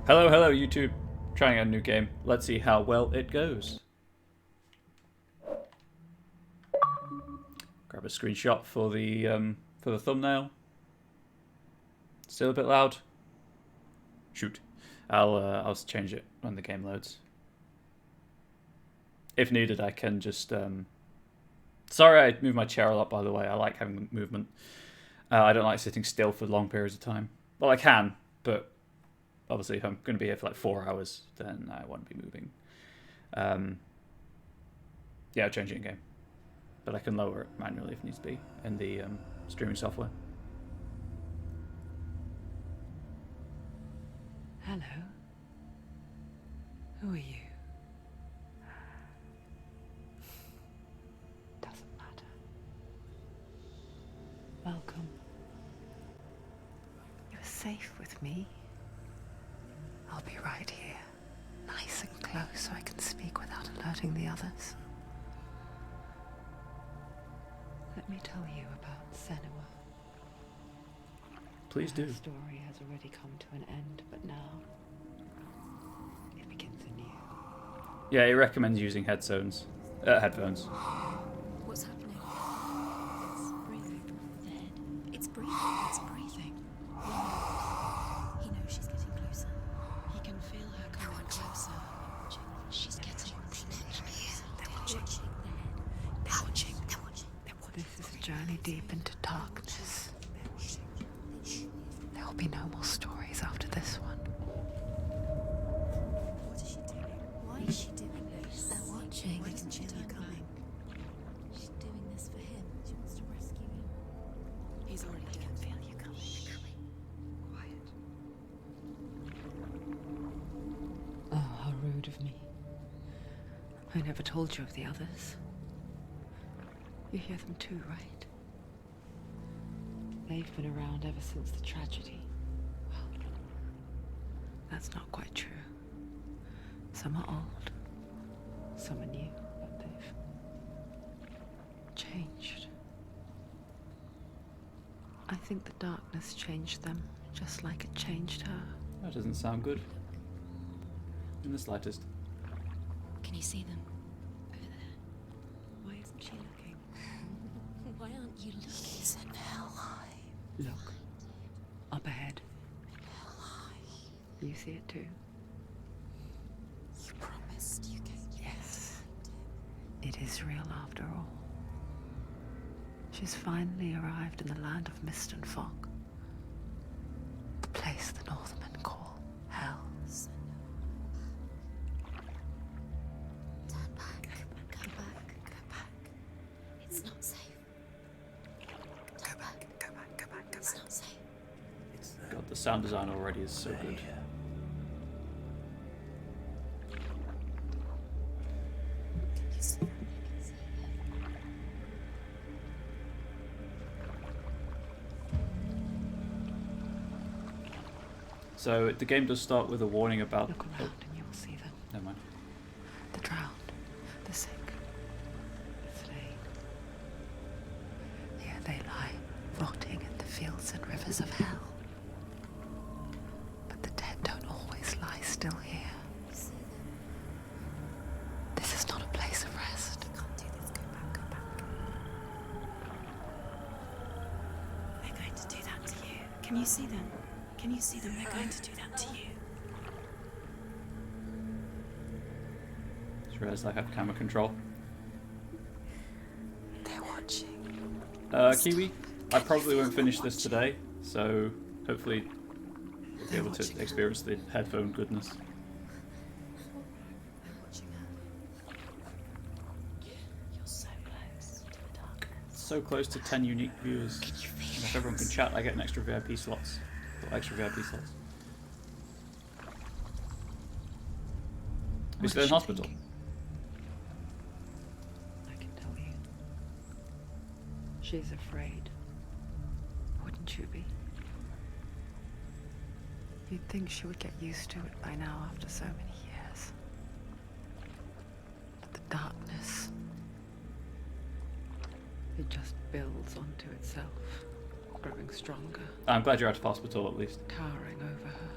Hello, hello, YouTube. Trying a new game. Let's see how well it goes. Grab a screenshot for the thumbnail. Still a bit loud. Shoot. I'll change it when the game loads. If needed, I can just. Sorry, I moved my chair a lot. By the way, I like having movement. I don't like sitting still for long periods of time. Well, I can, but obviously, if I'm going to be here for like 4 hours, then I won't be moving. Yeah, I'll change it in game, but I can lower it manually if needs be in the streaming software. Hello. Who are you? Doesn't matter. Welcome. You're safe with me. I'll be right here, nice and close so I can speak without alerting the others. Let me tell you about Senua. Please do. Her story has already come to an end, but now it begins anew. Yeah, he recommends using headphones. What's happening? It's breathing. The head. It's breathing. It's breathing. He knows she's getting closer. He can feel her coming closer. She's getting closer. They're watching. They're watching. They're watching. They're watching. This is a journey deep into darkness. There will be no more stories after this one. What is she doing? Why is she doing this? They're watching. Why doesn't she feel her coming? She's doing this for him. She wants to rescue him. He's already here. I can feel you coming. Quiet. Oh, how rude of me. I never told you of the others. You hear them too, right? They've been around ever since the tragedy. Well, that's not quite true. Some are old, some are new, but they've changed. I think the darkness changed them, just like it changed her. That doesn't sound good in the slightest. Can you see them? Over there. Why isn't she looking? Why aren't you looking? He's in hell high. Look, up ahead. Hell high. You see it too? You promised you could. Yes. It is real after all. She's finally arrived in the land of mist and fog. The place the Northmen call hell. Turn back. Go back. Go back. It's not safe. Go back. Go back. Go back. It's not safe. God, the sound design already is so good. You see them? So the game does start with a warning about. Look around and you will see them. Never mind. The drowned, the sick, the slain. Here they lie, rotting in the fields and rivers of hell. But the dead don't always lie still here. You see them? This is not a place of rest. You can't do this. Go back. Go back. They're going to do that to you. Can you see them? Can you see them? They're going to do that to you. Just realised I have camera control. They're watching. Kiwi, I probably won't finish this today, so hopefully you'll be able to experience the headphone goodness. They're watching her. You're so close to the darkness. So close to 10 unique viewers. Can you feel And if everyone can chat, I get an extra VIP slots. Or extra VIP slots. We're What still is in she hospital. thinking? I can tell you. She's afraid. Wouldn't you be? You'd think she would get used to it by now after so many years. But the darkness, it just builds onto itself, growing stronger, I'm glad you're out of hospital at least. towering over her.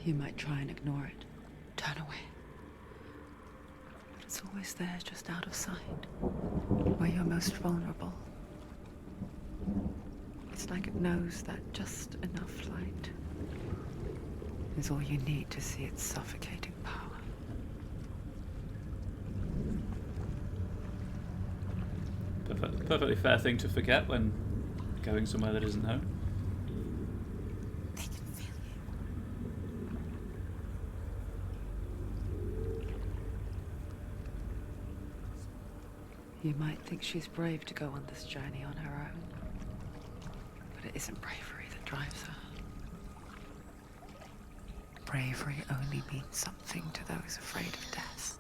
You might try and ignore it, turn away. But it's always there, just out of sight, where you're most vulnerable. It's like it knows that just enough light is all you need to see its suffocating power. Perfectly fair thing to forget when going somewhere that isn't home. They can feel You might think she's brave to go on this journey on her own, but it isn't bravery that drives her. Bravery only means something to those afraid of death.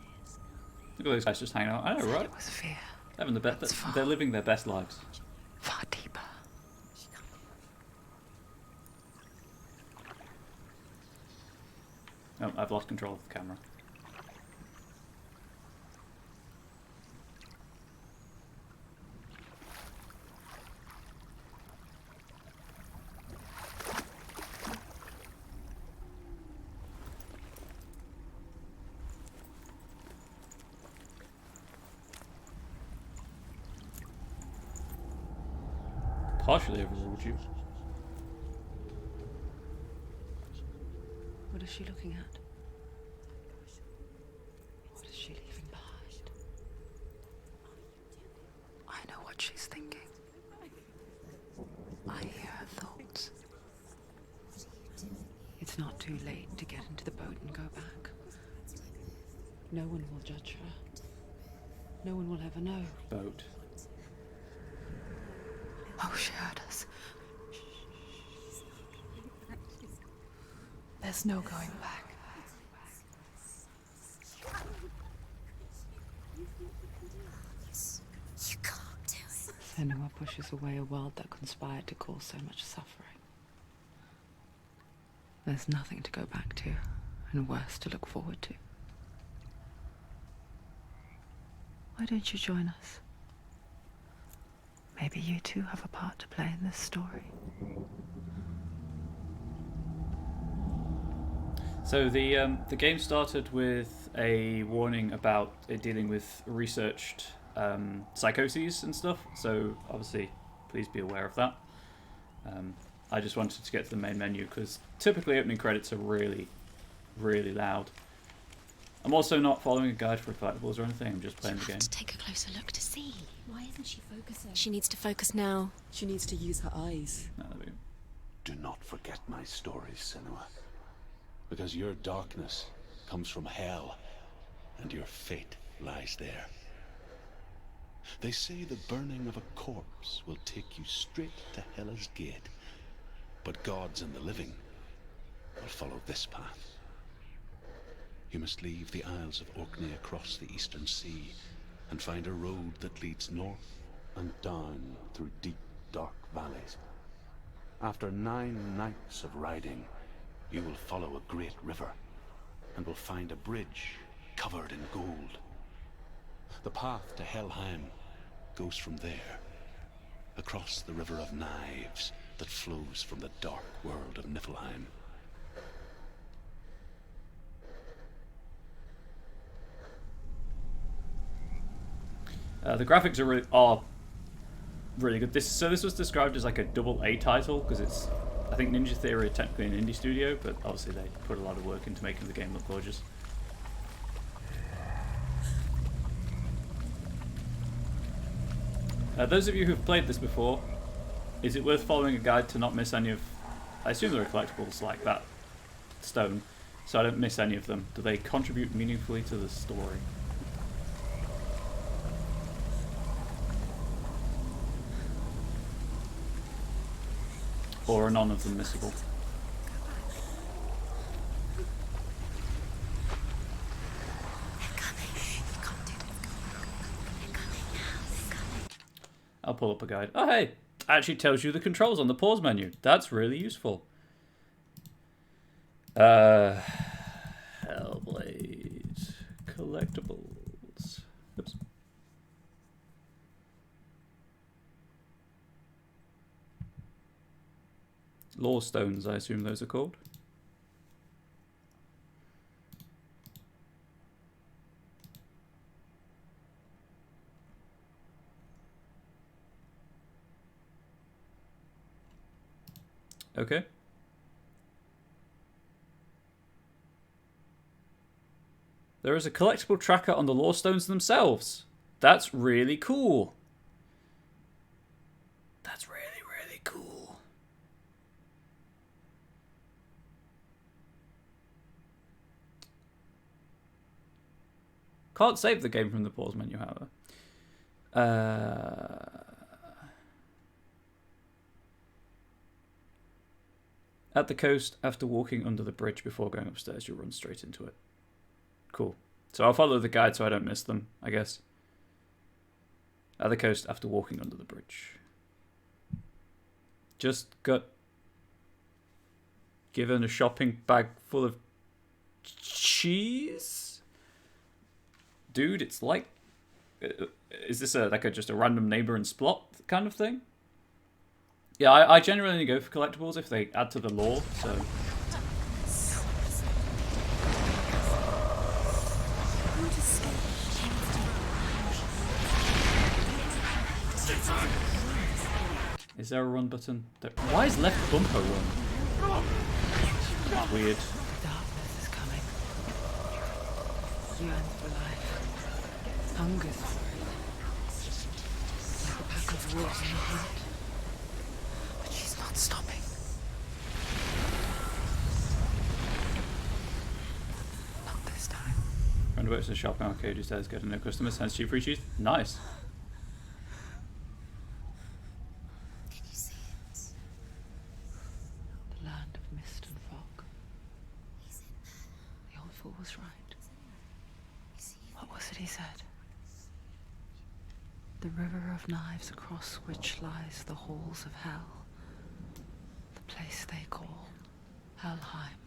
Look at those guys just hanging out. I know, right? It was fear. Having the best. They're living their best lives. Far deeper. Oh, I've lost control of the camera. Partially overruled you. What is she looking at? What is she leaving behind? I know what she's thinking. I hear her thoughts. It's not too late to get into the boat and go back. No one will judge her. No one will ever know. Boat. Oh, she heard us. There's no going back. You can't do it. Senua pushes away a world that conspired to cause so much suffering. There's nothing to go back to, and worse to look forward to. Why don't you join us? Maybe you too have a part to play in this story. So the game started with a warning about it dealing with researched psychoses and stuff. So obviously, please be aware of that. I just wanted to get to the main menu because typically opening credits are really, really loud. I'm also not following a guide for collectibles or anything. I'm just playing the game. To take a closer look to see. Why isn't she focusing? She needs to focus now. She needs to use her eyes. No, there we go. Do not forget my stories, Senua. Because your darkness comes from hell, and your fate lies there. They say the burning of a corpse will take you straight to Hela's gate, but gods and the living will follow this path. You must leave the Isles of Orkney across the eastern sea and find a road that leads north and down through deep, dark valleys. After 9 nights of riding, you will follow a great river and will find a bridge covered in gold. The path to Helheim goes from there, across the River of Knives that flows from the dark world of Niflheim. The graphics are really good. This was described as like a double A title because it's, I think Ninja Theory are technically an indie studio, but obviously they put a lot of work into making the game look gorgeous. Those of you who've played this before, is it worth following a guide to not miss any of... I assume there are collectibles like that stone, so I don't miss any of them. Do they contribute meaningfully to the story? Or are none of them missable? I'll pull up a guide. Oh hey! It actually tells you the controls on the pause menu. That's really useful. Hellblade. Collectibles. Oops. Lore stones, I assume those are called. Okay. There is a collectible tracker on the lore stones themselves. That's really cool. That's really, really cool. Can't save the game from the pause menu, however. At the coast, after walking under the bridge before going upstairs, you'll run straight into it. Cool. So I'll follow the guide so I don't miss them, I guess. At the coast, after walking under the bridge. Just got given a shopping bag full of cheese? Dude, it's like... Is this just a random neighbor in Splot kind of thing? Yeah, I generally only go for collectibles if they add to the lore, so... Is there a run button? Why is left bumper run? Weird. Darkness is coming. Yearns for life. Hungers for it. Like a pack of wolves in the hunt. But she's not stopping. Not this time. Roundabout to the shop arcade, just says, get a no customers, hands cheap free cheese. Nice. Can you see it? The land of mist and fog. He's in there. The old fool was right. You see it? What was it he said? The river of knives across which lies the halls of hell. The place they call Helheim.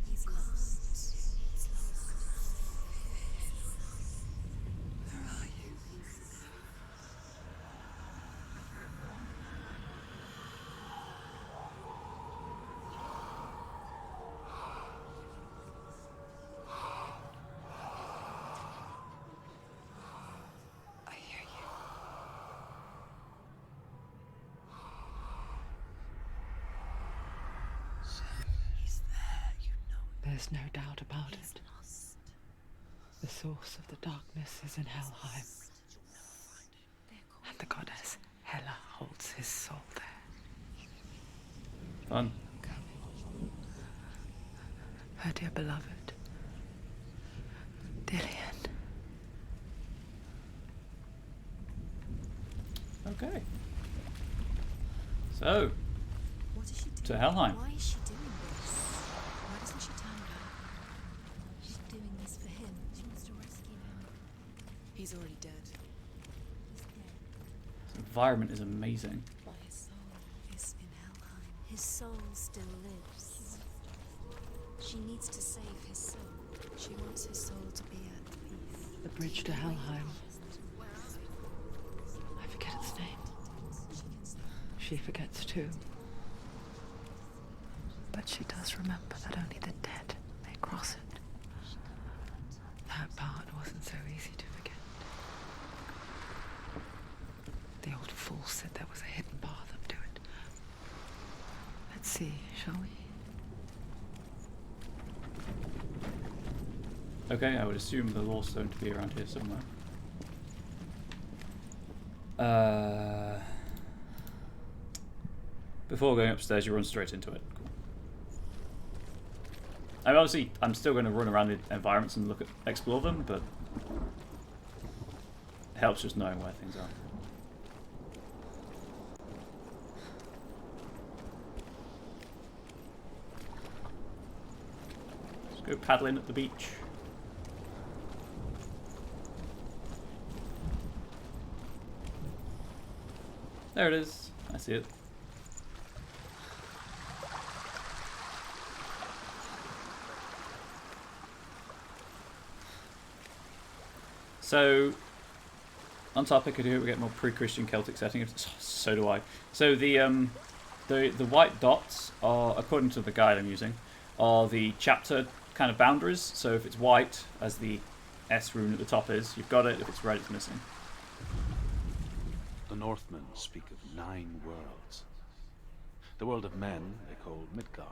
He's lost. He's lost. Where are you? I hear you. He's there, you know. There's no doubt about He's it. lost. The source of the darkness is in Helheim, They're called and the goddess Hela holds his soul there. Fun. Her dear beloved, Dillian. Okay. So, What is she doing? to Helheim. Why is she doing this? Why doesn't she turn back? She's doing this for him. She wants to rescue him. He's already dead. He's dead. The environment is amazing. But his soul is in Helheim. His soul still lives. She needs to save his soul. She wants his soul to be at peace. The bridge to Helheim. I forget its name. She can stay. She forgets too. But she does remember that only the dead may cross it. That part wasn't so easy to forget. The old fool said there was a hidden path up to it. Let's see, shall we? Okay, I would assume the lore stone to be around here somewhere. Before going upstairs, you run straight into it. Cool. I mean, obviously, I'm still going to run around the environments and explore them, but it helps just knowing where things are. Let's go paddling at the beach. There it is. I see it. So, on topic, I do get more pre-Christian Celtic setting. So do I. So the white dots are, according to the guide I'm using, are the chapter kind of boundaries. So if it's white, as the S rune at the top is, you've got it. If it's red, it's missing. The Northmen speak of 9 worlds. The world of men they call Midgard.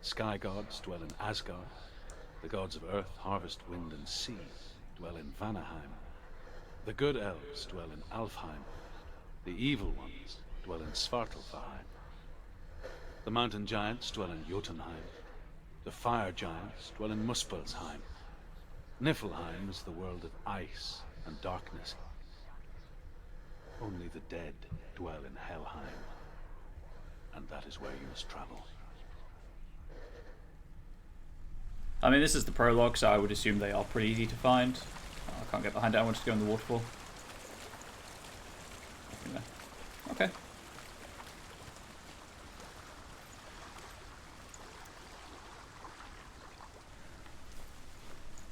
Sky gods dwell in Asgard. The gods of earth, harvest, wind, and sea dwell in Vanaheim. The good elves dwell in Alfheim. The evil ones dwell in Svartalfheim. The mountain giants dwell in Jotunheim. The fire giants dwell in Muspelheim. Niflheim is the world of ice and darkness. Only the dead dwell in Helheim. And that is where you must travel. I mean, this is the prologue, so I would assume they are pretty easy to find. I can't get behind it. I want to go in the waterfall. Okay.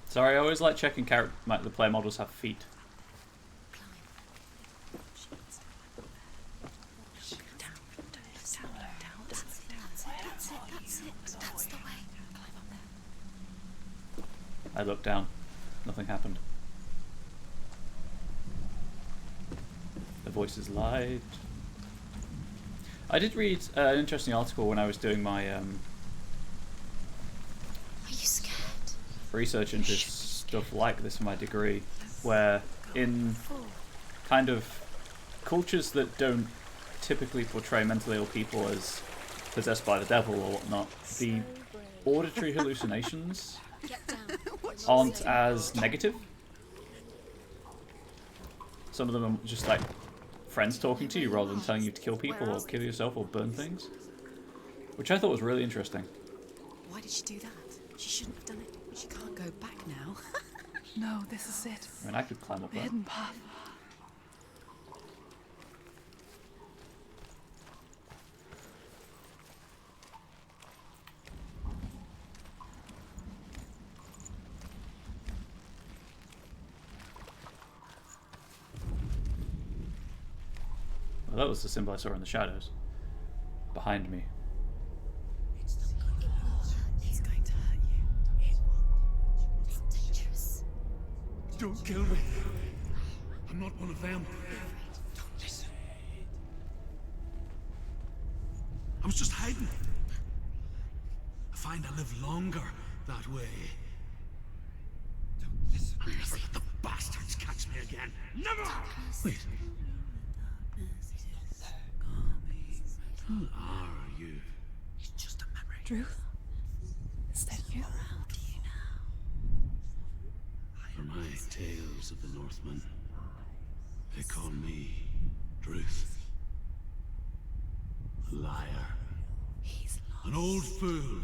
Sorry, I always like checking the player models have feet. That's the way. I looked down. Nothing happened. The voices lied. I did read an interesting article when I was doing my Are you scared? research into stuff like this for my degree, where in kind of cultures that don't typically portray mentally ill people as possessed by the devil or whatnot, the auditory hallucinations Get down. aren't as negative. Some of them are just like friends talking to you rather than telling you to kill people or kill yourself or burn things, which I thought was really interesting. Why did she do that? She shouldn't have done it. She can't go back now. No, this is it. I mean, I could climb up The there. hidden path. Well, that was the symbol I saw in the shadows behind me. It's going to hurt you. It's dangerous. Don't kill me. I'm not one of them. Don't listen. I was just hiding. I find I live longer that way. Don't listen. I'll never let the bastards catch me again. Never! Wait. Who are you? It's just a memory. Drew? Is that you? Around you now. For my tales of the Northmen, they call me Druth. A liar. He's lost. An old fool.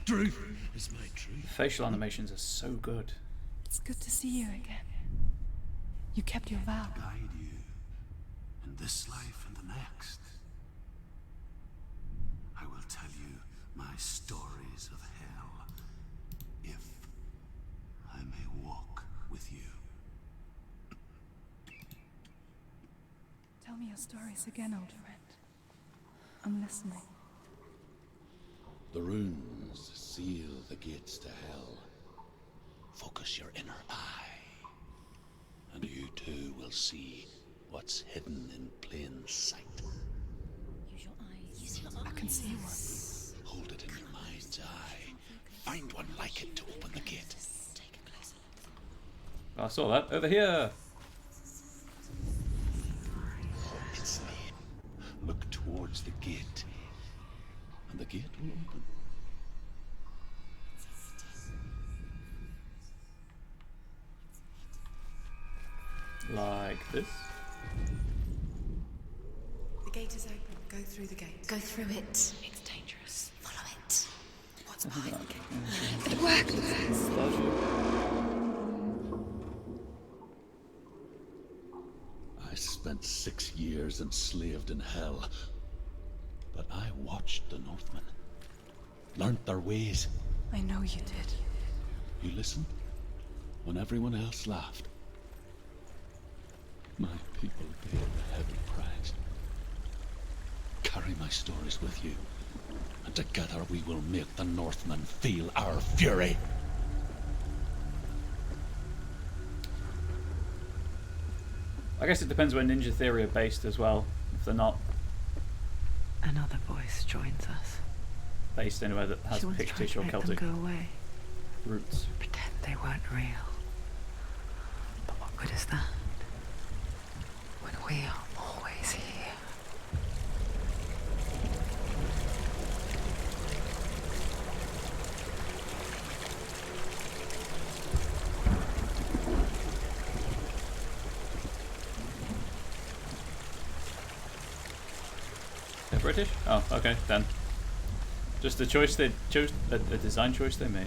Druth is my truth. The facial animations are so good. It's good to see you again. You kept your vow. Guide you in this life and the next. I will tell you my stories of hell, if I may walk with you. Tell me your stories again, old friend. I'm listening. The runes seal the gates to hell. Focus your inner eye, and you too will see what's hidden in plain sight. Use your eyes. Use your eyes. I can see one. Hold it in your mind's eye. Find one like it to open the gate. Take a closer look. I saw that over here. It's near. Look towards the gate, and the gate will open. Like this. The gate is open. Go through the gate. Go through it. It's dangerous. Follow it. What's behind the gate? It worked. I spent 6 years enslaved in hell, but I watched the Northmen, learnt their ways. I know you did. You listened when everyone else laughed. My people paid a heavy price. Carry my stories with you, and together we will make the Northmen feel our fury. I guess it depends where Ninja Theory are based as well. If they're not Another voice joins us. based anywhere that has She wants to Pictish or make them Celtic go away. roots. Pretend they weren't real. But what good is that? When we are always here. They're British? Oh, okay, then. Just a choice they chose, a design choice they made.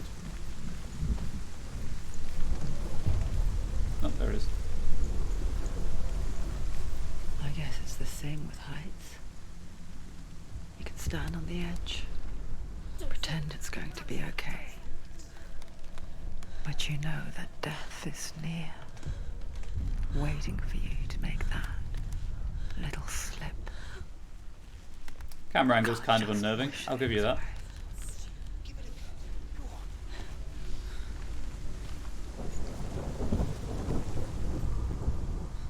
Oh, there it is. I guess it's the same with heights. You can stand on the edge, pretend it's going to be okay. But you know that death is near, waiting for you to make that little slip. Camera angle's kind of unnerving, I'll give you that.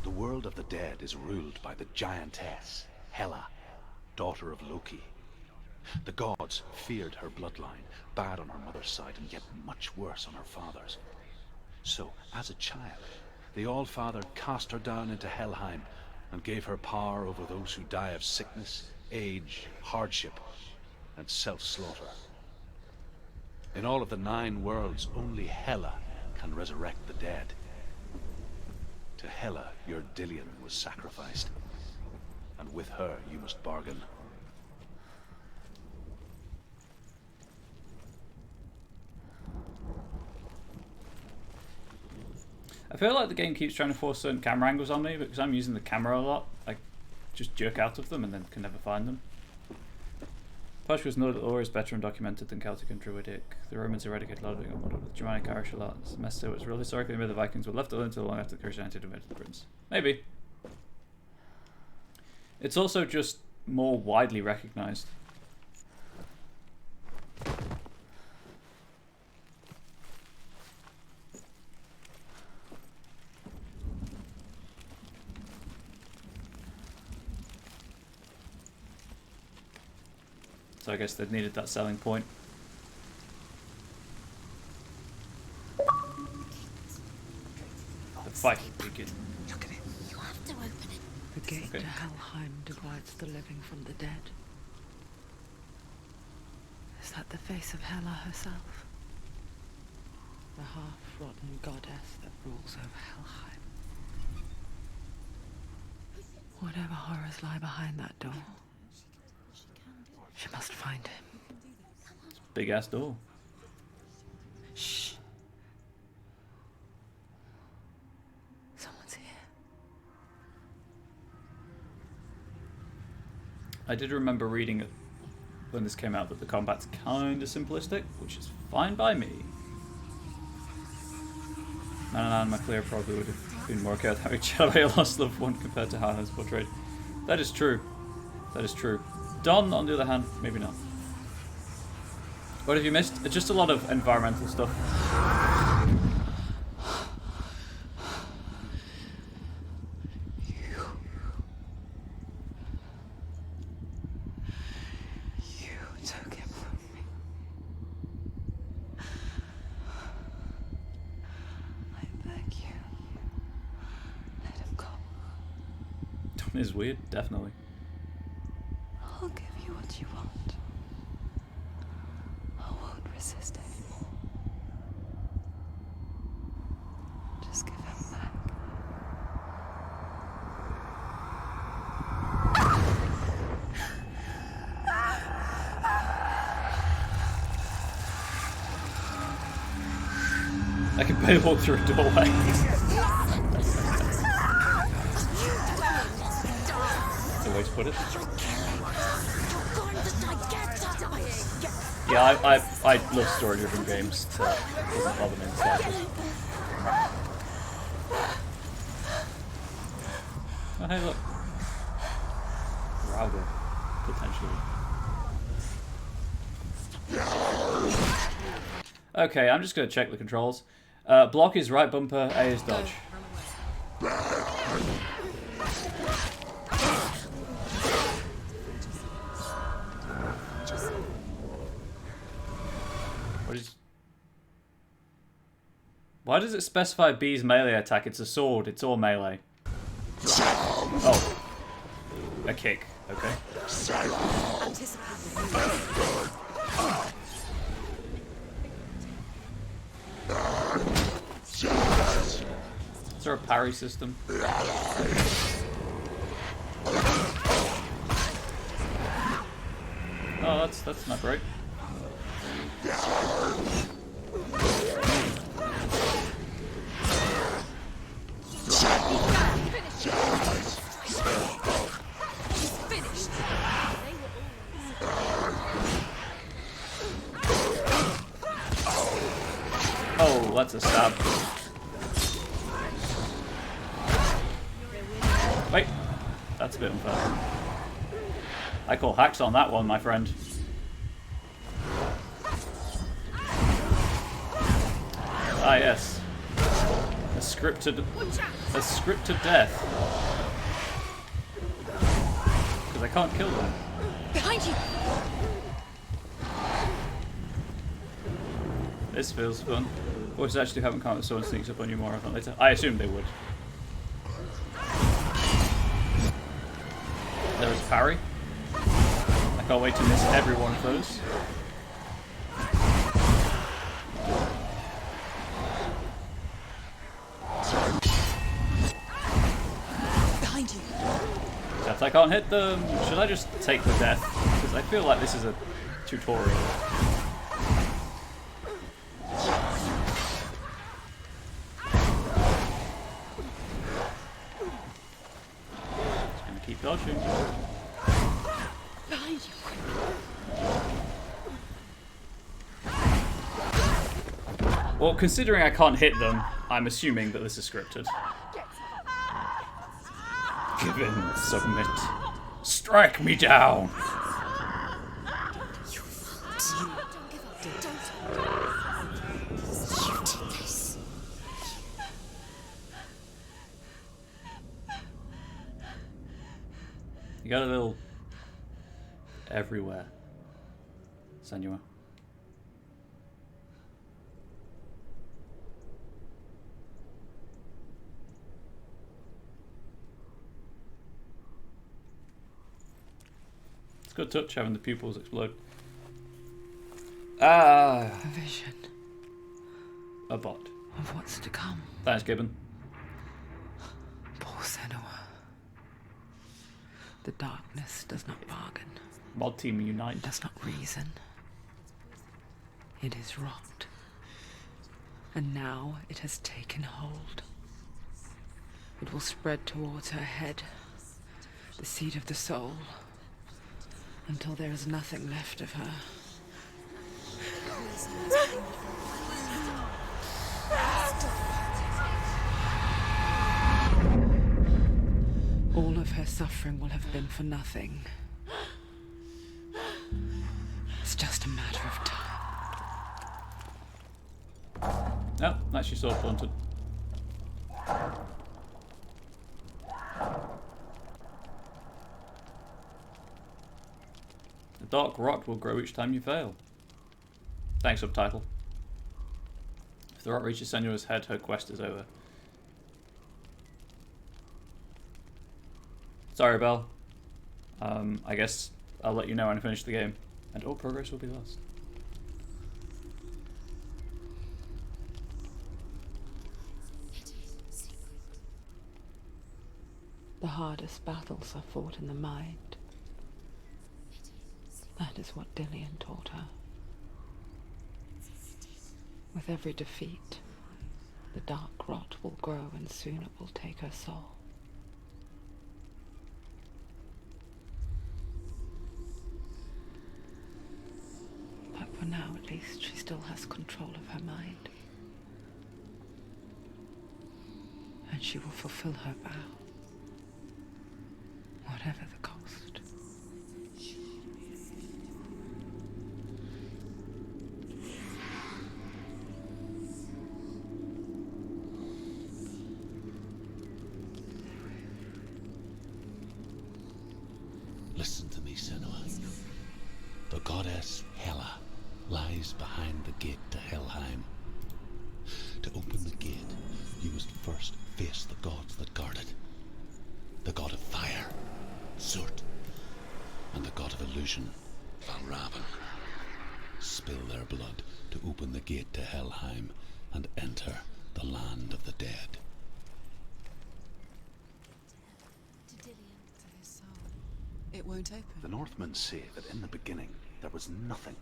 The world of the dead is ruled by the giantess, Hela, daughter of Loki. The gods feared her bloodline, bad on her mother's side and yet much worse on her father's. So, as a child, the All-Father cast her down into Helheim and gave her power over those who die of sickness, age, hardship, and self-slaughter. In all of the 9 worlds, only Hela can resurrect the dead. To Hela, your Dillion was sacrificed, and with her you must bargain. I feel like the game keeps trying to force certain camera angles on me, because I'm using the camera a lot. I just jerk out of them and then can never find them. Persia's Nordic lore is better and documented than Celtic and Druidic. The Romans eradicated a lot of it on model with Germanic, Irish a lot. Mesta was real historically made the Vikings were left alone until long after the Christianity invaded the Britons. Maybe. It's also just more widely recognised. So I guess they needed that selling point. The fight begins. Look at it. You have to open it. The gate Okay. to Helheim divides the living from the dead. Is that the face of Hela herself? The half-rotten goddess that rules over Helheim. Whatever horrors lie behind that door, she must find him. Big ass door. Shh. Someone's here. I did remember reading it when this came out that the combat's kind of simplistic, which is fine by me. Man, my clear probably would have been more care how each other lost loved one compared to how it's portrayed. That is true. That is true. Don, on the other hand, maybe not. What have you missed? Just a lot of environmental stuff. You took him from me. I beg you. Let him go. Don is weird, definitely. I'll give you what you want. I won't resist anymore. Just give him back. I can barely walk through a doorway. That's the way to put it. Yeah, I love story-driven games, so it doesn't bother me in the slightest. Oh, hey, look. Router, potentially. Okay, I'm just going to check the controls. Block is right bumper, A is dodge. Why does it specify B's melee attack? It's a sword. It's all melee. Oh. A kick. Okay. Is there a parry system? Oh, that's not great. Oh, that's a stab. Wait, that's a bit unfair. I call hacks on that one, my friend. Ah, yes. A scripted death. Because I can't kill them. Behind you! This feels fun. Voices actually haven't come if someone sneaks up on you more often later. I assumed they would. There is parry. I can't wait to miss every one of those. Behind you! Except I can't hit them. Should I just take the death? Because I feel like this is a tutorial. Just gonna keep dodging. Behind you! Well, considering I can't hit them, I'm assuming that this is scripted. Give in, submit. Strike me down! You got a little everywhere, Senua. It's a good touch having the pupils explode. Ah, A vision a bot. of what's to come. Thanks, Gibbon. Poor Senua. The darkness does not bargain, Mod team unite. does not reason. It is rot. And now it has taken hold. It will spread towards her head, the seat of the soul, until there is nothing left of her. All of her suffering will have been for nothing. It's just a matter of time. No, that's your sword planted. The dark rot will grow each time you fail. Thanks, subtitle. If the rot reaches Senua's head, her quest is over. Sorry, Belle. I guess I'll let you know when I finish the game, and all progress will be lost. The hardest battles are fought in the mind. That is what Dillian taught her. With every defeat, the dark rot will grow and soon it will take her soul. But for now, at least, she still has control of her mind. And she will fulfill her vow, whatever the cost. Listen to me, Senua. The goddess Hela lies behind the gate to Helheim. To open the gate, you must first face the gods that guard it. The god of fire, Zurt, and the god of illusion, Valravan. Spill their blood to open the gate to Helheim and enter the land of the dead. To Dillion, to his soul. It won't open. The Northmen say that in the beginning there was nothing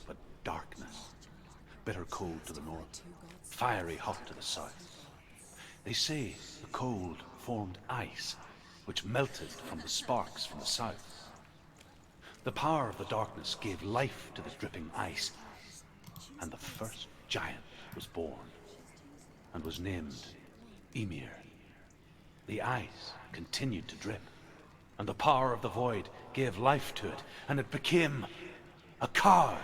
but darkness. Bitter cold to the north, fiery hot to the south. They say the cold formed ice, which melted from the sparks from the south. The power of the darkness gave life to the dripping ice, and the first giant was born, and was named Ymir. The ice continued to drip, and the power of the void gave life to it, and it became a cow,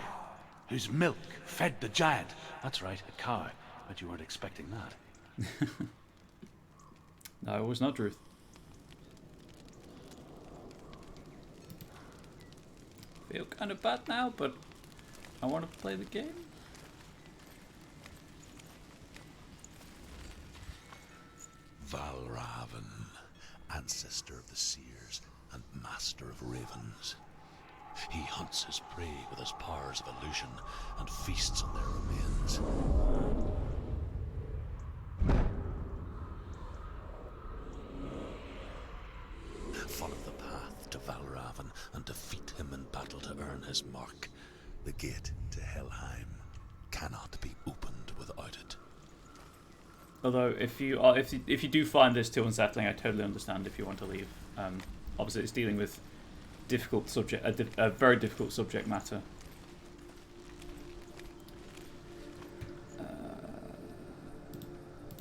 whose milk fed the giant. That's right, a cow. Bet you weren't expecting that. No, it was not truth. Feel kind of bad now, but I want to play the game. Valravan, ancestor of the seers and master of ravens. He hunts his prey with his powers of illusion and feasts on their remains. Follow the path to Valravan and defeat him in battle to earn his mark. The gate to Helheim cannot be opened without it. Although, if you do find this too unsettling, I totally understand if you want to leave. Obviously, it's dealing with difficult subject, a very difficult subject matter.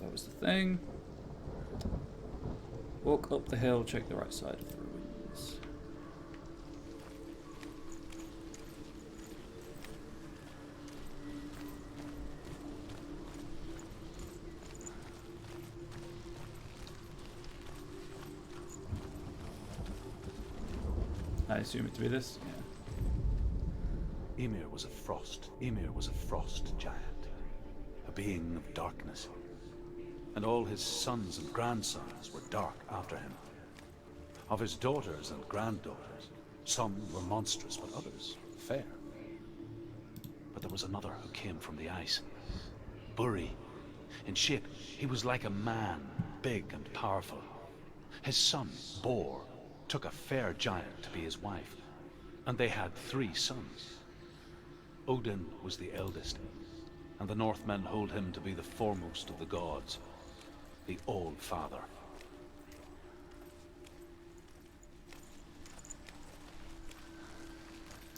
That was the thing. Walk up the hill, check the right side of the ruins. I assume it to be this. Yeah. Ymir was a frost. Ymir was a frost giant, a being of darkness. And all his sons and grandsons were dark after him. Of his daughters and granddaughters, some were monstrous, but others fair. But there was another who came from the ice. Buri. In shape, he was like a man, big and powerful. His son, Bor, took a fair giant to be his wife, and they had 3 sons. Odin was the eldest, and the Northmen hold him to be the foremost of the gods, the All-Father.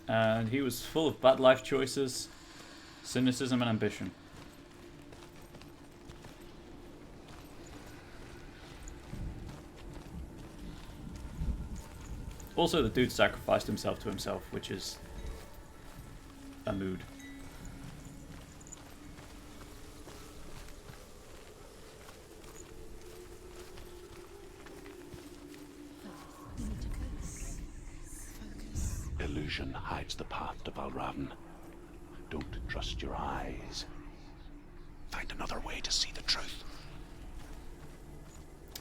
And he was full of bad life choices, cynicism and ambition. Also, the dude sacrificed himself to himself, which is a mood. Illusion hides the path to Valravan. Don't trust your eyes. Find another way to see the truth.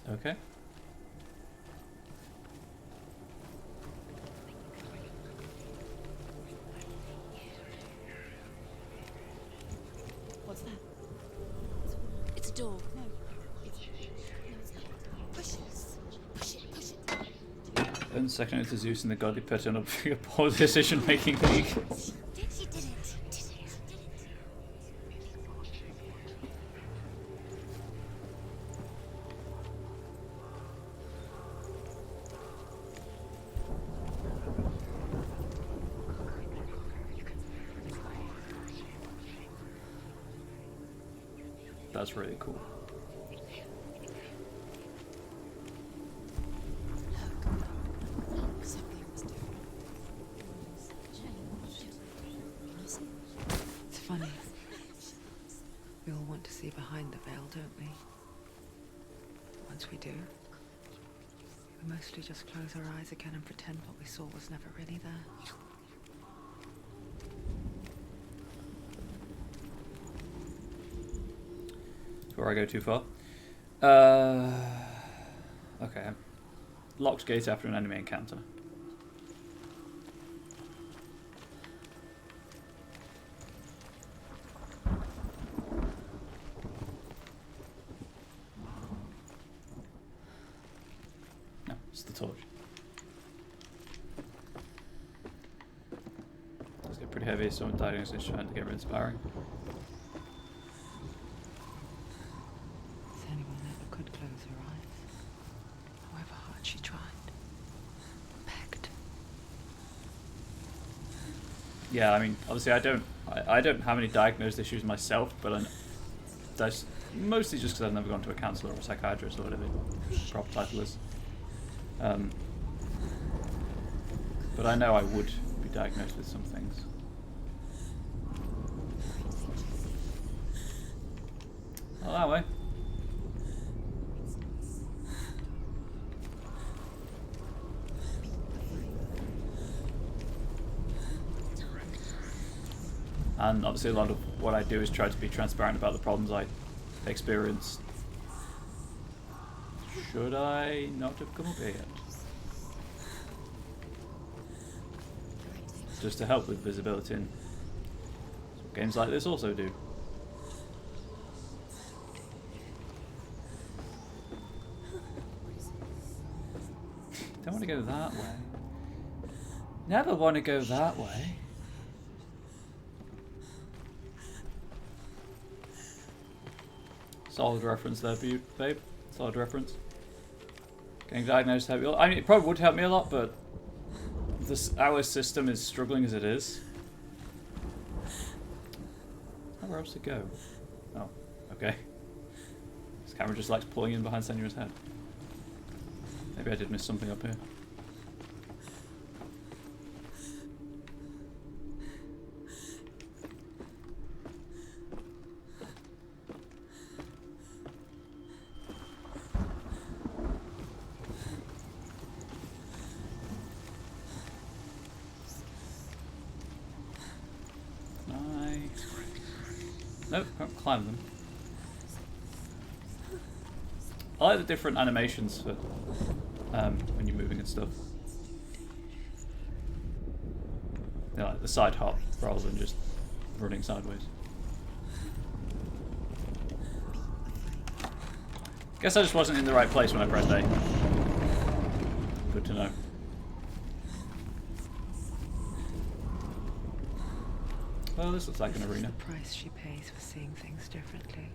Okay. What's that? It's a door. No. It's not. Push it. Push it. Then second to Zeus and the godly put in a poor decision-making league. You did it. Did it. That's really cool. Something's different. It's funny. We all want to see behind the veil, don't we? Once we do, we mostly just close our eyes again and pretend what we saw was never really there. before I go too far. Okay. Locked gate after an enemy encounter. No, it's the torch. Let's get pretty heavy. Someone diagnosed is trying to get inspiring. Senua never could close her eyes, however hard she tried. Begged. Yeah, I mean, obviously I don't have any diagnosed issues myself, but that's mostly just because I've never gone to a counsellor or a psychiatrist or whatever the proper title is. But I know I would be diagnosed with some things. Not that way. And obviously a lot of what I do is try to be transparent about the problems I experience. Should I not have come up here yet? Just to help with visibility, and that's what games like this also do. Don't want to go that way. Never want to go that way. Solid reference there for you, babe. Solid reference. Getting diagnosed help you a lot. I mean, it probably would help me a lot, but our system is struggling as it is. Nowhere else to go. Oh, okay. This camera just likes pulling in behind Senua's head. Maybe I did miss something up here. Nope, can't climb them. I like the different animations for when you're moving and stuff. You know, like the side hop rather than just running sideways. Guess I just wasn't in the right place when I pressed A. Good to know. Well, this looks like an arena. The price she pays for seeing things differently.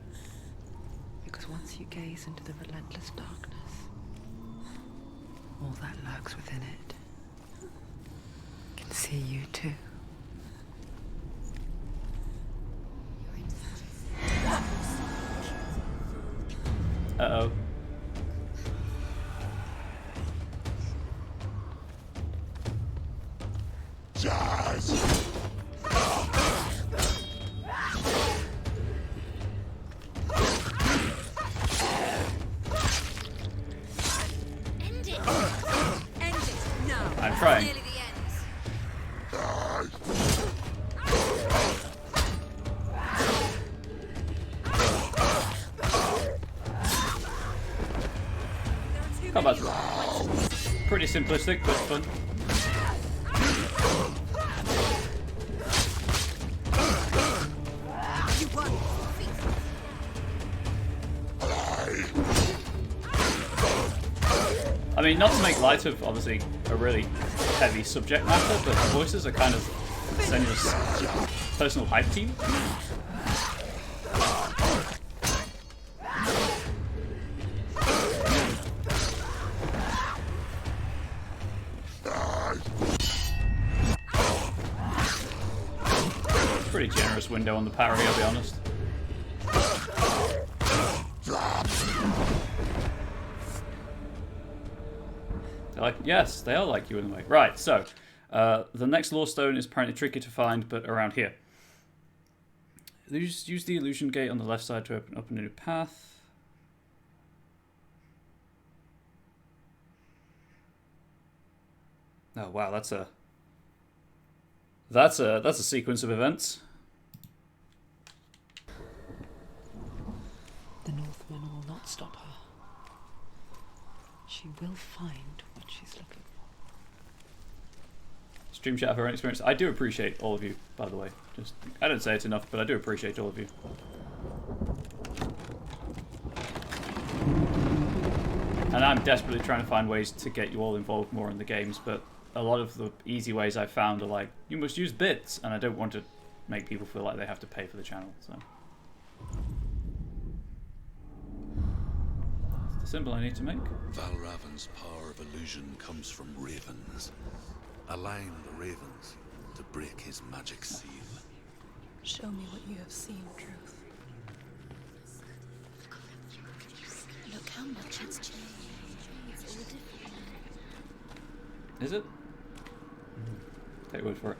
Because once you gaze into the relentless darkness, all that lurks within it can see you too. Uh-oh. I'm trying. Combat's pretty simplistic, but fun. I mean, not to make light of, obviously, a really heavy subject matter, but the voices are kind of Senua's personal hype team. Pretty generous window on the parry, I'll be honest. They're like, yes, they are like you in a way. Right, so the next lore stone is apparently tricky to find, but around here. Use the illusion gate on the left side to open up a new path. Oh wow, that's a sequence of events. The stop her. She will find what she's looking for. Stream chat of her own experience. I do appreciate all of you, by the way. Just I don't say it enough, but I do appreciate all of you. And I'm desperately trying to find ways to get you all involved more in the games, but a lot of the easy ways I've found are like, you must use bits, and I don't want to make people feel like they have to pay for the channel, so. That's the symbol I need to make. Valravan's power of illusion comes from ravens. Align the ravens to break his magic seal. Show me what you have seen, Truth. Look how much it's changed. It's all different now. Is it? Take word for it.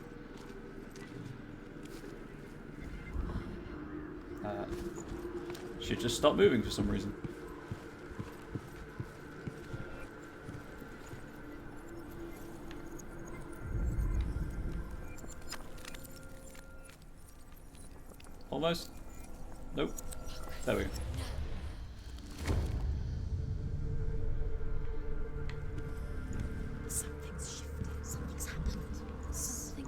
Should just stop moving for some reason. Almost. Nope. There we go. Something's shifted. Something's happened. Something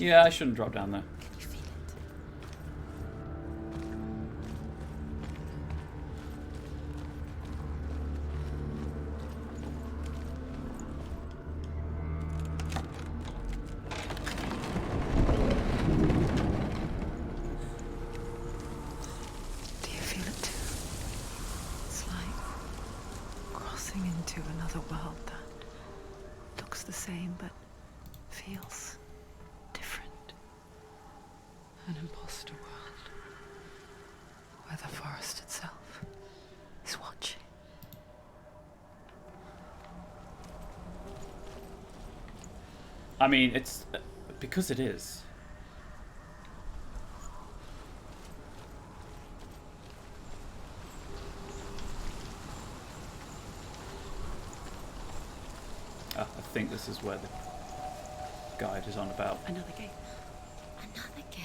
new. Yeah, I shouldn't drop down there. Can you feel it? Do you feel it too? It's like crossing into another world that looks the same but feels different. An imposter world where the forest itself is watching. I mean, it's because it is. I think this is where the guide is on about. Another gate. Another gate.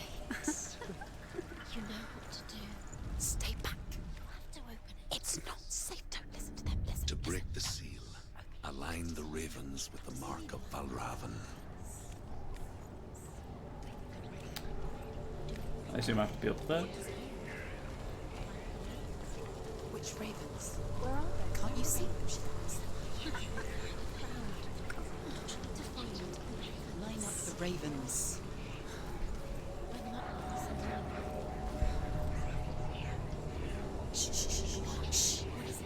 You know what to do. Stay back. You have to open it. It's not safe. Don't listen to them. Listen. To break the seal, align the ravens with the mark of Valravan. I assume I have to be up there. Which ravens? Where are they? Can't you see them? Line up the ravens. Shh, shh, shh, shh. What is it?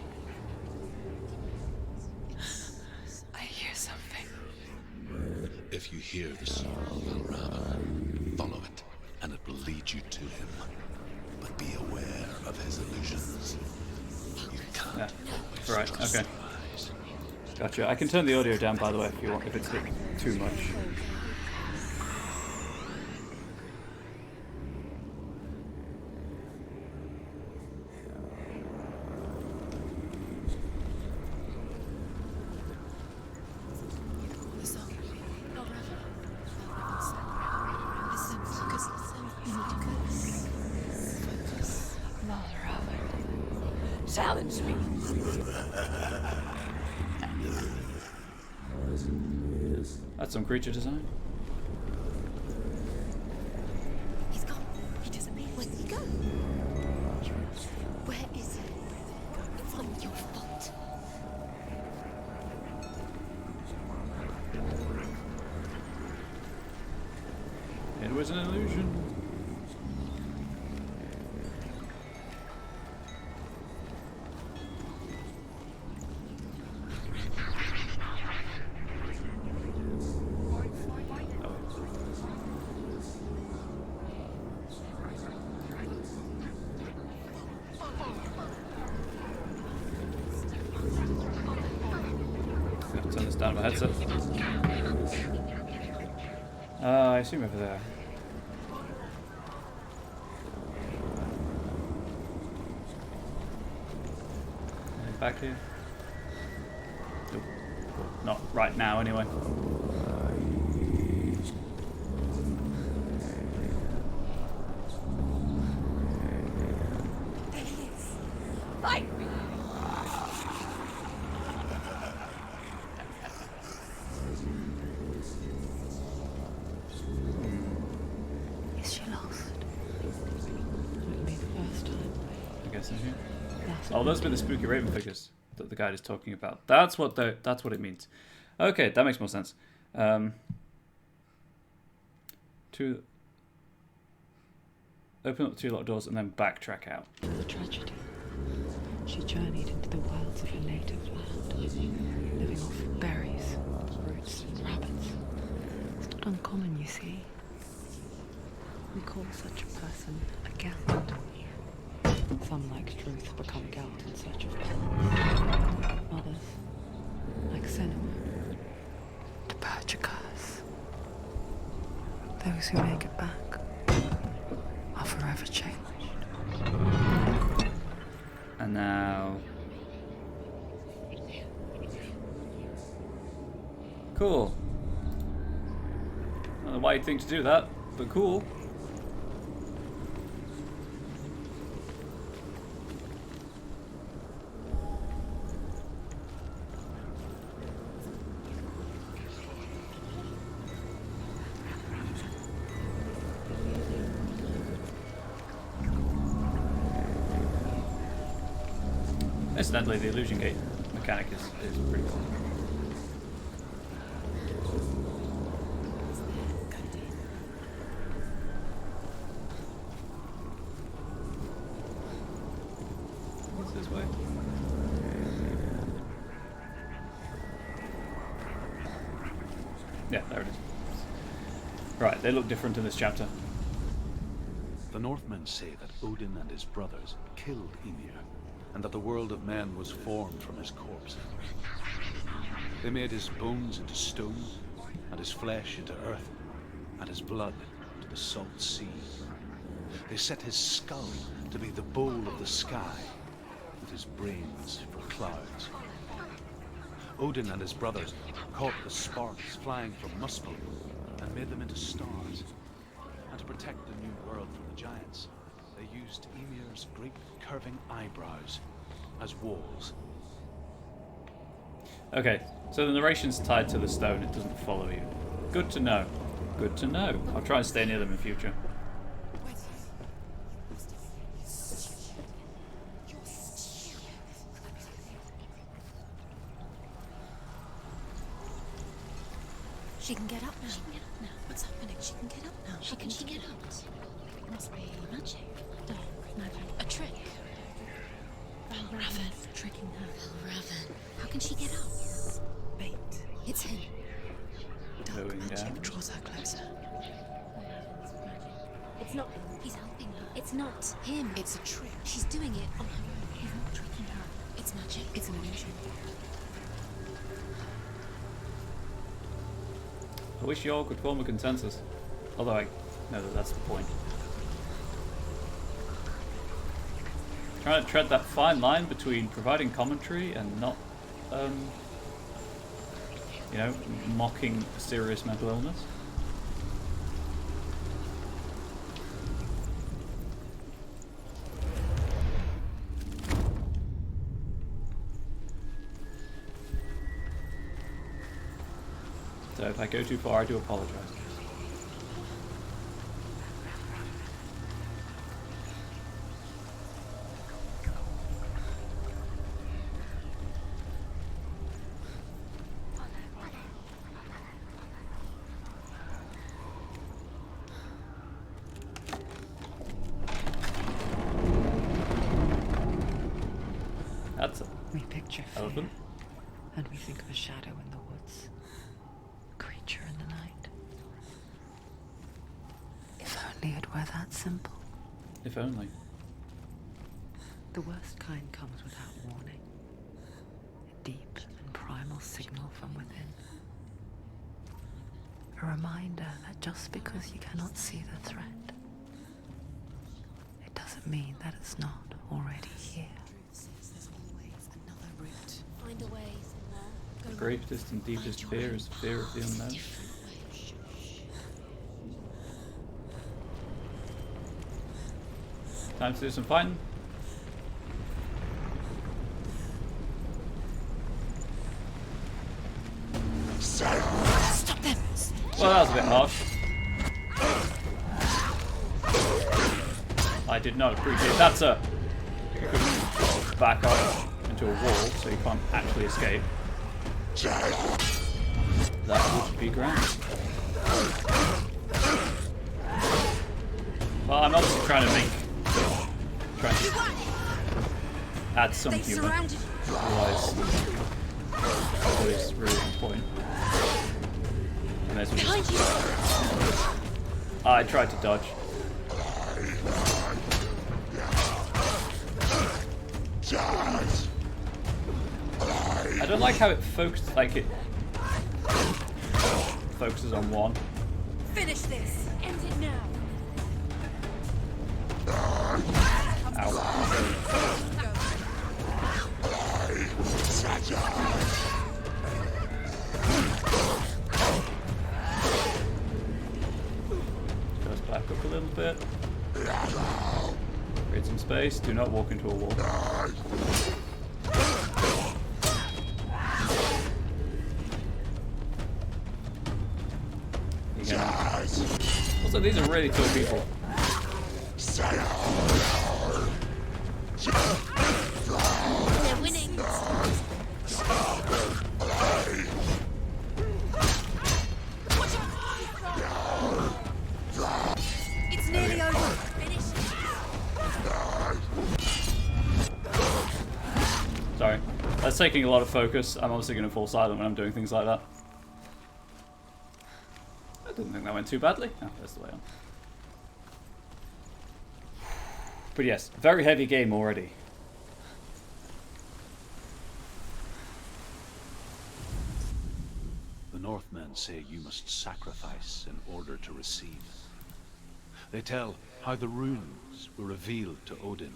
I hear something. If you hear the seal of Valravan, follow it, and it will lead you to him. But be aware of his illusions. You can't always Right, trust okay. your eyes. Gotcha. I can turn the audio down, by the way, if you want, if it's too much. The song. Not Reverend. Listen, focus. Focus. Silence me. That's some creature design. He's gone. He disappeared. Where did he go? Where is he? It's not your fault. It was an illusion. Turn this down my headset. I assume over there. Back here. Nope. Not right now, anyway. There he is. Fight me. So here. That's Oh, those were the spooky raven figures that the guide is talking about. That's what it means. Okay, that makes more sense. Open up the 2 locked doors and then backtrack out. the tragedy. She journeyed into the wilds of her native land, living off berries, roots, and rabbits. It's not uncommon, you see. We call such a person a Gelt. Some, like Truth, become Gelt in search of balance. Others, like Senua, to purge a curse. Those who make it back are forever changed. And now... Cool. I don't know why you'd think to do that, but cool. Incidentally, the illusion gate mechanic is pretty cool. What's this way? Yeah, there it is. Right, they look different in this chapter. The Northmen say that Odin and his brothers killed Ymir, and that the world of men was formed from his corpse. They made his bones into stone, and his flesh into earth, and his blood to the salt sea. They set his skull to be the bowl of the sky, with his brains for clouds. Odin and his brothers caught the sparks flying from Muspel and made them into stars. And to protect the new world from the giants, they used Ymir's great curving eyebrows as walls. Okay, so the narration's tied to the stone, it doesn't follow you. Good to know. Good to know. I'll try and stay near them in future. She can get up now. She can get up now. What's happening? She can get up now. How can she get up? It must be magic. Dark magic. A trick. Raven tricking her. Raven. How can she get up? Bait. It's him. Dark Going magic down. draws her closer. It's not him. He's helping her. It's not him. It's a trick. She's doing it on her own. He's not tricking her. It's magic. It's an illusion. I wish you all could form a consensus. Although I know that that's the point. Trying to tread that fine line between providing commentary and not, you know, mocking serious mental illness. So if I go too far, I do apologize. That's We picture fear, elephant. and we think of a shadow in the woods, a creature in the night. If only it were that simple. If only. The worst kind comes without warning. A deep and primal signal from within. A reminder that just because you cannot see the threat, it doesn't mean that it's not already here. There's always another route. Find a way, Senua. Go The greatest and deepest fear is the fear of the unknown. Time to do some fighting. Stop them! Well, that was a bit harsh. I did not appreciate that, sir. you could back up into a wall so you can't actually escape. That would be grand. Well, I'm obviously trying to add some humor. Otherwise, it's always really on point. I may as well just... I tried to dodge. I don't like how it focuses, like it focuses on one. Finish this. End it now. Goes back up a little bit. Create some space. Do not walk into a wall. Also, these are really tall people. They're winning. It's nearly over. Finish. Sorry. That's taking a lot of focus. I'm obviously going to fall silent when I'm doing things like that. I didn't think that went too badly. Oh, that's the way on. But yes, very heavy game already. The Northmen say you must sacrifice in order to receive. They tell how the runes were revealed to Odin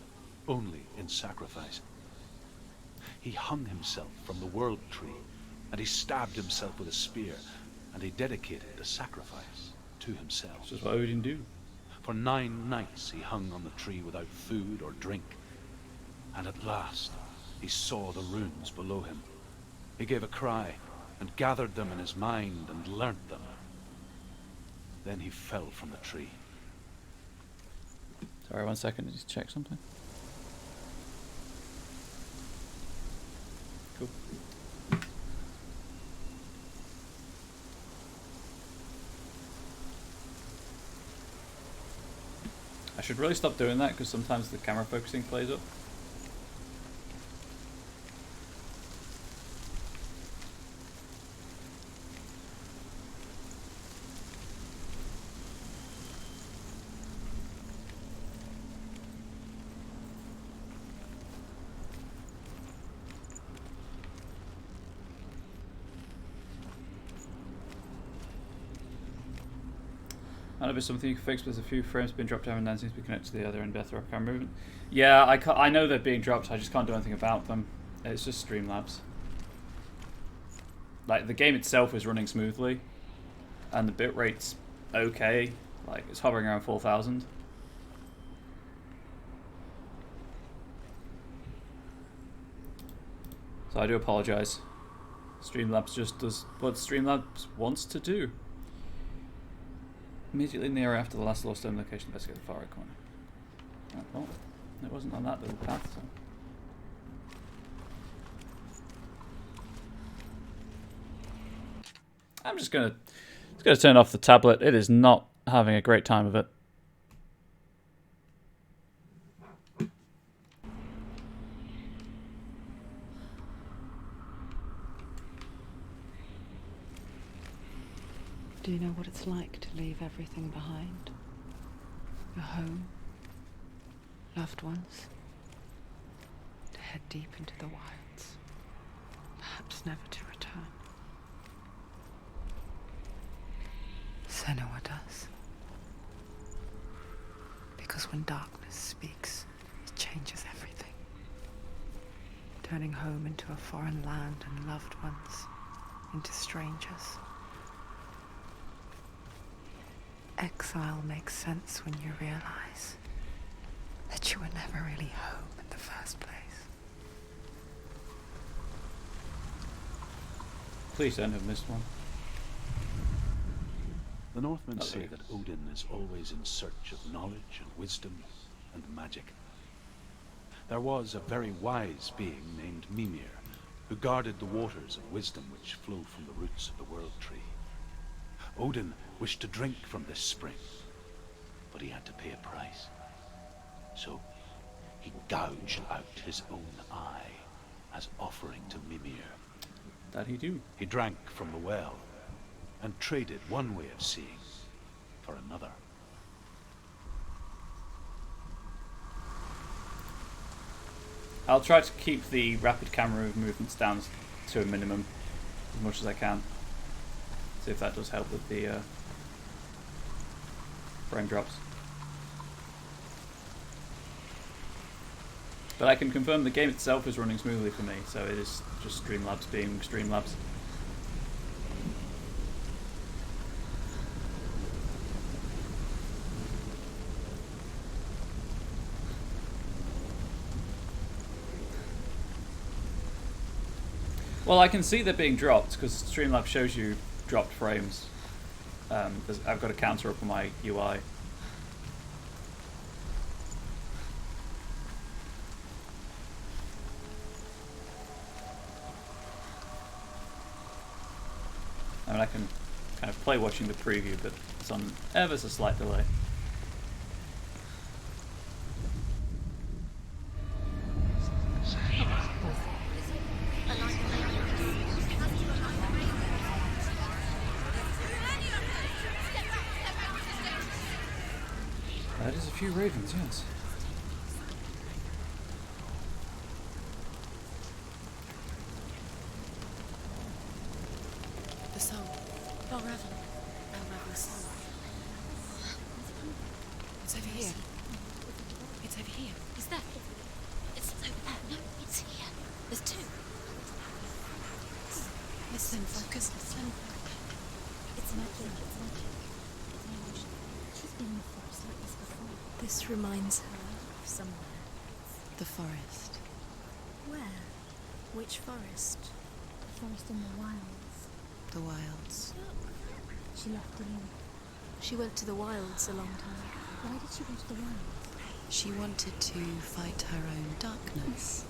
only in sacrifice. He hung himself from the world tree, and he stabbed himself with a spear, and he dedicated the sacrifice to himself. This is what Odin do. For 9 nights he hung on the tree without food or drink, and at last he saw the runes below him. He gave a cry, and gathered them in his mind and learnt them. Then he fell from the tree. Sorry, 1 second, just check something. Cool. I should really stop doing that because sometimes the camera focusing plays up. I know there's something you can fix, but there's a few frames being dropped down and then seems to be connected to the other and better off camera movement. Yeah, I know they're being dropped, I just can't do anything about them. It's just Streamlabs. Like, the game itself is running smoothly, and the bitrate's okay. Like, it's hovering around 4,000. So I do apologise. Streamlabs just does what Streamlabs wants to do. Immediately in the area after the last lost stone location, investigate the far right corner. Oh, well, it wasn't on that little path, so. I'm just gonna turn off the tablet. It is not having a great time of it. Do you know what it's like to leave everything behind? Your home, loved ones, to head deep into the wilds, perhaps never to return. Senua does. Because when darkness speaks, it changes everything. Turning home into a foreign land and loved ones into strangers. Exile makes sense when you realize that you were never really home in the first place. Please don't have missed one. The Northmen say Okay. that Odin is always in search of knowledge and wisdom and magic. there was a very wise being named Mimir, who guarded the waters of wisdom which flow from the roots of the World Tree. Odin wished to drink from this spring, but he had to pay a price. So he gouged out his own eye as offering to Mimir. That he do. He drank from the well and traded one way of seeing for another. I'll try to keep the rapid camera movements down to a minimum as much as I can. See if that does help with the frame drops. But I can confirm the game itself is running smoothly for me, so it is just Streamlabs being Streamlabs. Well, I can see they're being dropped because Streamlabs shows you dropped frames. I've got a counter up on my UI. I mean, I can kind of play watching the preview, but it's on ever so slight delay. That is a few ravens, yes. The soul. Balraven's soul. It's over here. It's over here. Is that? It's over there. No, it's here. There's two. Listen, focus. Listen. It's magic. It's magic. It's an emotion. She's been in the forest like this before. This reminds her of somewhere. The forest. Where? Which forest? The forest in the wilds. The wilds. She left Dillion. She went to the wilds a long time. Why did she go to the wilds? She wanted to fight her own darkness.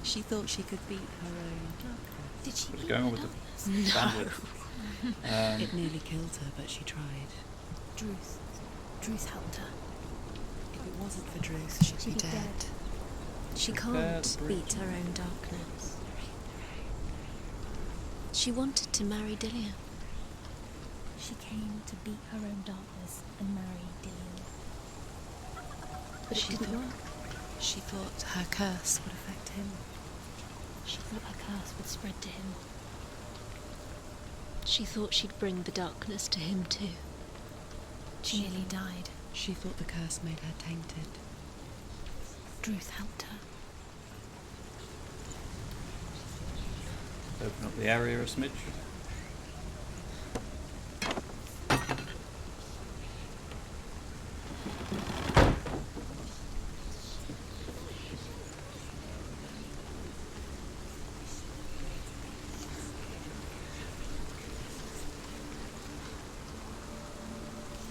She thought she could beat her own darkness. Did she What's beat going her on with darkness? the bandwidth? It nearly killed her, but she tried. Druth helped her. If it wasn't for Druth, she'd be dead. She can't beat her own darkness. She wanted to marry Dillion. She came to beat her own darkness and marry Dillion. But it didn't work. She thought her curse would affect him. She thought her curse would spread to him. She thought she'd bring the darkness to him too. She nearly died. She thought the curse made her tainted. Druth helped her. Open up the area a smidge.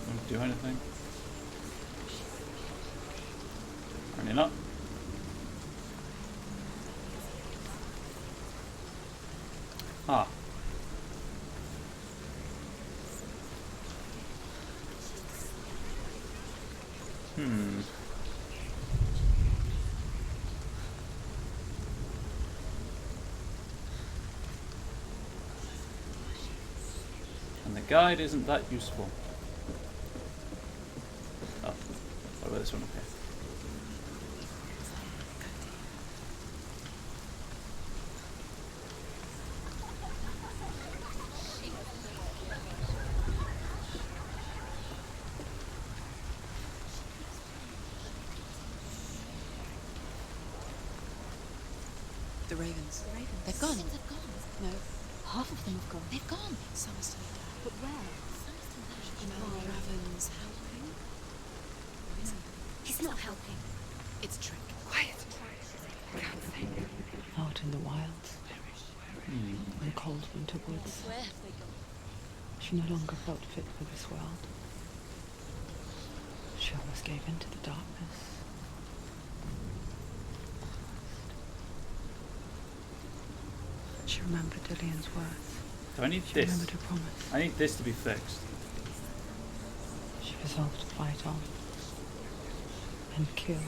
Don't do anything. Apparently not. Ah. And the guide isn't that useful. Oh, what about this one up here? The ravens. The ravens. They've gone. They've gone. No. Half of them have gone. They've gone. Some are still there. But where? Some are still there. You know, Raven's helping. He's not helping. It's a trick. Quiet. I can't think. Out in the wilds. In the cold winter woods. Where have they gone? She no longer felt fit for this world. She almost gave in to the darkness. remembered Dillian's words. Do I need She this? remembered her promise. I need this to be fixed. She resolved to fight on and kill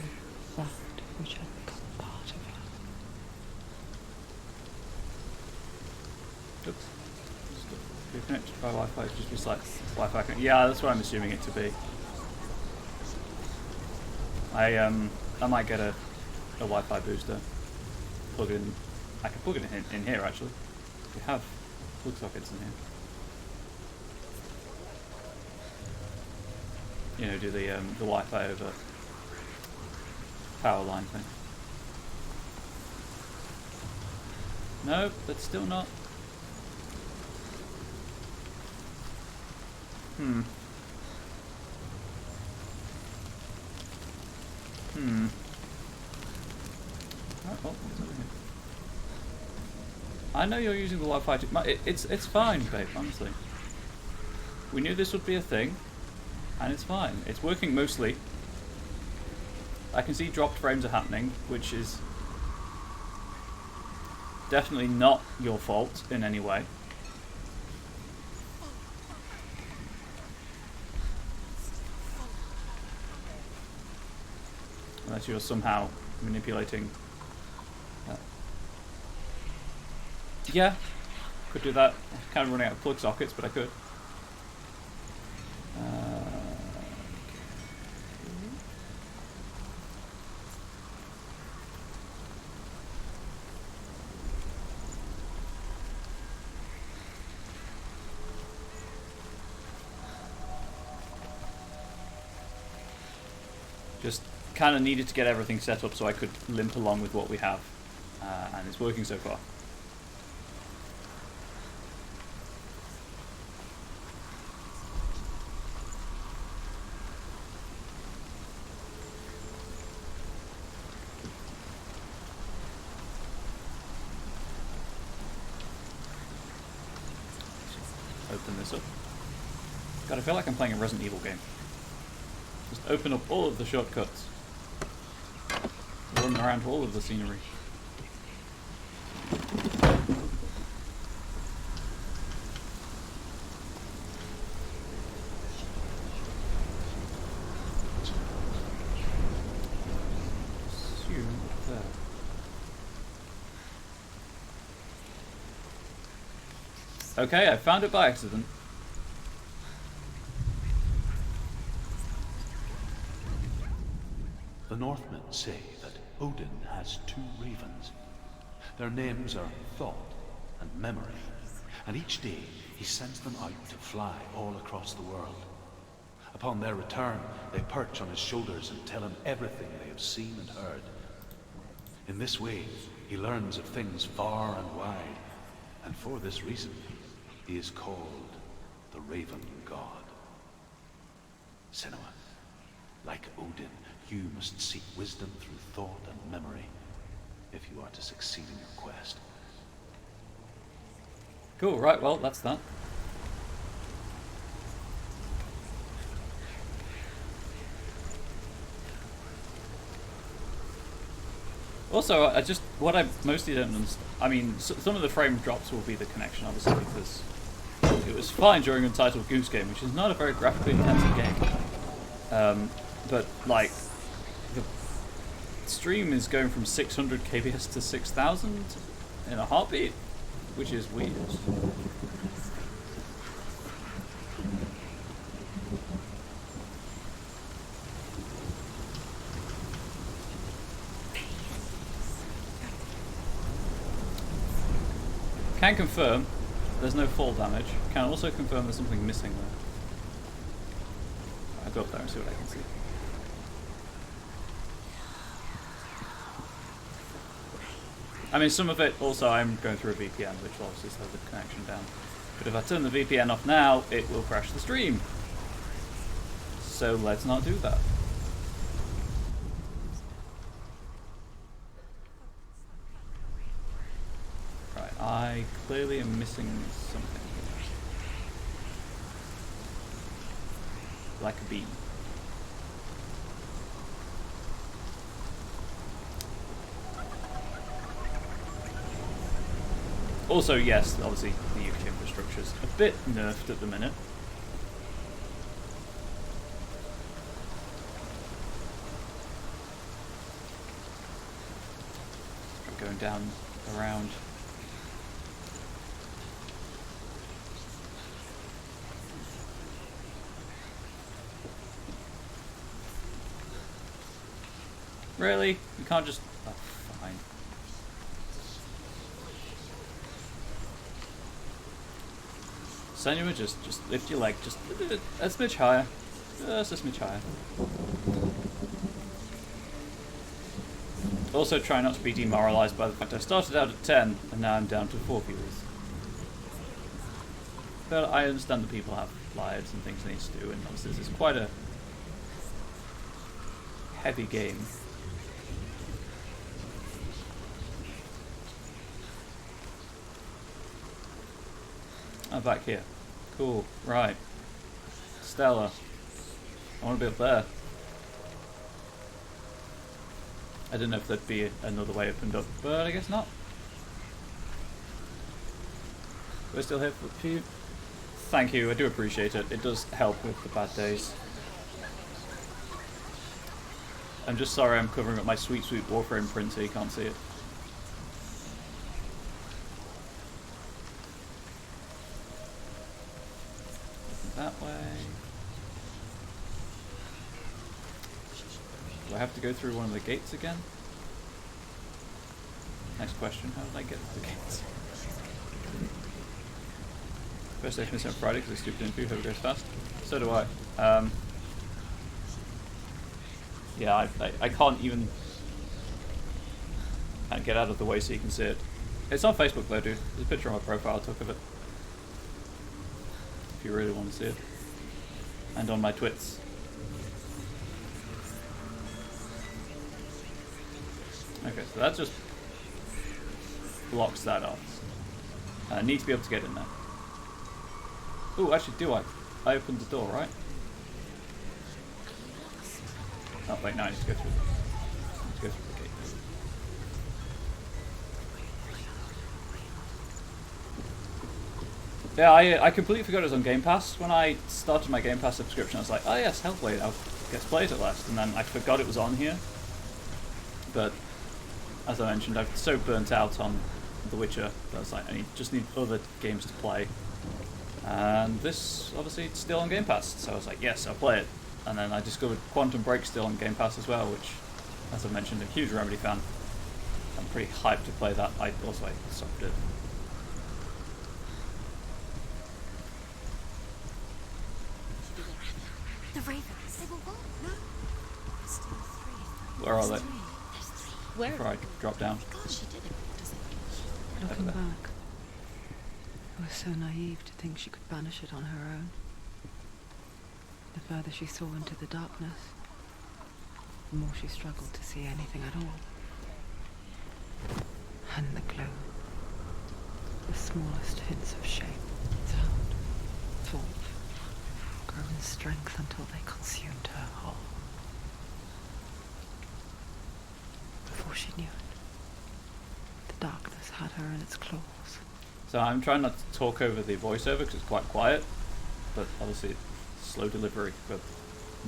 that which had become part of her. Oops. Be connected by Wi-Fi. Just be like Wi-Fi. Yeah, that's what I'm assuming it to be. I might get a Wi-Fi booster. Plug it in. I can plug it in here actually. We have plug sockets in here. You know, do the Wi-Fi over power line thing. No, that's still not. Hmm. Oh, what's over here? I know you're using the Wi-Fi. It's fine, babe. Honestly, we knew this would be a thing, and it's fine. It's working mostly. I can see dropped frames are happening, which is definitely not your fault in any way. Unless you're somehow manipulating. Yeah, could do that. I'm kind of running out of plug sockets, but I could. Just kind of needed to get everything set up so I could limp along with what we have, and it's working so far. Open this up. God, I feel like I'm playing a Resident Evil game. Just open up all of the shortcuts. Run around all of the scenery. Assume there. Okay, I found it by accident. The Northmen say that Odin has two ravens. Their names are Thought and Memory, and each day he sends them out to fly all across the world. Upon their return, they perch on his shoulders and tell him everything they have seen and heard. In this way, he learns of things far and wide, and for this reason, he is called the Raven God. Senua, like Odin, you must seek wisdom through thought and memory if you are to succeed in your quest. Cool, right, well, that's that. Also, what I mostly don't understand, I mean, some of the frame drops will be the connection, obviously, because it was fine during Untitled Goose Game, which is not a very graphically intensive game. But, like, the stream is going from 600 kbs to 6,000 in a heartbeat, which is weird. Can confirm there's no fall damage. Can also confirm there's something missing there. I'll go up there and see what I can see. I mean, some of it also I'm going through a VPN, which will obviously slow the connection down. But if I turn the VPN off now, it will crash the stream. So let's not do that. Right, I clearly am missing something here. Like a bee. Also, yes, obviously the UK infrastructure is a bit nerfed at the minute. Going down around. Really? You can't just... Oh, fine. Senua, just lift your leg just a smidge higher. Just a smidge higher. Also try not to be demoralised by the fact I started out at 10 and now I'm down to 4 viewers. But I understand that people have lives and things they need to do, and obviously this is quite a heavy game. I'm back here. Cool. Right. Stella. I want to be up there. I didn't know if there'd be another way opened up, but I guess not. We're still here for you. Thank you, I do appreciate it. It does help with the bad days. I'm just sorry I'm covering up my sweet, sweet Warframe print so you can't see it. That way. Do I have to go through one of the gates again? Next question, how did I get to the gates? First day missing on Friday because I stupid interview, hope it goes fast. So do I. Yeah, I can't even get out of the way so you can see it. It's on Facebook though, dude. There's a picture on my profile I took of it. If you really want to see it. And on my twits. Okay, so that just blocks that off. I need to be able to get in there. Oh, actually, do I? I opened the door, right? Oh, wait, no, I need to go through the gate. Yeah, I completely forgot it was on Game Pass. When I started my Game Pass subscription, I was like, oh yes, Hellblade, I'll get to play it at last. And then I forgot it was on here. But, as I mentioned, I'm so burnt out on The Witcher that I was like, I just need other games to play. And this, obviously, it's still on Game Pass, so I was like, yes, I'll play it. And then I discovered Quantum Break still on Game Pass as well, which, as I mentioned, I'm a huge Remedy fan. I'm pretty hyped to play that. I stopped it. The ravens. They were what? No. There's still 3. Where are they? There's 3. Where? Before I drop down. God, she did it. Does it? Looking back, I was so naive to think she could banish it on her own. The further she saw into the darkness, the more she struggled to see anything at all. And the glow, the smallest hints of shape, sound, thought, grow in strength until they consumed her whole. Before she knew it, the darkness had her in its claws. So I'm trying not to talk over the voiceover because it's quite quiet, but obviously slow delivery for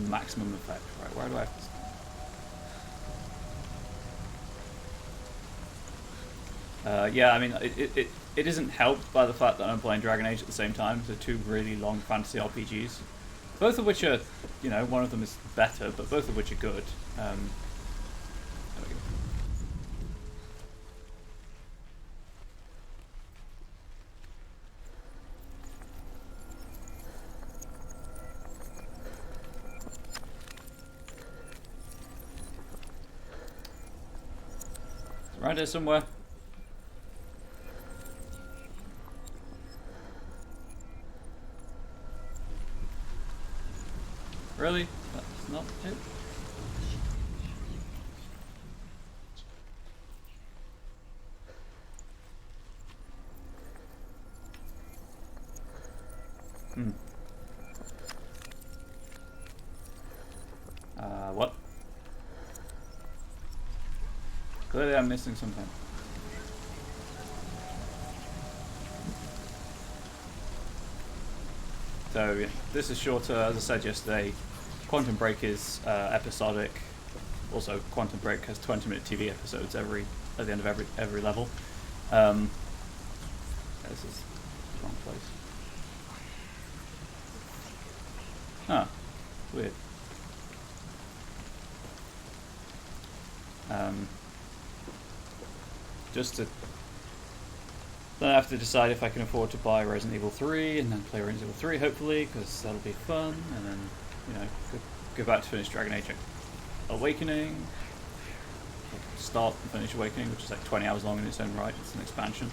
maximum effect. Right, where do I have to... yeah, I mean, it isn't helped by the fact that I'm playing Dragon Age at the same time. They're two really long fantasy RPGs, both of which are, you know, one of them is better, but both of which are good. There we go. It's around here somewhere. Really? That's not it? What? Clearly I'm missing something. So yeah, this is shorter. As I said yesterday, Quantum Break is episodic. Also, Quantum Break has 20-minute TV episodes at the end of every level. This is the wrong place. Ah, weird. Just to then I have to decide if I can afford to buy Resident Evil 3 and then play Resident Evil 3 hopefully, because that'll be fun, and then, you know, go back to finish Dragon Age Awakening, start and finish Awakening, which is like 20 hours long in its own right. It's an expansion.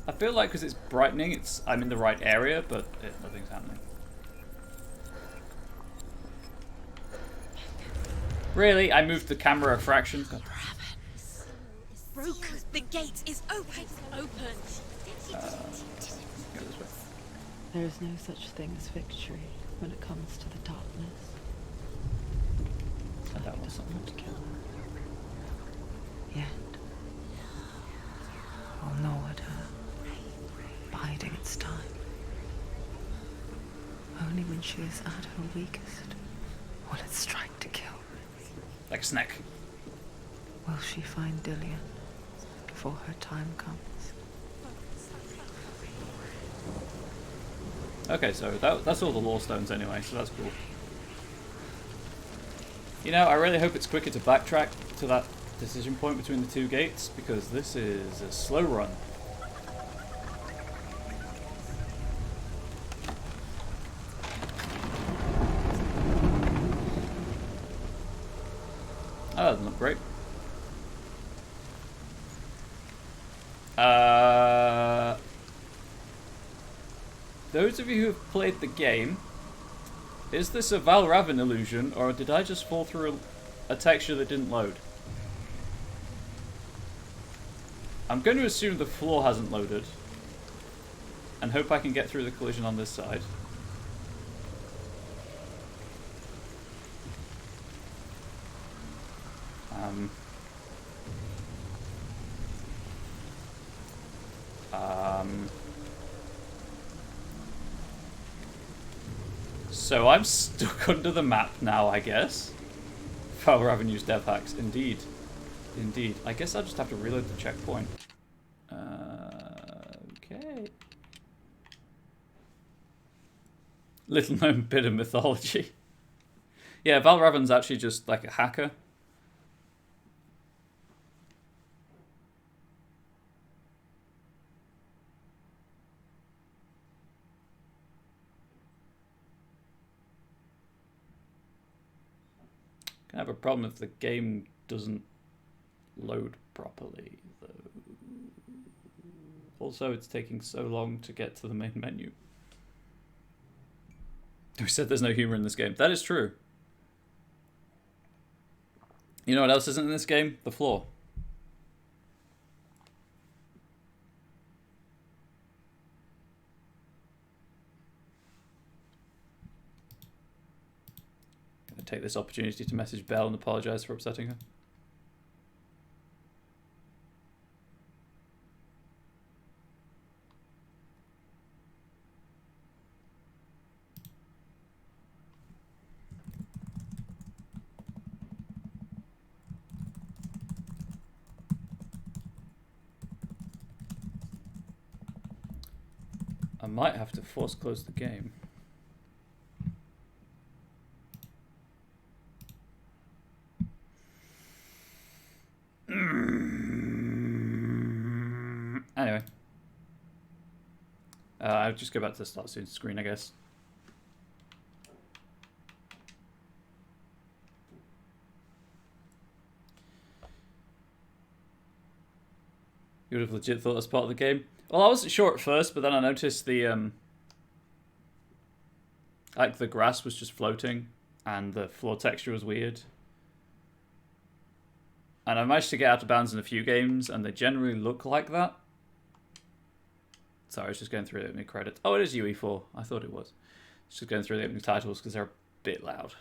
I feel like because it's brightening, I'm in the right area, but nothing's happening. Really? I moved the camera a fraction? God. Broken. The gate is open. Go this way. There is no such thing as victory when it comes to the darkness. And that was something to kill. Yet, I'll gnaw at her, biding its time. Only when she is at her weakest will it strike to kill. Like a snack. Will she find Dillian before her time comes? Okay, so that's all the lore stones anyway, so that's cool. You know, I really hope it's quicker to backtrack to that decision point between the two gates, because this is a slow run. Oh, that doesn't look great. Those of you who have played the game, is this a Valravn illusion, or did I just fall through a texture that didn't load? I'm going to assume the floor hasn't loaded, and hope I can get through the collision on this side. So I'm stuck under the map now, I guess. Valravn used dev hacks, indeed. Indeed. I guess I'll just have to reload the checkpoint. Okay. Little known bit of mythology. Yeah, Valravn's actually just like a hacker. Can have a problem if the game doesn't load properly, though. Also, it's taking so long to get to the main menu. We said there's no humor in this game. That is true. You know what else isn't in this game? The floor. Gonna take this opportunity to message Belle and apologize for upsetting her. I might have to force close the game. Anyway. I'll just go back to the start soon screen, I guess. You would have legit thought that's part of the game. Well, I wasn't sure at first, but then I noticed the like the grass was just floating and the floor texture was weird. And I managed to get out of bounds in a few games, and they generally look like that. Sorry, I was just going through the opening credits. Oh, it is UE4. I thought it was. Just going through the opening titles because they're a bit loud.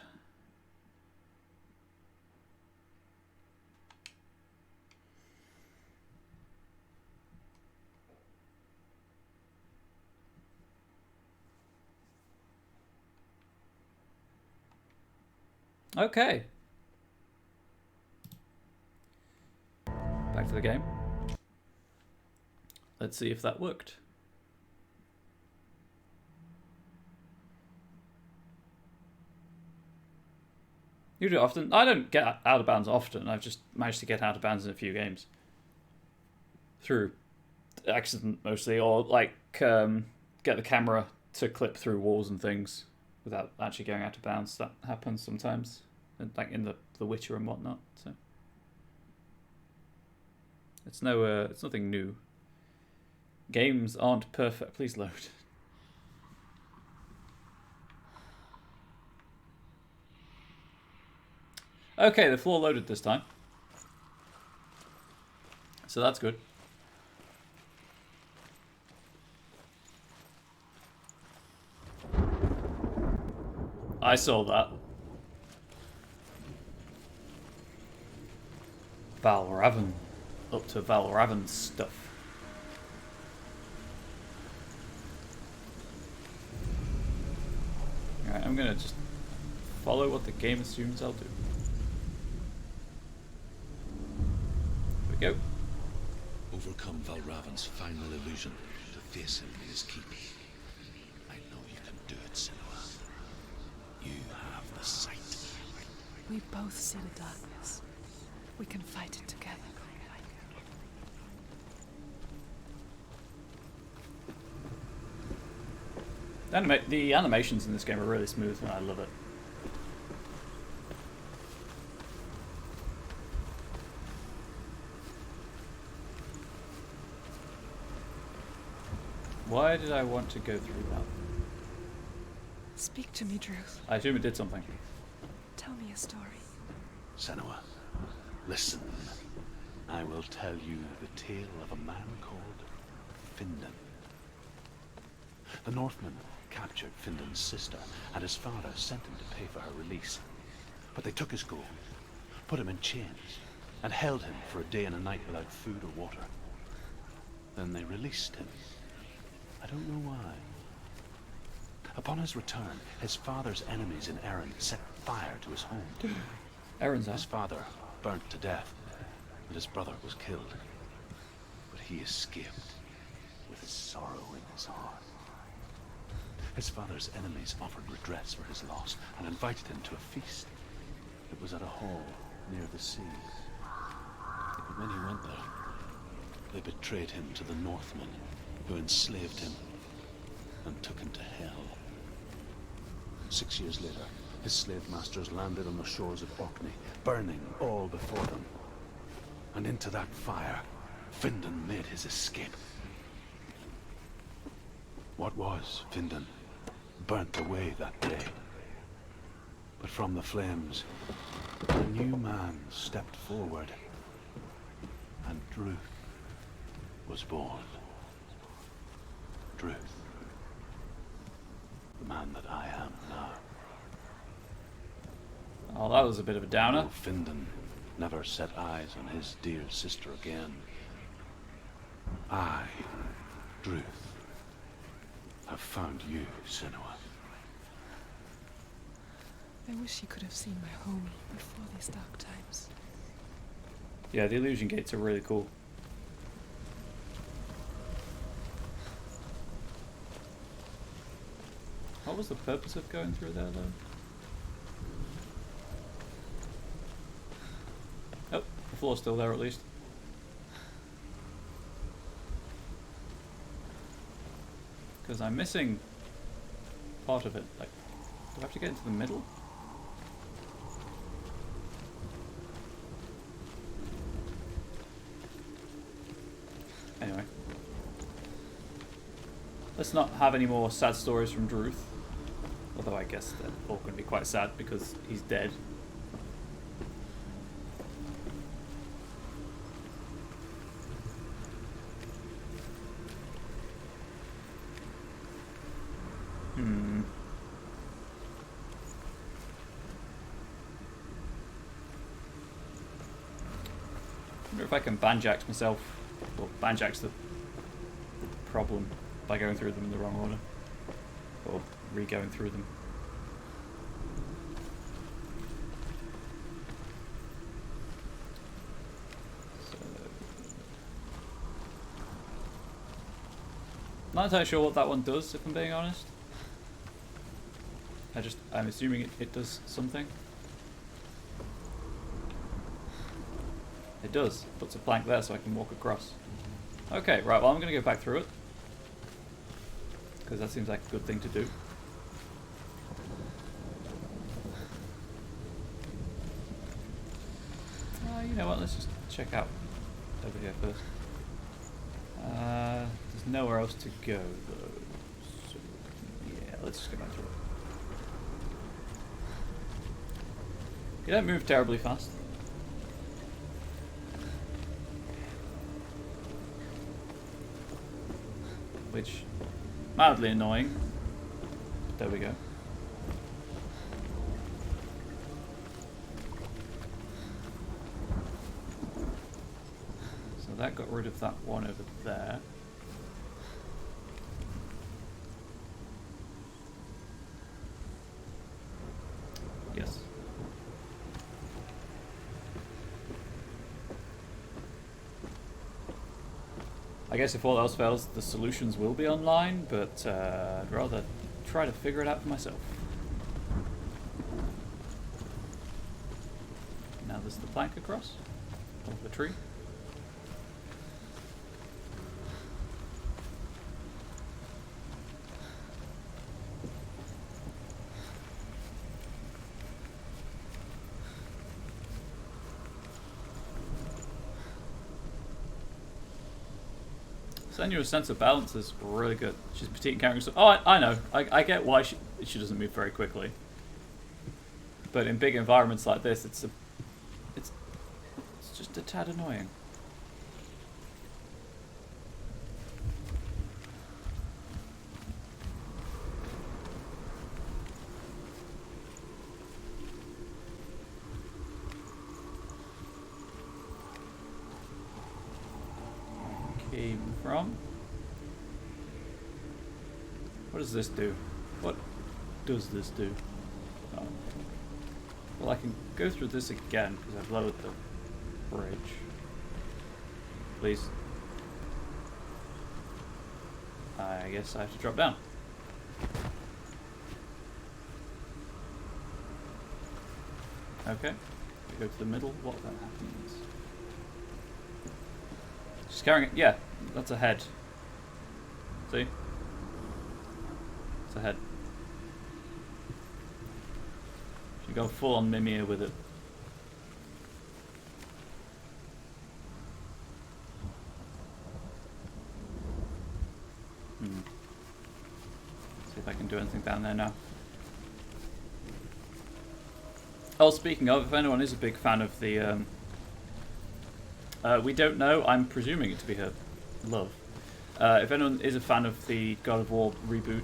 Okay. Back to the game. Let's see if that worked. You do it often. I don't get out of bounds often. I've just managed to get out of bounds in a few games. Through accident mostly, or like get the camera to clip through walls and things without actually going out of bounds. That happens sometimes, like in the Witcher and whatnot. So it's it's nothing new. Games aren't perfect. Please load. Okay, the floor loaded this time. So that's good. I saw that. Valravan. Up to Valravan's stuff. Alright, I'm gonna just follow what the game assumes I'll do. Here we go. Overcome Valravan's final illusion to face him in his keep. I know you can do it, Senua. You have the sight. We both see the darkness. We can fight it together. The animations in this game are really smooth and I love it. Why did I want to go through that? Speak to me, Druth. I assume it did something. Tell me a story. Senua, listen. I will tell you the tale of a man called Findan. The Northmen captured Findan's sister, and his father sent him to pay for her release. But they took his gold, put him in chains, and held him for a day and a night without food or water. Then they released him. I don't know why. Upon his return, his father's enemies in Erin set fire to his home. Erin's His out. father burnt to death, and his brother was killed. But he escaped with sorrow in his heart. His father's enemies offered redress for his loss and invited him to a feast. It was at a hall near the sea. But when he went there, they betrayed him to the Northmen, who enslaved him and took him to hell. 6 years later, his slave masters landed on the shores of Orkney, burning all before them. And into that fire, Findan made his escape. What was Findan burnt away that day. But from the flames, a new man stepped forward, and Druth was born. Druth, the man that I am now. Oh, that was a bit of a downer. Though Findan never set eyes on his dear sister again, I, Druth, have found you, Senua. I wish you could have seen my home before these dark times. Yeah, the illusion gates are really cool. What was the purpose of going through there, though? Oh, the floor's still there at least. Because I'm missing part of it. Like, do I have to get into the middle? Anyway. Let's not have any more sad stories from Druth. Although I guess they're all going to be quite sad because he's dead. if I can banjax myself, or banjax the problem by going through them in the wrong order, or re-going through them. So, not entirely sure what that one does, if I'm being honest. I'm assuming it does something. It does. Puts a plank there so I can walk across. Okay, right, well I'm going to go back through it. Because that seems like a good thing to do. You know what, let's just check out over here first. There's nowhere else to go though. So, yeah, let's just go back through it. You don't move terribly fast. Which, mildly annoying. There we go. So that got rid of that one over there. Yes. I guess if all else fails, the solutions will be online, but I'd rather try to figure it out for myself. Now there's the plank across of the tree. Senua's sense of balance is really good. She's petite and carrying. Oh, I know. I get why she doesn't move very quickly. But in big environments like this, it's just a tad annoying. Came from. What does this do? What does this do? Oh. Well, I can go through this again because I've lowered the bridge. Please. I guess I have to drop down. Okay. We go to the middle. What that happens? She's carrying it. Yeah, that's a head. See? It's a head. She got full on Mimir with it. See if I can do anything down there now. Oh, speaking of, if anyone is a big fan of the we don't know. I'm presuming it to be her love. If anyone is a fan of the God of War reboot,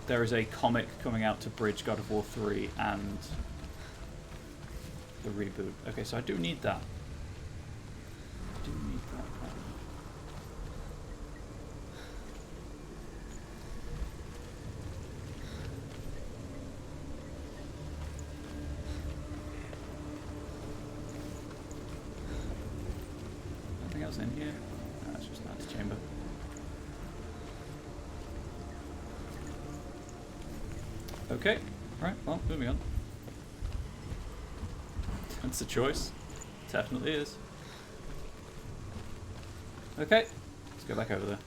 there is a comic coming out to bridge God of War 3 and the reboot. Okay, so I do need that. I do need that. Nothing else in here? No, it's just that chamber. Okay, right, well, moving on. That's a choice. Definitely is. Okay, let's go back over there.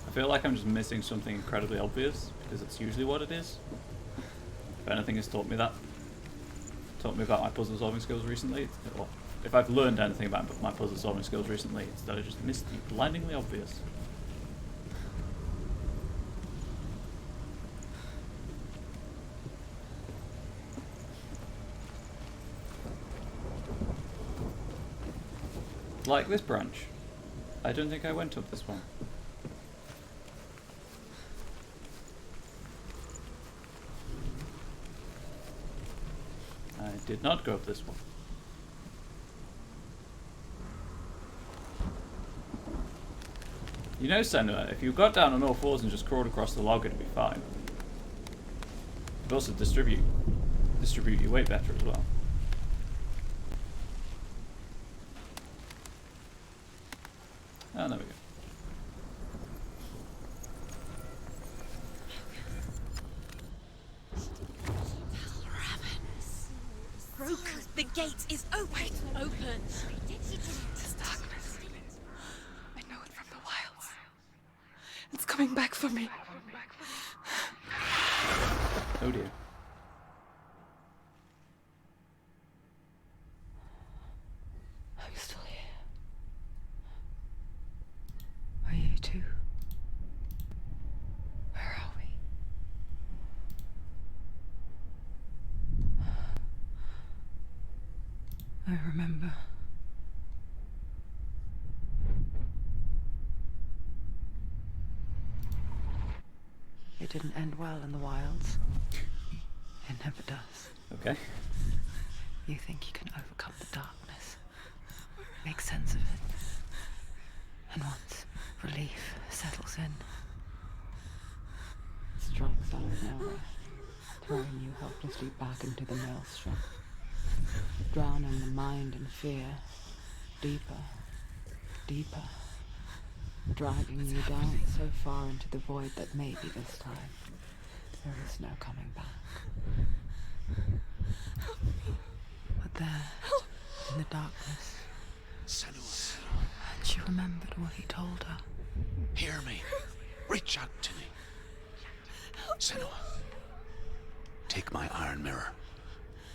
I feel like I'm just missing something incredibly obvious, because it's usually what it is. If anything has taught me that. Taught me about my puzzle solving skills recently. Well, if I've learned anything about my puzzle solving skills recently, it's that I just missed the blindingly obvious. Like this branch. I don't think I went up this one. did not go up this one. You know, Senua, if you got down on all fours and just crawled across the log, it'd be fine. It'd also distribute your weight better as well. Oh, there we go. Broken. The gate is open. Open. This darkness. I know it from the wilds. It's coming back for me. Oh dear. I'm still here. Are you too? Where are we? I remember. It didn't end well in the wilds. It never does. Okay. You think you can overcome the darkness, make sense of it, and once relief settles in, it strikes out of nowhere, throwing you helplessly back into the maelstrom, drowning the mind in fear, deeper, deeper, dragging you down so far into the void that maybe this time there is no coming back. But there, in the darkness, Senua, and she remembered what he told her. hear me. Reach out to me. Senua, take my iron mirror.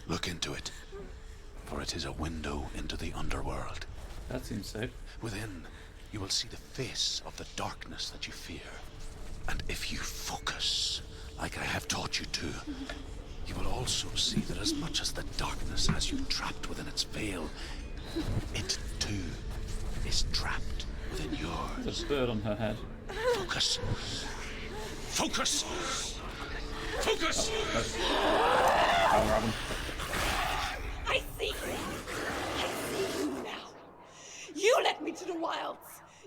Look into it, for it is a window into the underworld. That seems safe. Within, you will see the face of the darkness that you fear. And if you focus, like I have taught you to, you will also see that as much as the darkness has you trapped within its veil, it too is trapped within yours. There's a bird on her head. Focus. Focus! Focus! Oh, Robin. I see you! I see you now! You led me to the wilds!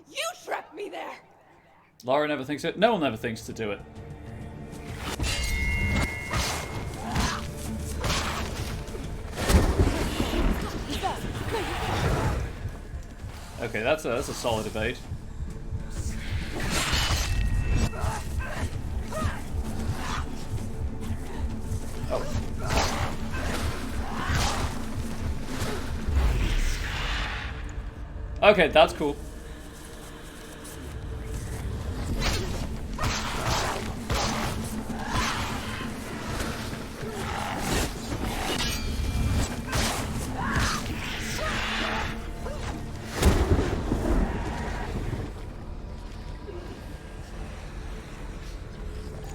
You trapped me there! Laura never thinks it. No one ever thinks to do it. Okay, that's a solid evade. Oh. Okay, that's cool.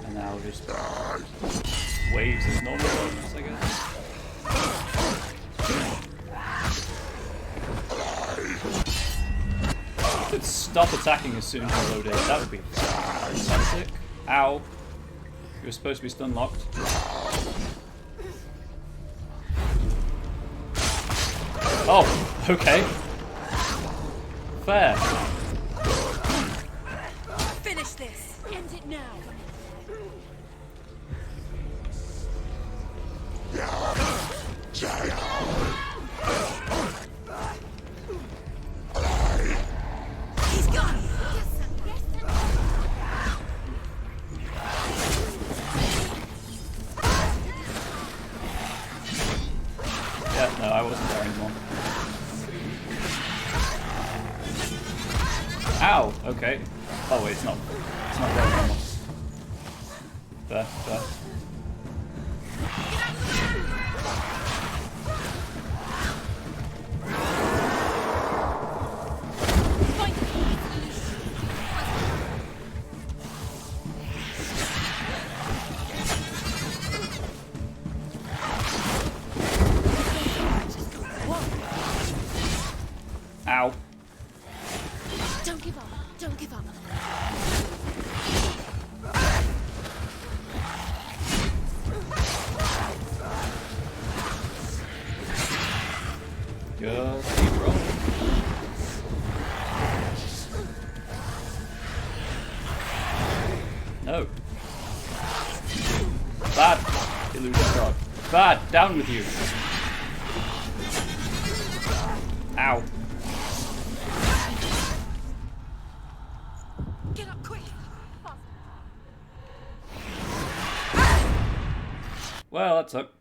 And now just waves as normal bonus, I guess. Could stop attacking as soon as you load it. That would be fantastic. Ow. You were supposed to be stun locked. Oh, okay. Fair. Finish this. End it now. He's gone. Yeah, no, I wasn't there anymore. Ow! Okay. Oh wait, it's not there anymore. There. Ow. Don't give up. Don't give up. Just keep rolling. No. Bad. Illusion dog. Bad. Down with you. Ow. Get up quick! Well, that took.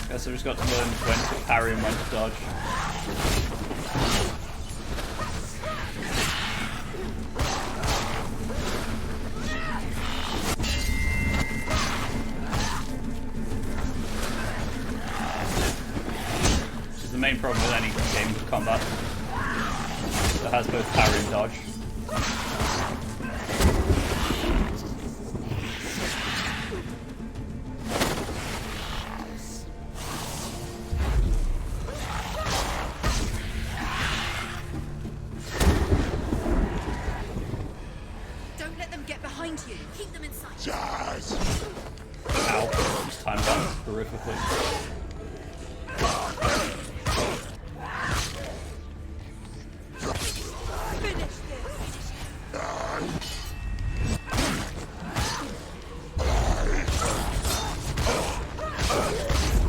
Guess I just got to learn when to parry and when to dodge. Which is the main problem with any game of combat that has both parry and dodge. Don't let them get behind you. Keep them in sight. Ow. Just timed that horrifically. Finish this.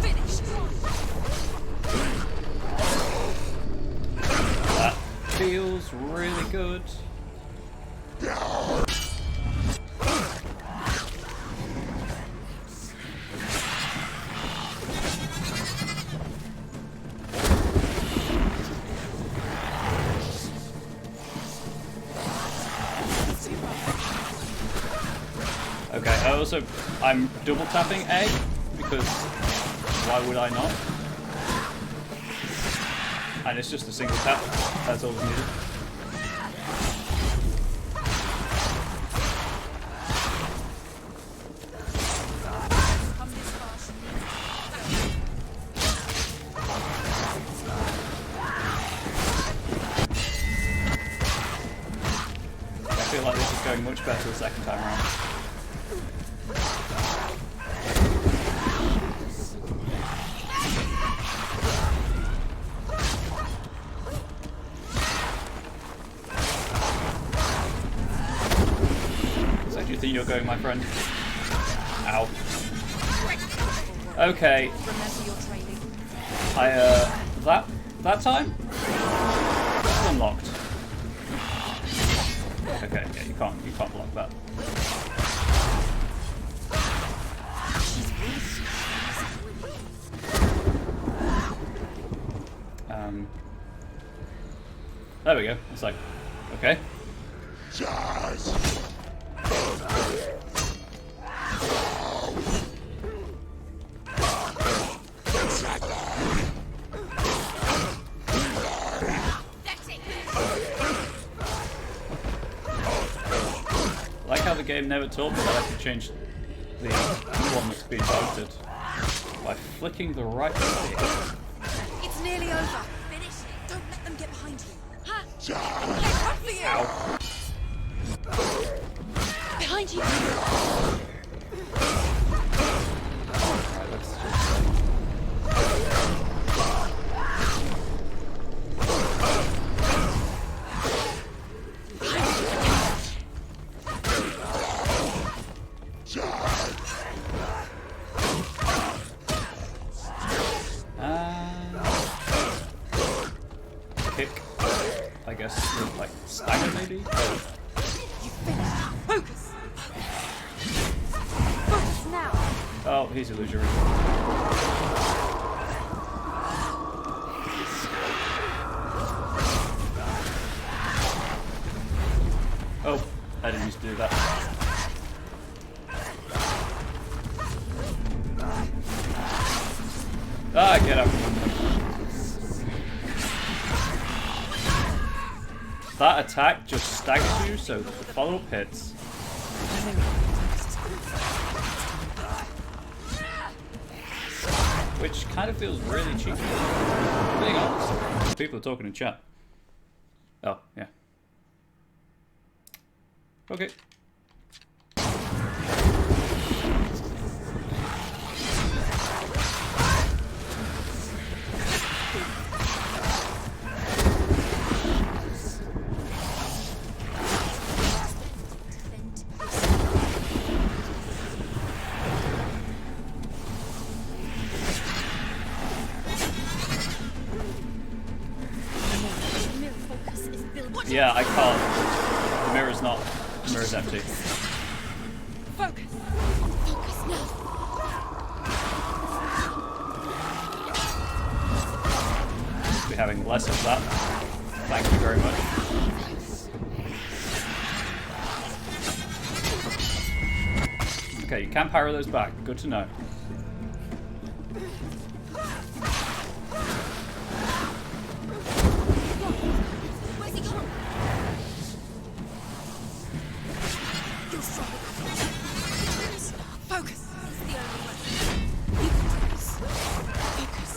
Finish. That feels really good. Okay, I'm double tapping A because why would I not? And it's just a single tap, that's all needed. Come this fast. I feel like this is going much better the second time around. So do you think you're going, my friend? Ow. Okay. Remember your training. That time? It's unlocked. Okay, yeah, you can't block that. There we go. It's like, okay. I like how the game never told me that I could change the one that's being voted by flicking the right stick. It's nearly over. Finish it. Don't let them get behind you. Ha! Run for you! Ow. Behind you! Right, let's just kick, I guess, with like stagger maybe? You finished. Focus! Focus now! Oh, he's illusory. Oh, I didn't used to do that. Ah, get up. That attack just staggers you, so the follow-up hits. Which kind of feels really cheap. Being honest, people are talking in chat. Oh, yeah. Okay. Yeah, I can't. The mirror's not. The mirror's empty. Focus. Focus now. Be having less of that. Thank you very much. Okay, you can power those back. Good to know. Where's he gone? You're strong. Focus. It's the only way. You can do this. Focus.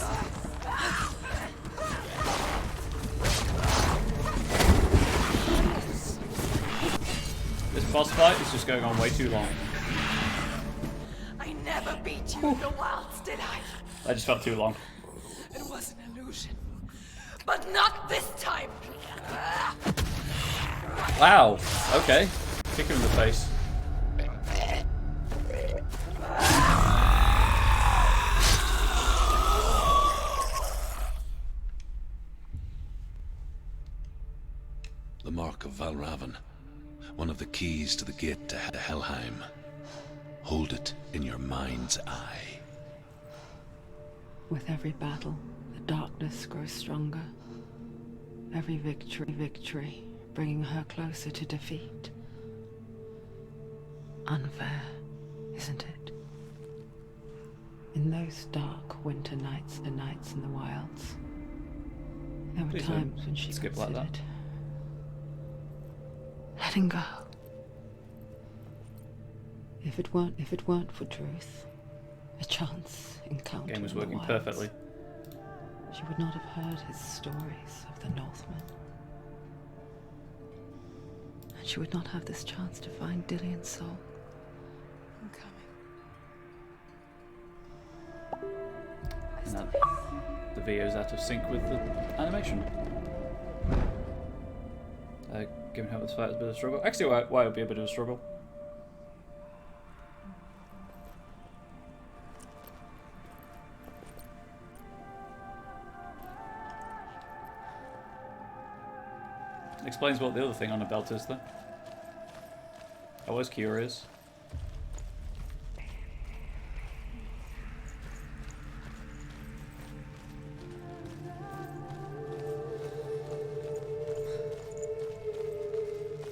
This boss fight is just going on way too long. I never beat you in the wilds, did I? That just felt too long. It was an illusion. But not this time. Wow. Okay. Kick him in the face. The Mark of Valravan. One of the keys to the gate to Helheim. Hold it in your mind's eye. With every battle, the darkness grows stronger. Every victory, bringing her closer to defeat. Unfair, isn't it? In those dark winter nights, the nights in the wilds, there were Please times don't when she skip like considered that. letting go. If it weren't for truth, a chance encounter. The game was in the working wilds, perfectly. she would not have heard his stories of the Northmen. And she would not have this chance to find Dillion's soul. I'm coming. And that, the VO's out of sync with the animation. Given how this fight is a bit of a struggle. Actually, why it would be a bit of a struggle. Explains what the other thing on the belt is, though. I was curious.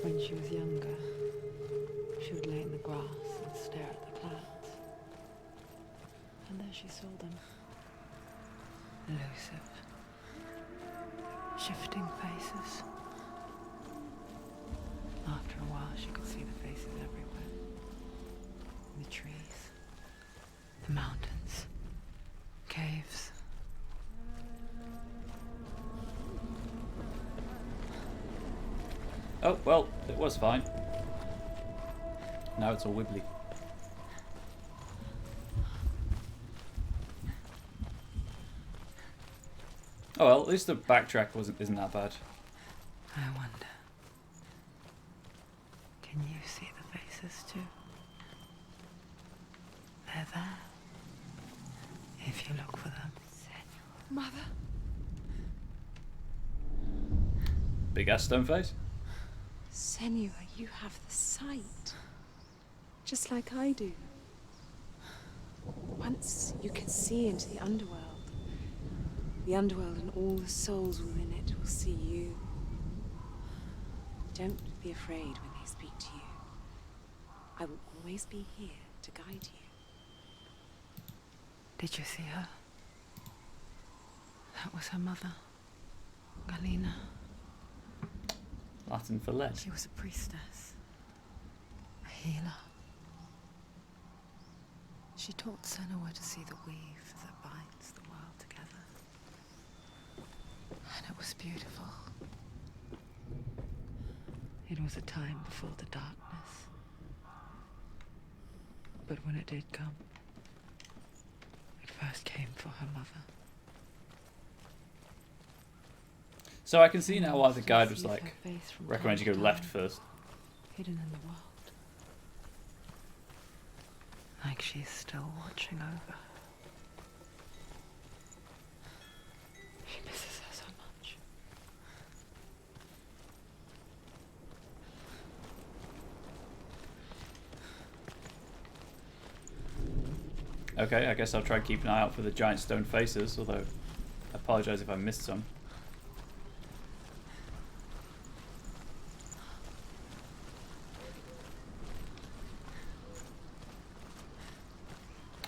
When she was younger, she would lay in the grass and stare at the clouds. And there she saw them. Elusive. Shifting faces. After a while, she could see the faces everywhere. The trees, the mountains, caves. Oh, well, it was fine. Now it's all wibbly. Oh well, at least the backtrack isn't that bad. I wonder. Can you see the faces too? They're there. If you look for them. Mother? Big ass stone face. Senua, you have the sight. Just like I do. Once you can see into the underworld. The underworld and all the souls within it will see you. Don't be afraid when they speak to you. I will always be here to guide you. Did you see her? That was her mother, Galena. Latin for lead. She was a priestess, a healer. She taught Senua to see the weave that binds the world together. And it was beautiful. It was a time before the darkness. But when it did come, it first came for her mother. So I can see now why the guide was Sees like, her face from recommend you time go to left time, first. hidden in the world. Like she's still watching over her. She misses her so much. Okay, I guess I'll try to keep an eye out for the giant stone faces, although I apologise if I missed some.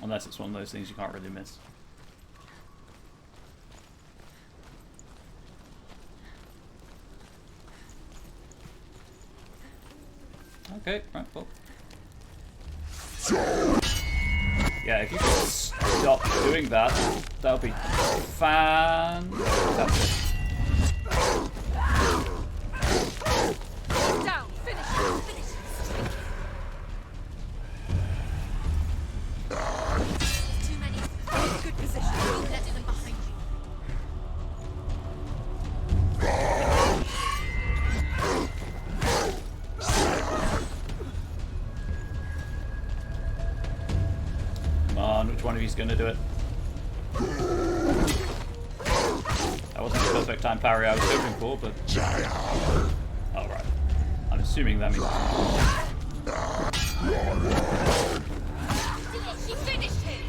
Unless it's one of those things you can't really miss. Okay, right, well. Yeah, if you could stop doing that, that would be fantastic. Down! Finish it! Finish it! There's too many. Good position. Don't let them behind you. Come on, which one of you's going to do it? That wasn't the perfect time parry I was hoping for, but... Alright. I'm assuming that means... She finished him!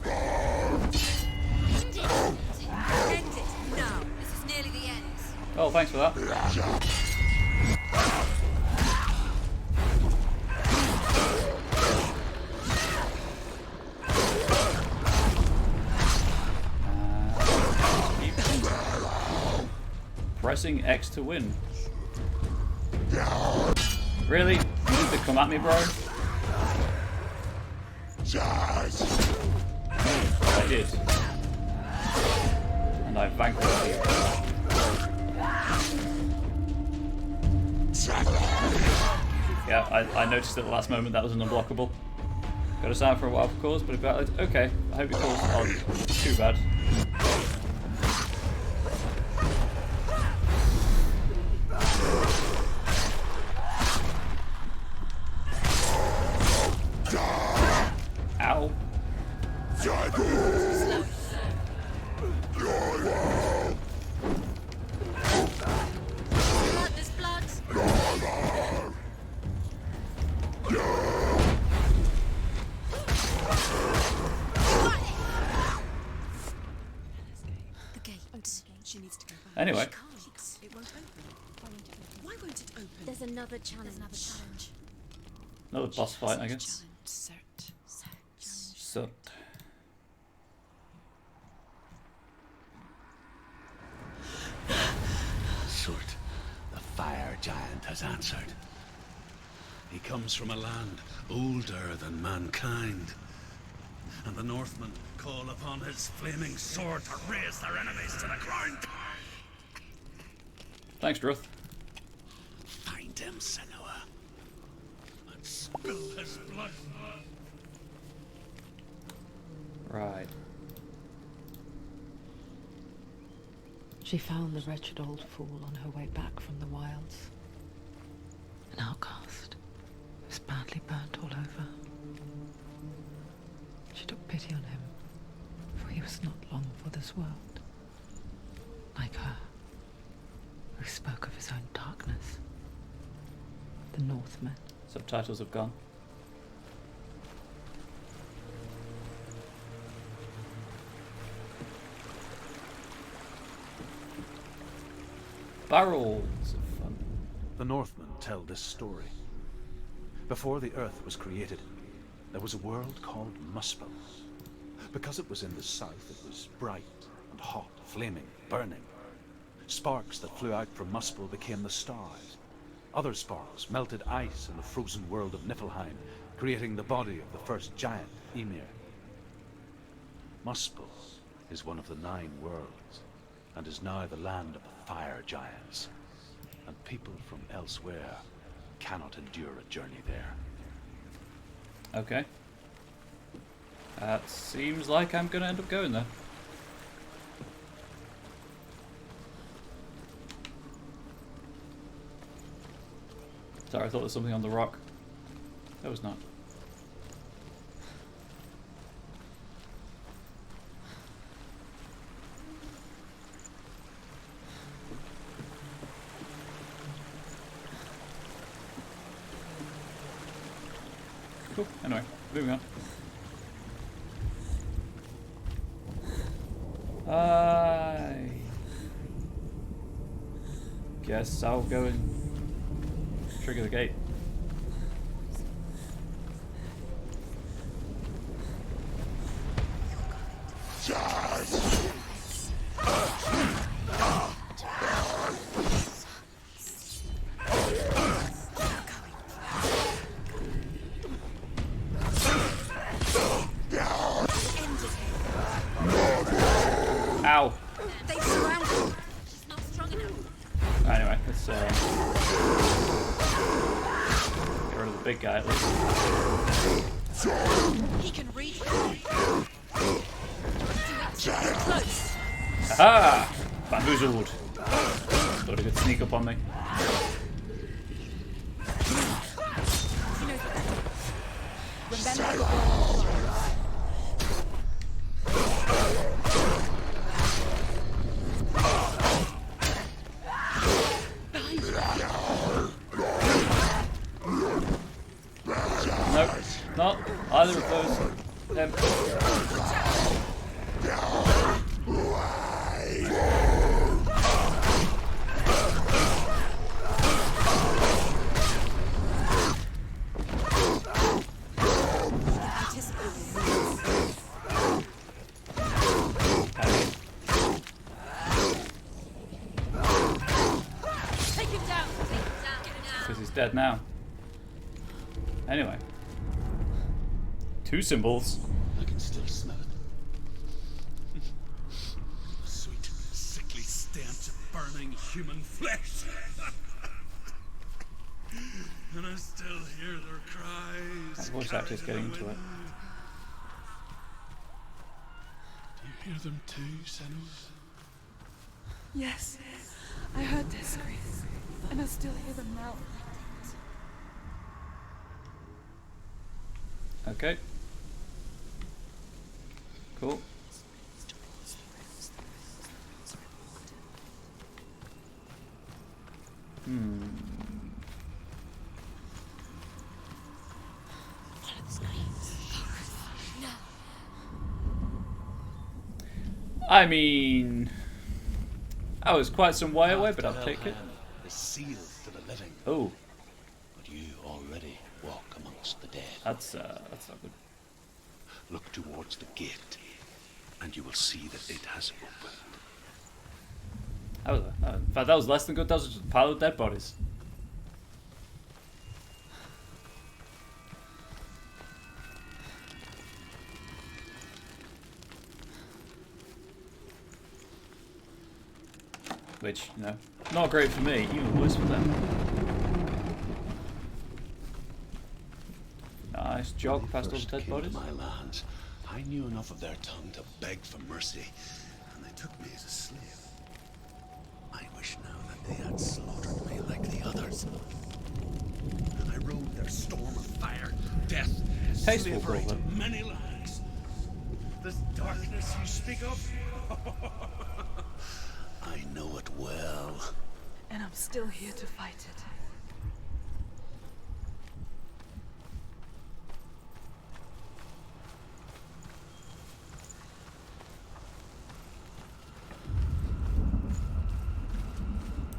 End it! End it! Now! This is nearly the end. Oh, thanks for that. Pressing X to win. Really? You need to come at me, bro? I did. And I vanquished you. Yeah, I noticed at the last moment that was an unblockable. Got us out for a while, of course, but about okay. I hope your calls aren't too bad. Ow. Blood, there's blood. The gate. She needs to go back. Anyway. She can't. It won't open. Why won't it open? There's another challenge. Another boss fight, I guess. Cert. So. Surt, the fire giant has answered. He comes from a land older than mankind. And the Northmen call upon his flaming sword to raise their enemies to the ground. Thanks, Druth. Find him, Senua. And spill his blood. Right. She found the wretched old fool on her way back from the wilds. An outcast who was badly burnt all over. She took pity on him, for he was not long for this world. Like her, who spoke of his own darkness. The Northmen. Subtitles have gone. Barrels of fun. The Northmen tell this story. Before the Earth was created, there was a world called Muspel. Because it was in the south, it was bright and hot, flaming, burning. Sparks that flew out from Muspel became the stars. Other sparks melted ice in the frozen world of Niflheim, creating the body of the first giant, Ymir. Muspel is one of the 9 worlds, and is now the land of the fire giants. and people from elsewhere cannot endure a journey there. Okay. That seems like I'm going to end up going there. Sorry, I thought there was something on the rock. There was not. Cool. Anyway, moving on. I guess I'll go and trigger the gate. Ow. They've surrounded her. She's not strong enough. Anyway, let's get rid of the big guy at least. He can read her. Close. Aha! Bamboozled. Thought he could sneak up on me. She knows what they're doing. Remember your own. Nope, not either of those. Take him down. Because he's dead now. Anyway. 2 symbols. I can still smell it. Sweet, sickly stench of burning human flesh. And I still hear their cries. That voice actor's getting into it. Do you hear them too, Senua? Yes, I heard their screams, and I still hear them now. Okay. Cool. I mean, I was quite some way away, but I'll take it. Is sealed to the living, Oh, but you already walk amongst the dead. that's not good. Look towards the gate, and you will see that it has opened. That was, in fact, that was less than good. That was just a pile of dead bodies. Which, you know, not great for me, even worse for them. Nice jog past all the dead bodies. My lands, I knew enough of their tongue to beg for mercy, and they took me as a slave. I wish now that they had slaughtered me like the others. And I rode their storm of fire, death, Tasteful, slavery to Clover. many lands. This darkness you speak of, I know it well. And I'm still here to fight it.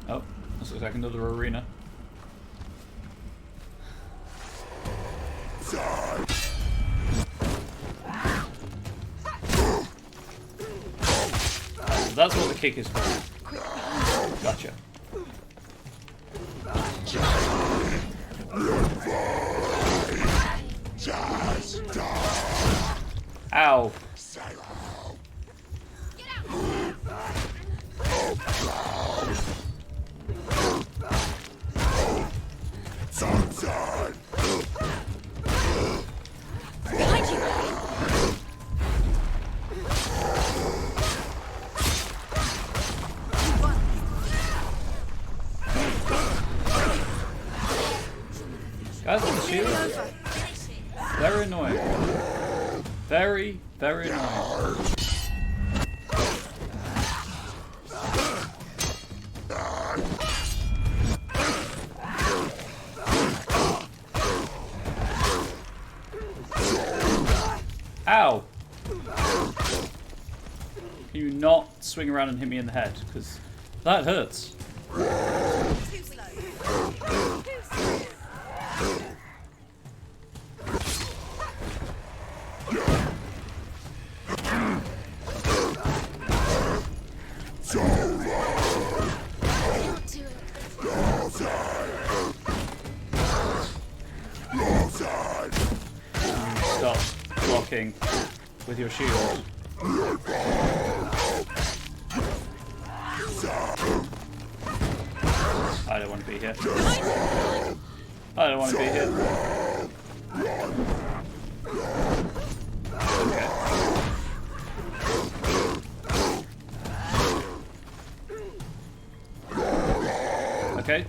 Oh, this looks like another arena. So that's what the kick is for. Gotcha. Ow. Guys on the shield. Very annoying. Very, very annoying. Ow! Can you not swing around and hit me in the head? Because that hurts. Too slow. Too slow. Stop blocking with your shield. I don't want to be here. I don't want to be here. Okay. Okay.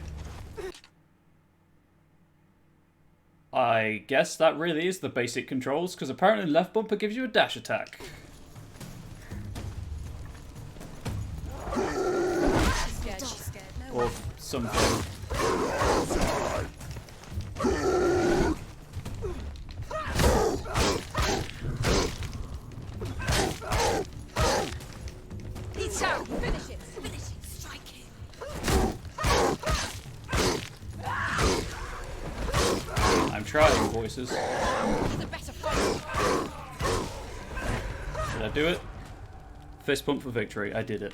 I guess that really is the basic controls, because apparently left bumper gives you a dash attack. She's scared. No Or something. He's down. Finish it. Finish it. Strike him. I'm trying, voices. He's a better fighter. Did I do it? Fist pump for victory. I did it.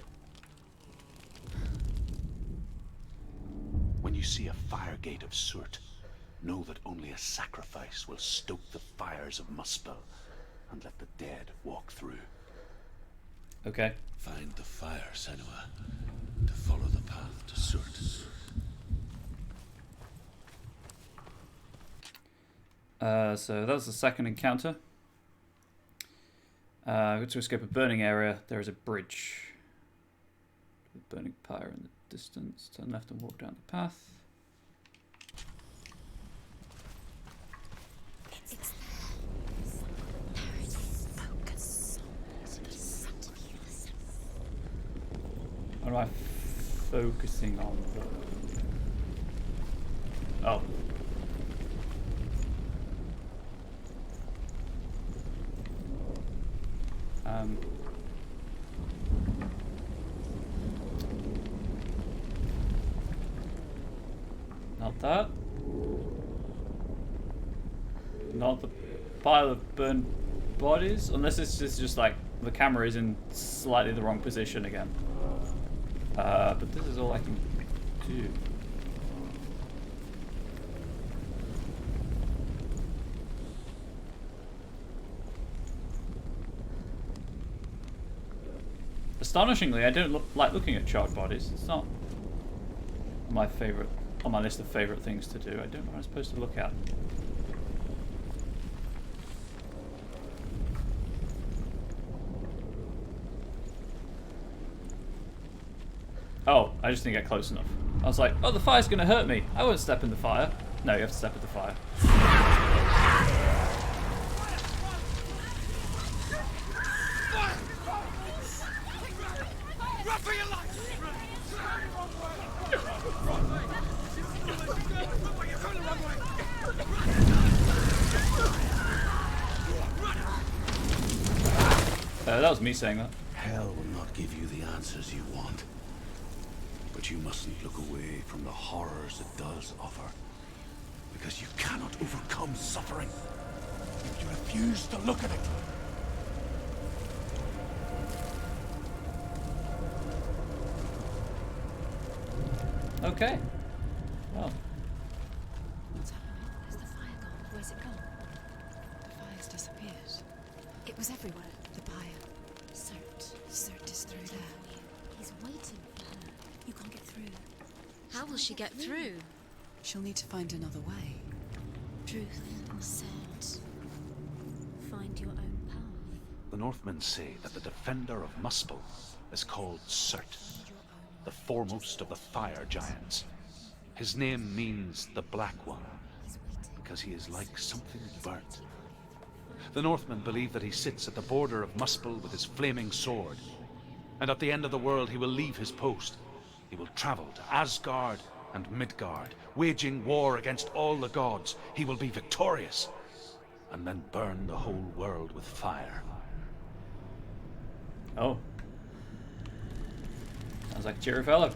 When you see a fire gate of Surt, know that only a sacrifice will stoke the fires of Muspel and let the dead walk through. Okay. Find the fire, Senua, to follow the path to Surt. So that was the second encounter. To escape a burning area, there is a bridge. A burning pyre in the distance. Turn left and walk down the path. It's there. There it is. Focus. In front of you. What am I focusing on? Oh. Not that. Not the pile of burned bodies, unless it's just like the camera is in slightly the wrong position again. But this is all I can do. Astonishingly, I don't like looking at charred bodies. It's not my favorite on my list of favorite things to do. I don't know what I'm supposed to look at. Oh, I just didn't get close enough. I was like, oh, the fire's going to hurt me. I won't step in the fire. No, you have to step in the fire. That was me saying that. Hell will not give you the answers you want. But you mustn't look away from the horrors it does offer. Because you cannot overcome suffering if you refuse to look at it. Okay. Well. What's happening? Where's the fire gone? Where's it gone? The fire's disappeared. It was everywhere. The pyre. Surt is through there. He's waiting for her. You can't get through. How will she get through? She'll need to find another way. Truth said, find your own path. The Northmen say that the defender of Muspel is called Surt, the foremost of the fire giants. His name means the Black One, because he is like something burnt. The Northmen believe that he sits at the border of Muspel with his flaming sword, and at the end of the world he will leave his post. He will travel to Asgard and Midgard, waging war against all the gods. He will be victorious, and then burn the whole world with fire. Oh. Sounds like a cheery fellow.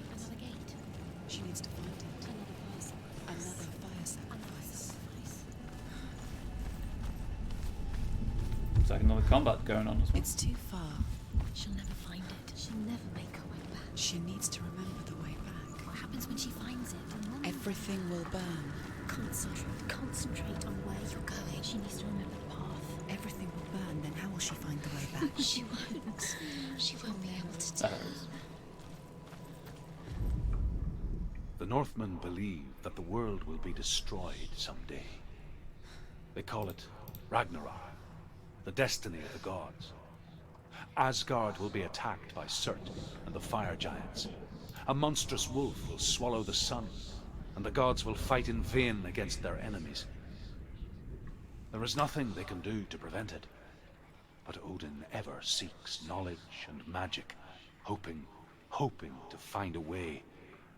Another gate. She needs to find it. Another fire sacrifice. Looks like another combat going on as well. It's too far. She'll never find it. She'll never make her way back. She needs to remember the way back. What happens when she finds it? Everything will burn. Concentrate on where you're going. She needs to remember the path. Everything will burn, then how will she find the way back? She won't. She won't be able to tell. The Northmen believe that the world will be destroyed someday. They call it Ragnarok, the destiny of the gods. Asgard will be attacked by Surt and the fire giants. A monstrous wolf will swallow the sun, and the gods will fight in vain against their enemies. There is nothing they can do to prevent it, but Odin ever seeks knowledge and magic, hoping to find a way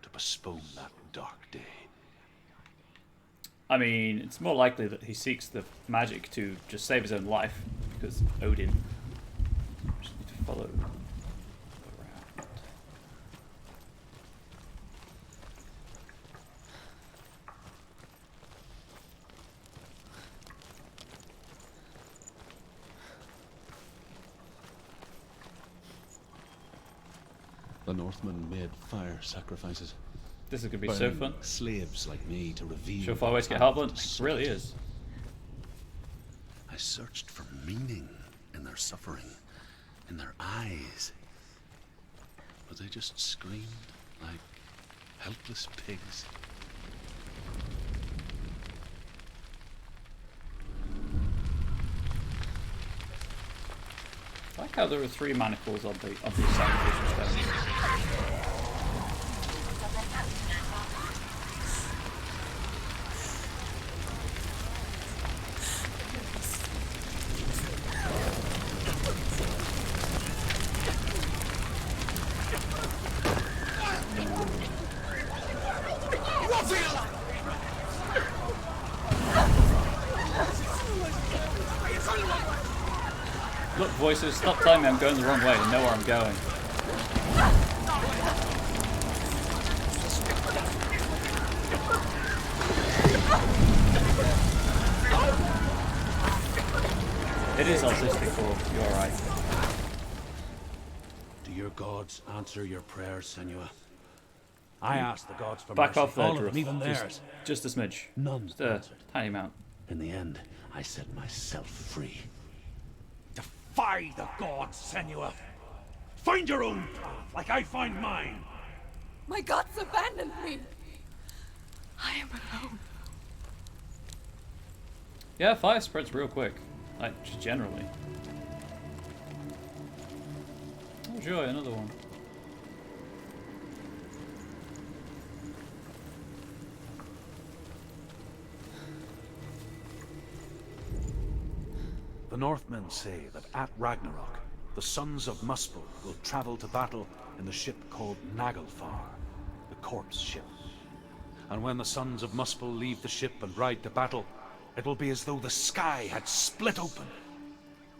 to postpone that dark day. I mean, it's more likely that he seeks the magic to just save his own life, because Odin. Just need to follow around. The Northmen made fire sacrifices. This is going to be so fun. Slaves like me to reveal. Surefire way to get Hellblade. It really is. I searched for meaning in their suffering, in their eyes. But they just screamed like helpless pigs. I like how there are 3 manacles on the sacrificial stone. Look, voices, stop telling me I'm going the wrong way. I know where I'm going. It is autistic, Paul. You're alright. Do your gods answer your prayers, Senua? I asked the gods for Back mercy, off there, all of Druff. them, even theirs. Just a smidge. None Just a answered. tiny amount. In the end, I set myself free. Defy the gods, Senua! Find your own path, like I find mine! My gods abandoned me! I am alone. Yeah, fire spreads real quick. Like, just generally. Oh joy, another one. The Northmen say that at Ragnarok, the sons of Muspel will travel to battle in the ship called Naglfar, the corpse ship. And when the sons of Muspel leave the ship and ride to battle, it will be as though the sky had split open,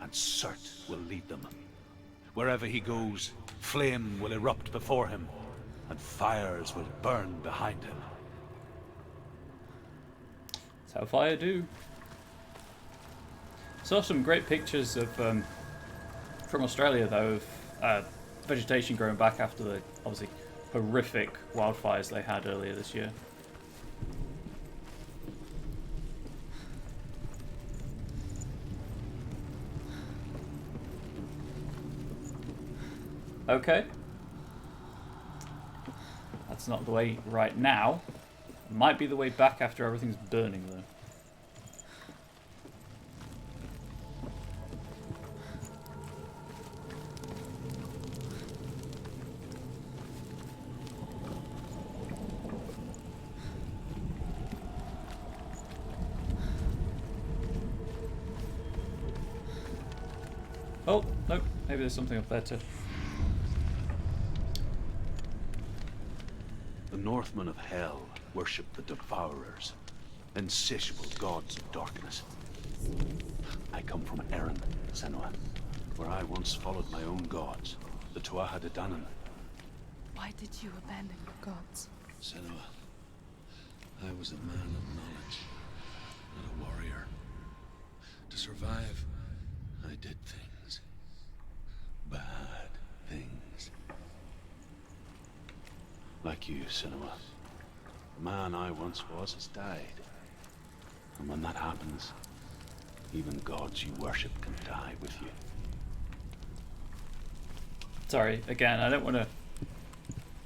and Surt will lead them. Wherever he goes, flame will erupt before him, and fires will burn behind him. That's how fire do. Saw some great pictures of from Australia though of vegetation growing back after the obviously horrific wildfires they had earlier this year. Okay. That's not the way right now. Might be the way back after everything's burning though. Oh, nope. Maybe there's something up there too. The Northmen of Hell worship the Devourers, insatiable gods of darkness. I come from Erin, Senua, where I once followed my own gods, the Tuatha De Danann. Why did you abandon your gods? Senua, I was a man of knowledge, not a warrior. To survive, I did things. Bad things. Like you, Senua. The man I once was has died. And when that happens, even gods you worship can die with you. Sorry, again, I don't want to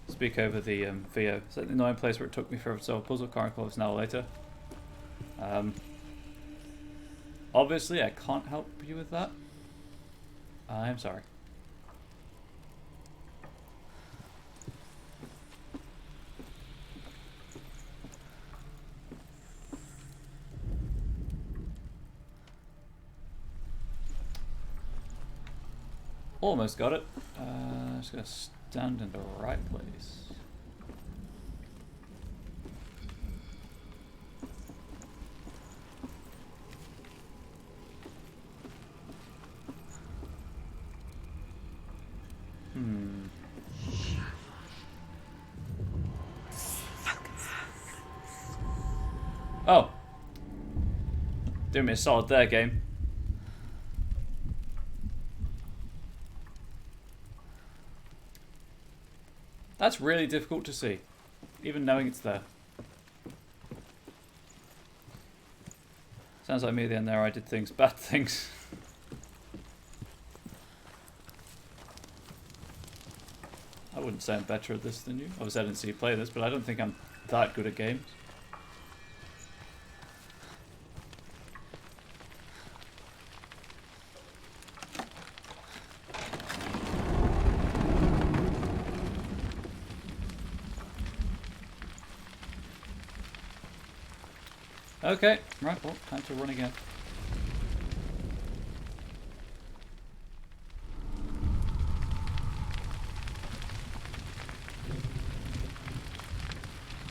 speak over the VO. It's like the annoying place where it took me forever to solve a puzzle. Current close an hour later. Obviously, I can't help you with that. I'm sorry. Almost got it. Just gonna stand in the right place. Oh. Do me a solid there, game. That's really difficult to see, even knowing it's there. Sounds like me then there, I did things, bad things. I wouldn't say I'm better at this than you. Obviously I didn't see you play this, but I don't think I'm that good at games. Okay, right, well, time to run again.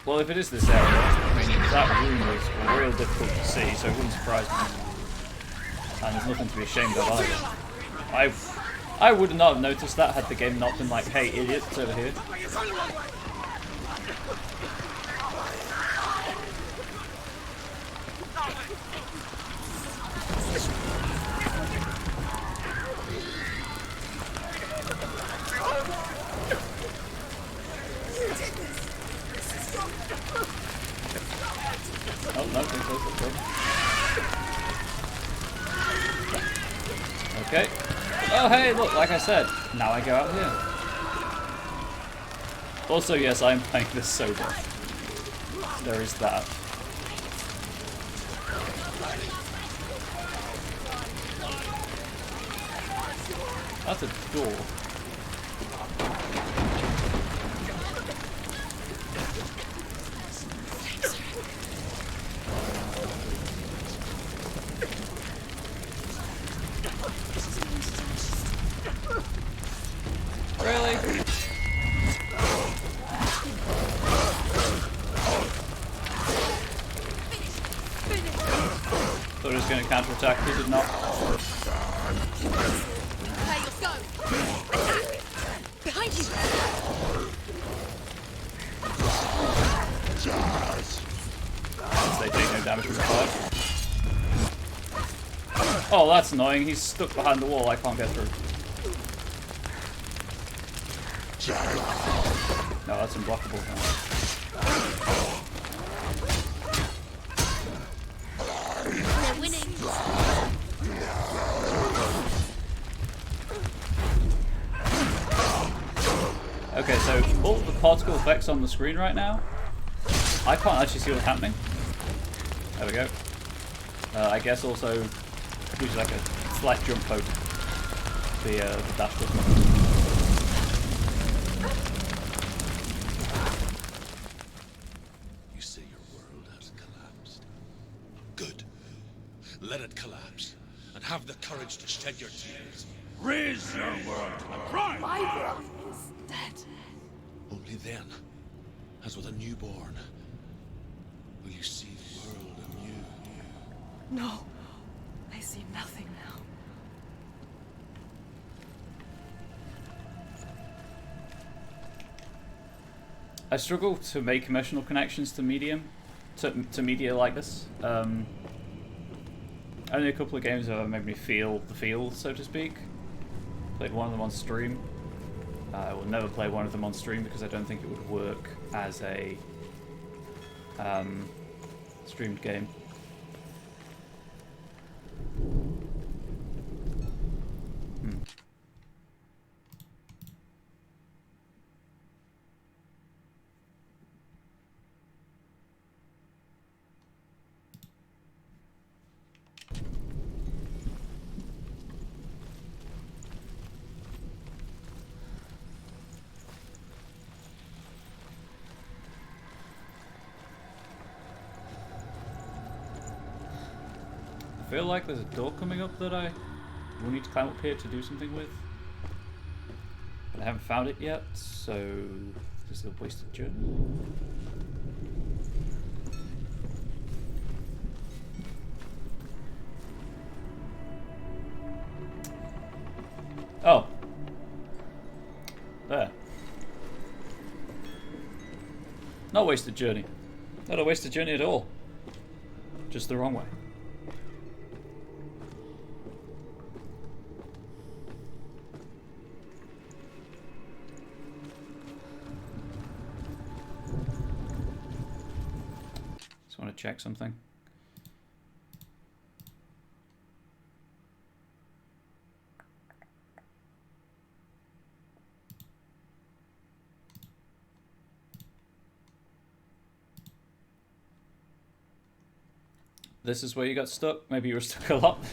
Well, if it is this area, I mean, that room was real difficult to see, so it wouldn't surprise me. And there's nothing to be ashamed of either. I would not have noticed that had the game not been like, hey, idiot, it's over here. Oh, no, too close, too close. Okay. Oh, hey, look, like I said, now I go out here. Also, yes, I'm playing this sober. There is that. That's a door. Really? Thought it was going to counterattack, he did not. Okay, let's go. Attack! Behind you. They take no damage from the fire. Oh, that's annoying. He's stuck behind the wall. I can't get through. No, that's unblockable. We're winning. Okay, so all the particle effects on the screen right now, I can't actually see what's happening. There we go. I guess also use like a slight jump code. The dash button. You say your world has collapsed. Good. Let it collapse, and have the courage to shed your tears. Raise your world to the prime! My world is dead. Only then, as with a newborn, will you see the world anew. No, I see nothing now. I struggle to make emotional connections to media like this. Only a couple of games have made me feel the feel, so to speak. Played one of them on stream. I will never play one of them on stream because I don't think it would work as a streamed game. I feel like there's a door coming up that I will need to climb up here to do something with. But I haven't found it yet, so this is a wasted journey. Oh. There. Not a wasted journey. Not a wasted journey at all. Just the wrong way. Just want to check something. This is where you got stuck. Maybe you were stuck a lot.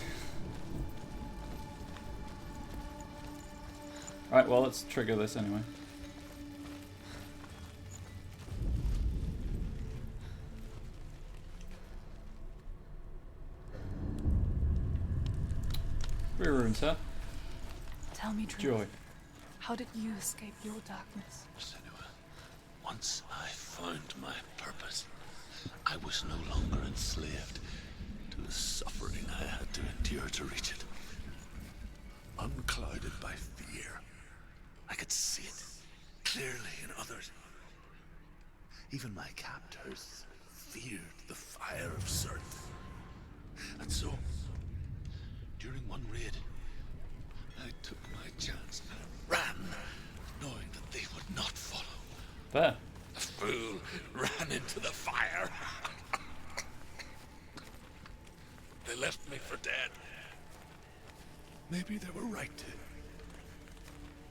Right, well, let's trigger this anyway. Three runes, huh? Tell me truth. Joy. How did you escape your darkness? Senua, once I found my purpose, I was no longer enslaved to the suffering I had to endure to reach it. Unclouded by fear, I could see it clearly in others. Even my captors feared the fire of Sirth. And so, during one raid, I took my chance and ran, knowing that they would not follow. Fair. The fool ran into the fire. They left me for dead. Maybe they were right to.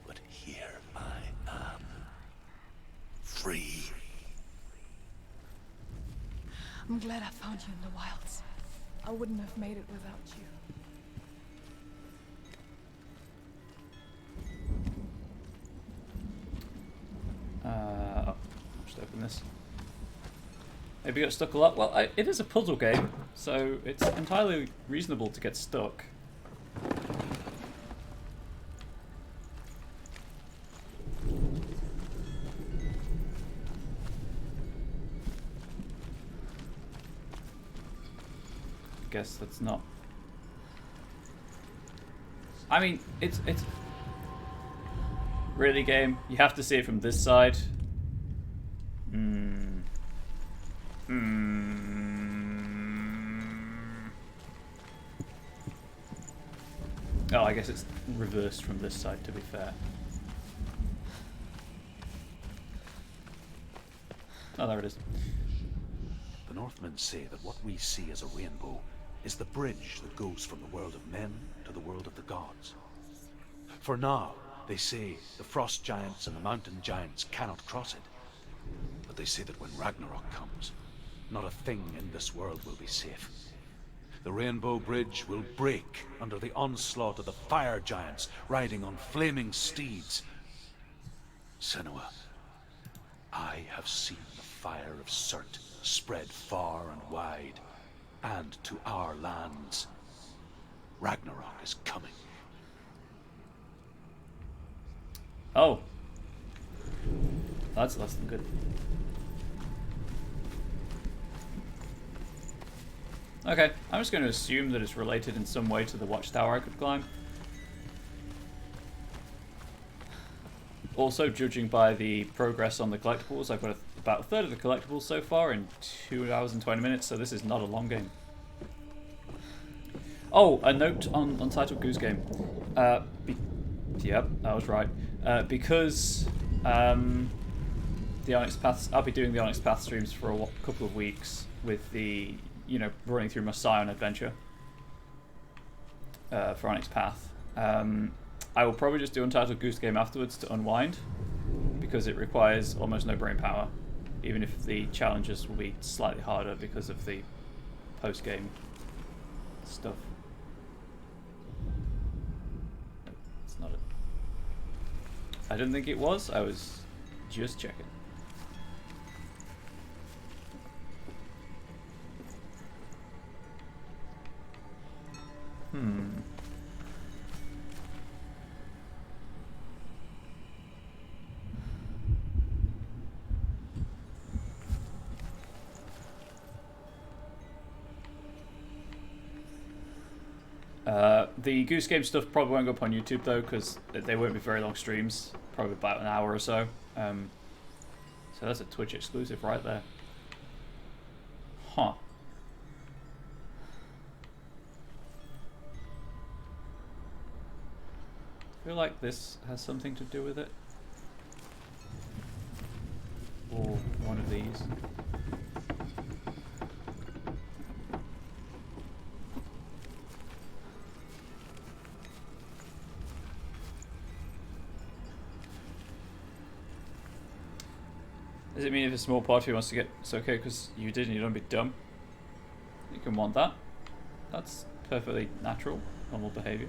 But here I am. Free. I'm glad I found you in the wilds. I wouldn't have made it without you. Oh, just open this. Maybe you got stuck a lot. Well, it is a puzzle game, so it's entirely reasonable to get stuck. Guess that's not. I mean, it's really game. You have to see it from this side. Oh, I guess it's reversed from this side, to be fair. Oh, there it is. The Northmen say that what we see as a rainbow is the bridge that goes from the world of men to the world of the gods. For now, they say the frost giants and the mountain giants cannot cross it. But they say that when Ragnarok comes, not a thing in this world will be safe. The Rainbow Bridge will break under the onslaught of the fire giants riding on flaming steeds. Senua, I have seen the fire of Surt spread far and wide, and to our lands. Ragnarok is coming. That's less than good. Okay, I'm just going to assume that it's related in some way to the watchtower I could climb. Also, judging by the progress on the collectibles, I've got about a third of the collectibles so far in 2 hours and 20 minutes, so this is not a long game. Oh, a note on Untitled Goose Game. Yep, I was right. Because the Onyx Path, I'll be doing the Onyx Path streams for a couple of weeks with the, you know, running through my Scion adventure for Onyx Path. I will probably just do Untitled Goose Game afterwards to unwind, because it requires almost no brain power, even if the challenges will be slightly harder because of the post-game stuff. No, it's not it. I didn't think it was, I was just checking. The Goose Game stuff probably won't go up on YouTube though, because they won't be very long streams, probably about an hour or so. So that's a Twitch exclusive right there. Huh. I feel like this has something to do with it. Or one of these. Does it mean if a small party wants to get... It's okay because you did and you don't be dumb. You can want that. That's perfectly natural, normal behaviour.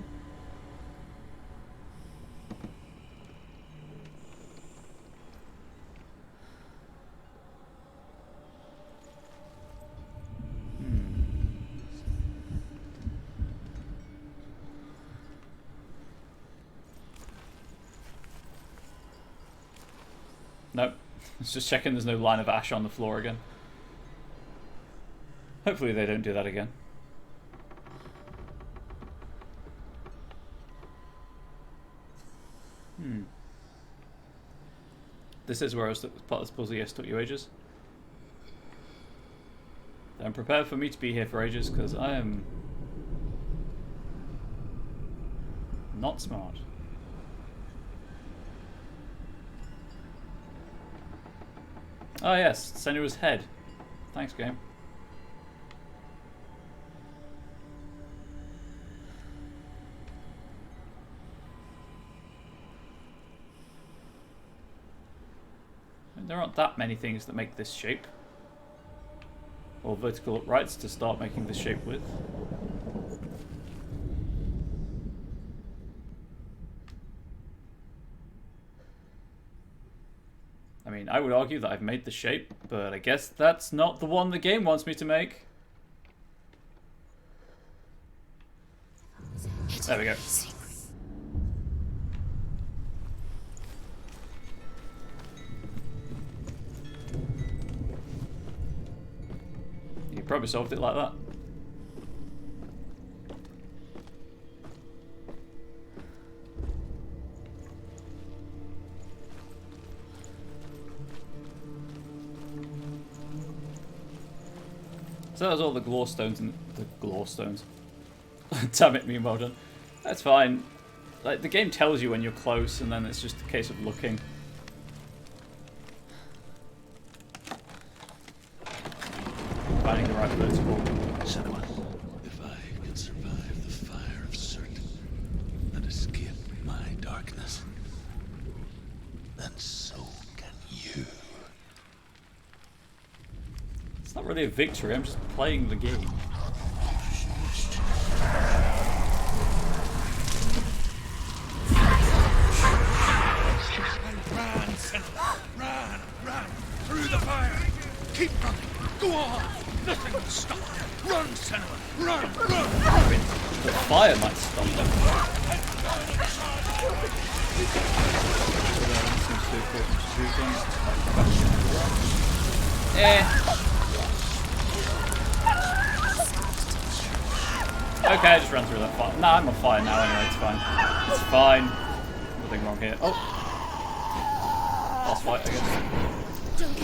Nope. It's just checking there's no line of ash on the floor again. Hopefully they don't do that again. This is where I was part of this puzzle. Yes, took you ages. Don't prepare for me to be here for ages, because I am not smart. Oh yes, Senua's head. Thanks, game. There aren't that many things that make this shape. Or vertical uprights to start making this shape with. I mean, I would argue that I've made the shape, but I guess that's not the one the game wants me to make. There we go. You probably solved it like that. So that was all the glowstones and the glowstones. Damn it, me, well done. That's fine. Like, the game tells you when you're close, and then it's just a case of looking. Finding the right vertical. Senua, if I can survive the fire of Surt and escape my darkness, then so can you. It's not really a victory, I'm just playing the game. Run, Senua! Run! Run! Through the fire! Keep running! Go on! Nothing will stop you! Run, Senua! Run! Run! The fire might stop them. Okay, I just ran through that fire. No, I'm on fire now anyway, it's fine. It's fine. Nothing wrong here. Oh! Boss fight, I guess. Don't.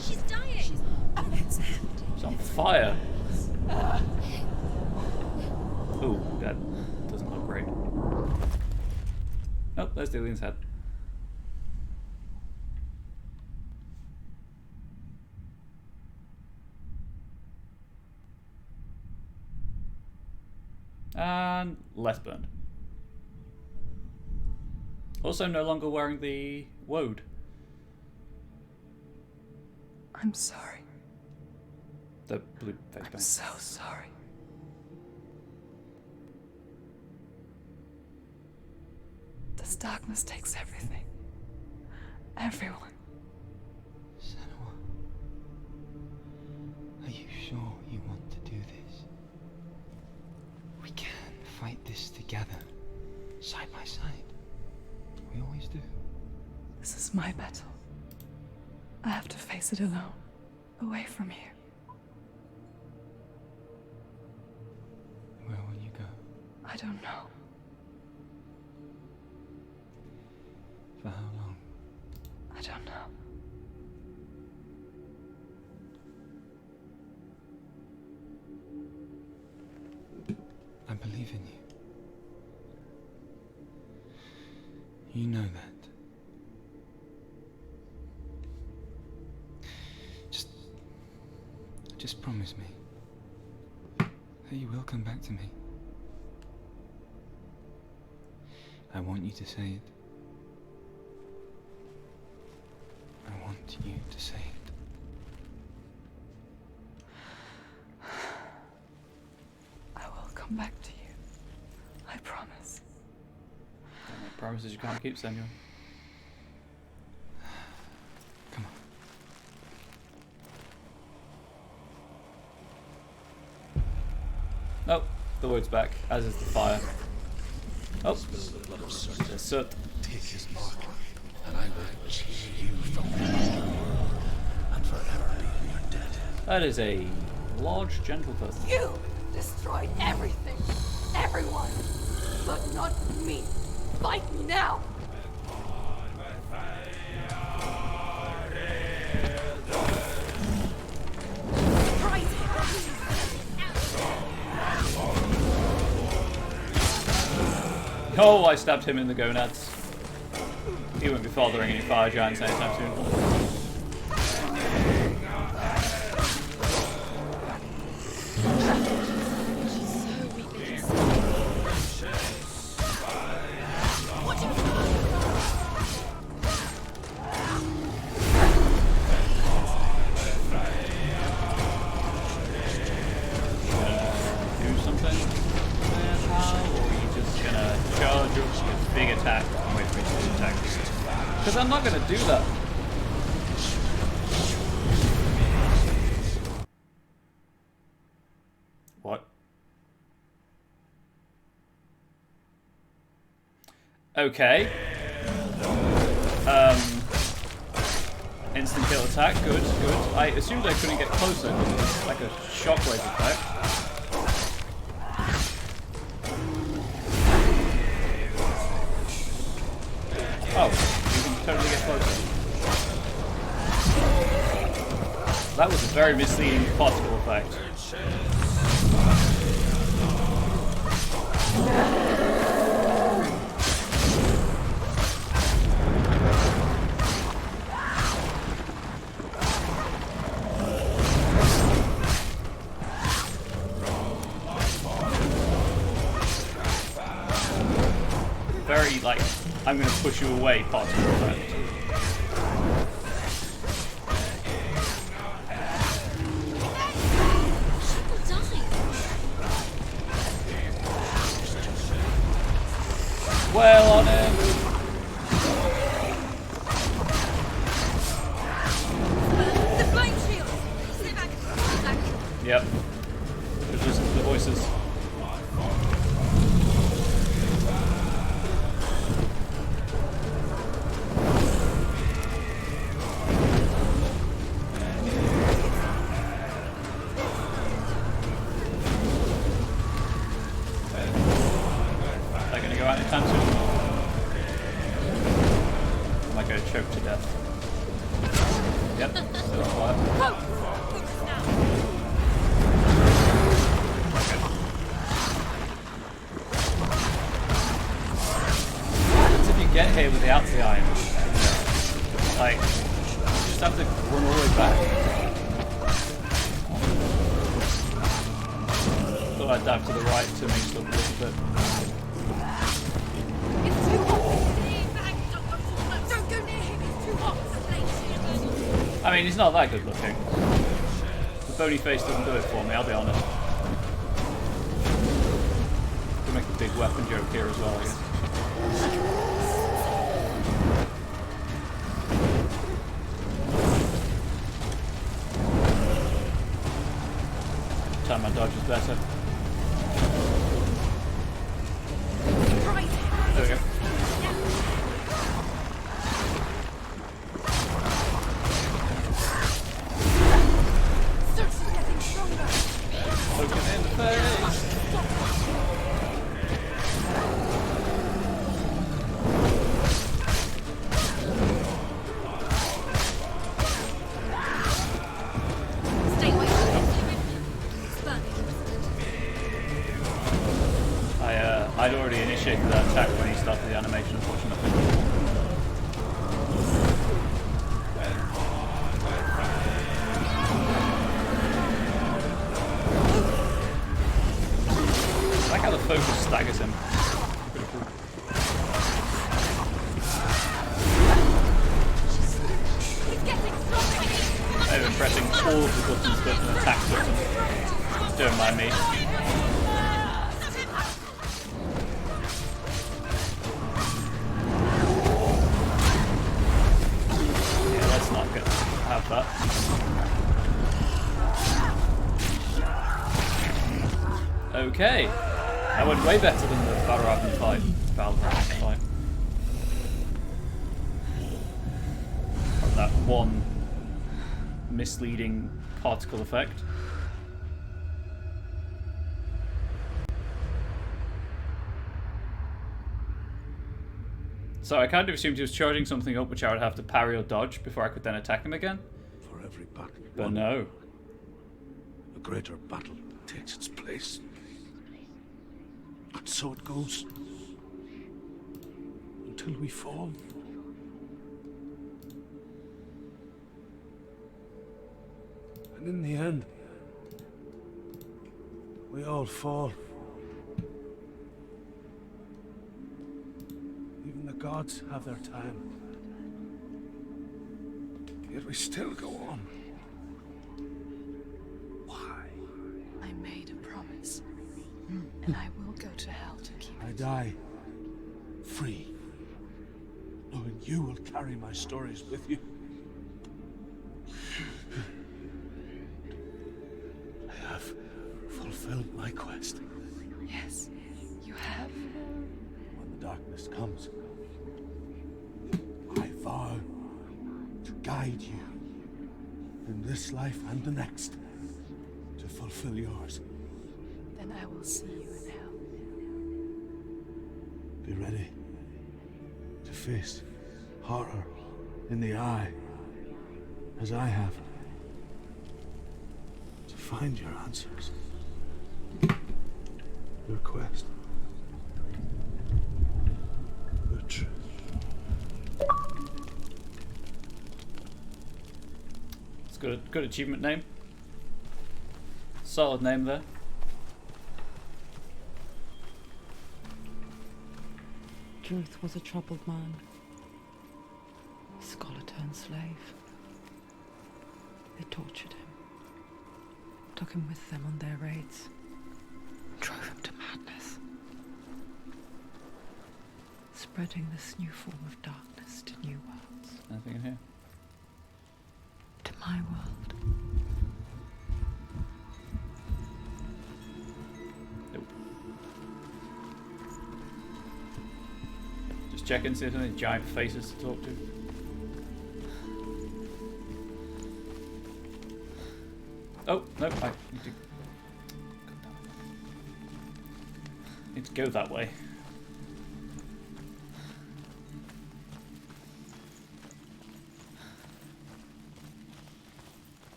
She's dying. It's on fire. Ooh, that doesn't look great. Oh, there's the alien's head. And less burned. Also no longer wearing the woad. I'm sorry. The blue face I'm paint. so sorry. This darkness takes everything. Everyone. Senua, are you sure you want to do this? We can fight this together, side by side. We always do. This is my battle. I have to face it alone, away from here. Where will you go? I don't know. For how long? I don't know. I believe in you. You know that. Just promise me that you will come back to me. I want you to say it. I want you to say it. I will come back to you. I promise. Don't make promises you can't keep, Senua. Come on. Oh, the wood's back, as is the fire. Oh, there's soot. Take his mark, and I will cheer you from and forever be in your debt. That is a large, gentle person. You destroyed everything, everyone, but not me. Fight me now. Oh, I stabbed him in the gonads. He won't be fathering any fire giants anytime soon. Do something? Or are you just gonna charge up with big attack and wait for me to attack? Because I'm not gonna do that. What? Okay. Instant kill attack, good, good. I assumed I couldn't get closer, it's like a shockwave effect. Oh, you can totally get closer. That was a very misleading particle effect. Very, like, I'm going to push you away particle effect. Well on him! The flame shield! Sit back. Yep. Just listen to the voices. get choked to death. Yep, still quiet. What happens if you get here without the iron? Like, you just have to run all the way back. Thought I'd dive to the right to make stuff a little bit. It's too hot. Don't go near him. It's too hot. I mean, he's not that good looking. The bony face doesn't do it for me, I'll be honest. Could make a big weapon joke here as well, I guess. Time my dodge is better. There we go. Poke him in the face. Stay away from him. I'd already initiated that attack when he started the animation, unfortunately. I like how the focus staggers him. Pretty cool. I've been pressing all of the buttons but an attack button. Don't mind me. Yeah, let's not have that. Okay. That went way better than the Valravan fight. From that one misleading particle effect. So I kind of assumed he was charging something up which I would have to parry or dodge before I could then attack him again. For every battle, But no. a greater battle takes its place. And so it goes. Until we fall. And in the end, we all fall. Even the gods have their time. Yet we still go on. Why? I made a promise. And I will go to hell to keep I it. die free, knowing you will carry my stories with you. I have fulfilled my quest. Yes, you have. When the darkness comes, I vow to guide you in this life and the next to fulfill yours. Then I will see you in hell. Be ready to face horror in the eye, as I have. To find your answers. Your quest. Your truth. It's good achievement name. Solid name there. Druth was a troubled man. A scholar turned slave. They tortured him. Took him with them on their raids. Drove him to madness. Spreading this new form of darkness to new worlds. Anything in here? To my world. Nope. Just checking, see if there's any giant faces to talk to. Oh, no, I need to go that way.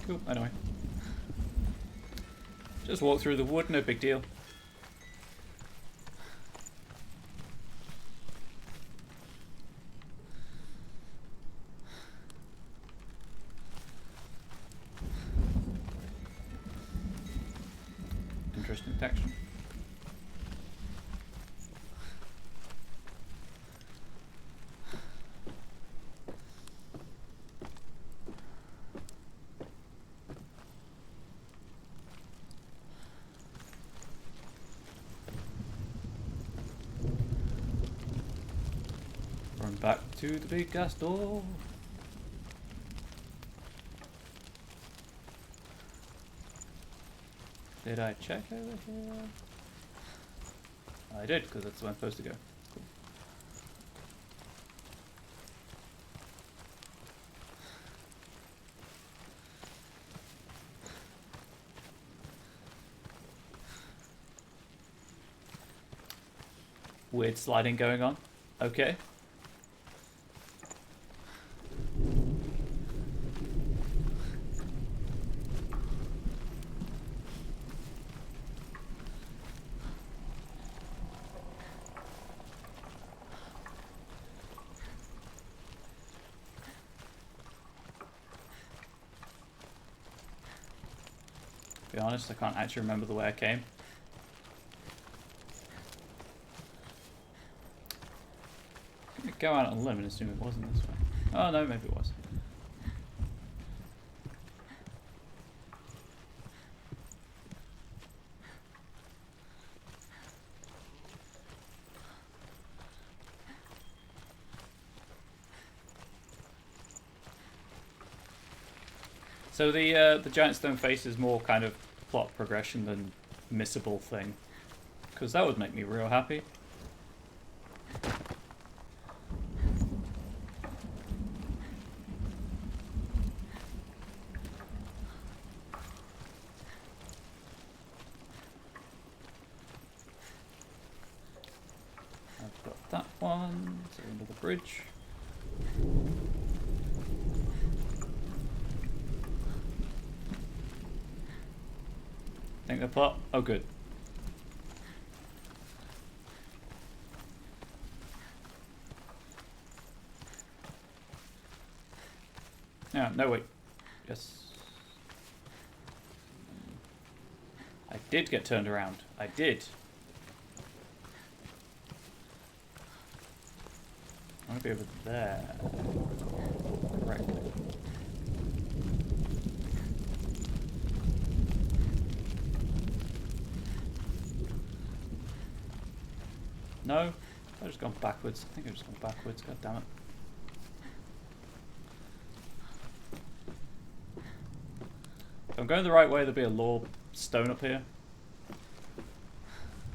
Cool, anyway. Just walk through the wood, no big deal. Interesting texture. Run back to the big gas door. Did I check over here? I did, because that's where I'm supposed to go. Cool. Weird sliding going on. Okay. To be honest, I can't actually remember the way I came. I'm gonna go out on a limb and assume it wasn't this way. Oh no, maybe it was. So the giant stone face is more kind of plot progression than missable thing, because that would make me real happy. I've got that one. So under the bridge. Think the plot? Oh, good. Yeah, no, wait. Yes. I did get turned around. I did. I want to be over there. Correctly. No? I've just gone backwards. I think I've just gone backwards. God damn it. If I'm going the right way, there'll be a law stone up here.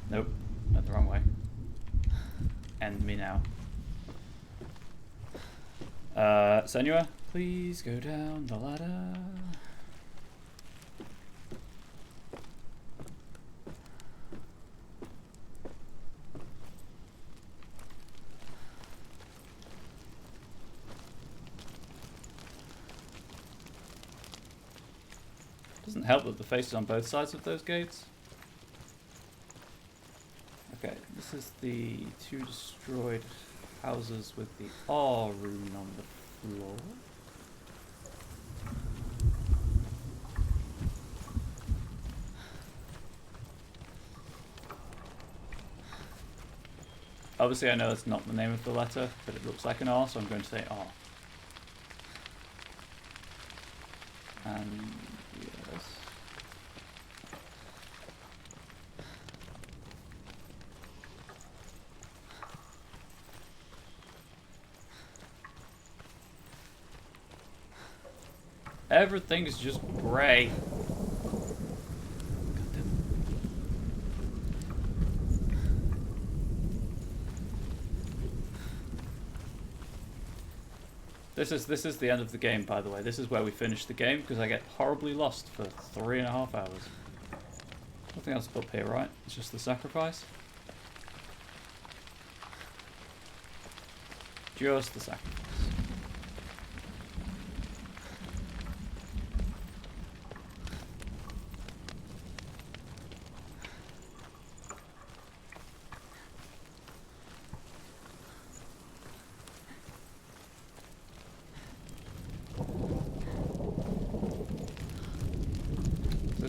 Nope. Went the wrong way. End me now. Senua, please go down the ladder. Doesn't help that the face is on both sides of those gates. Okay, this is the two destroyed houses with the R rune on the floor. Obviously I know that's not the name of the letter, but it looks like an R, so I'm going to say R. And yes. Everything's just grey. This is the end of the game, by the way. This is where we finish the game, because I get horribly lost for 3.5 hours. Nothing else up here, right? It's just the sacrifice. Just the sacrifice.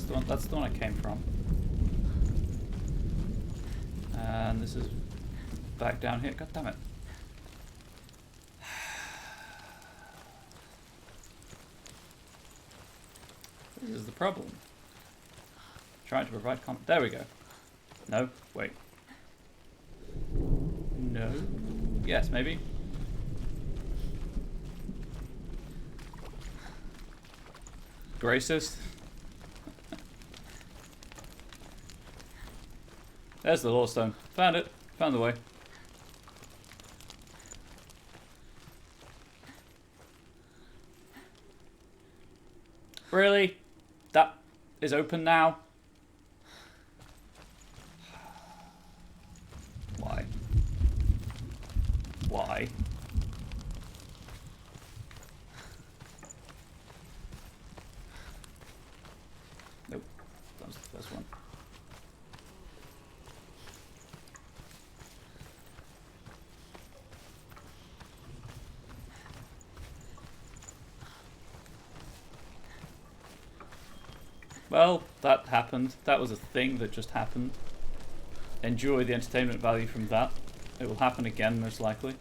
the one. That's the one I came from. And this is back down here. God damn it. This is the problem. Trying to provide there we go. No, wait. No. Yes, maybe. Racist. There's the Lawstone. Found it. Found the way. Really? That is open now? Why? Why? Nope. That was the first one. Well, that happened. That was a thing that just happened. Enjoy the entertainment value from that. It will happen again, most likely.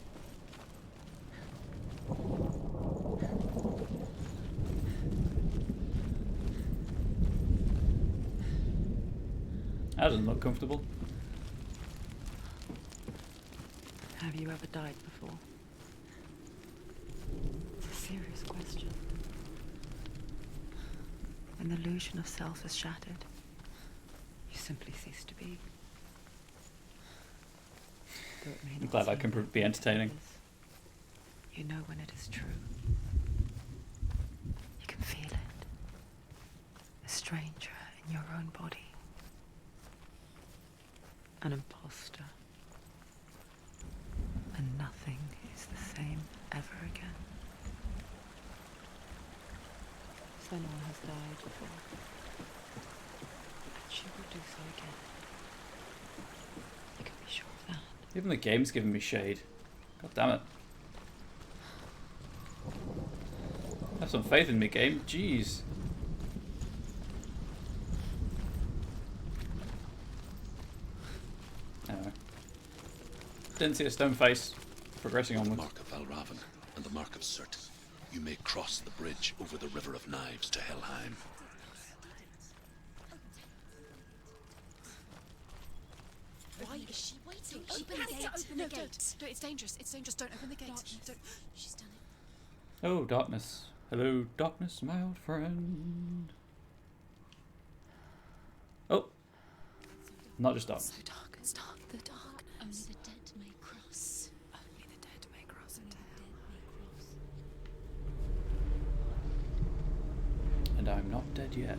That doesn't look comfortable. Have you ever died before? It's a serious question. When the illusion of self is shattered, you simply cease to be. Though it may I'm not glad I seem can be entertaining. You know when it is true. You can feel it. A stranger in your own body. An imposter. And nothing is the same ever again. Senua has died before. And she will do so again. You can be sure of that. Even the game's giving me shade. God damn it. Have some faith in me, game. Jeez. Anyway. Didn't see a stone face. Progressing The onwards. mark of Valravan and the mark of Surt. You may cross the bridge over the River of Knives to Helheim. Why is she waiting? Open the gate. Open the gate. No, it's dangerous. It's dangerous. Don't open the gate. Don't. She's done it. Oh, darkness. Hello, darkness, my old friend. Oh. Not just darkness. So dark. It's dark. The darkness. Only the dead may cross. Only the dead may cross into hell. And I'm not dead yet.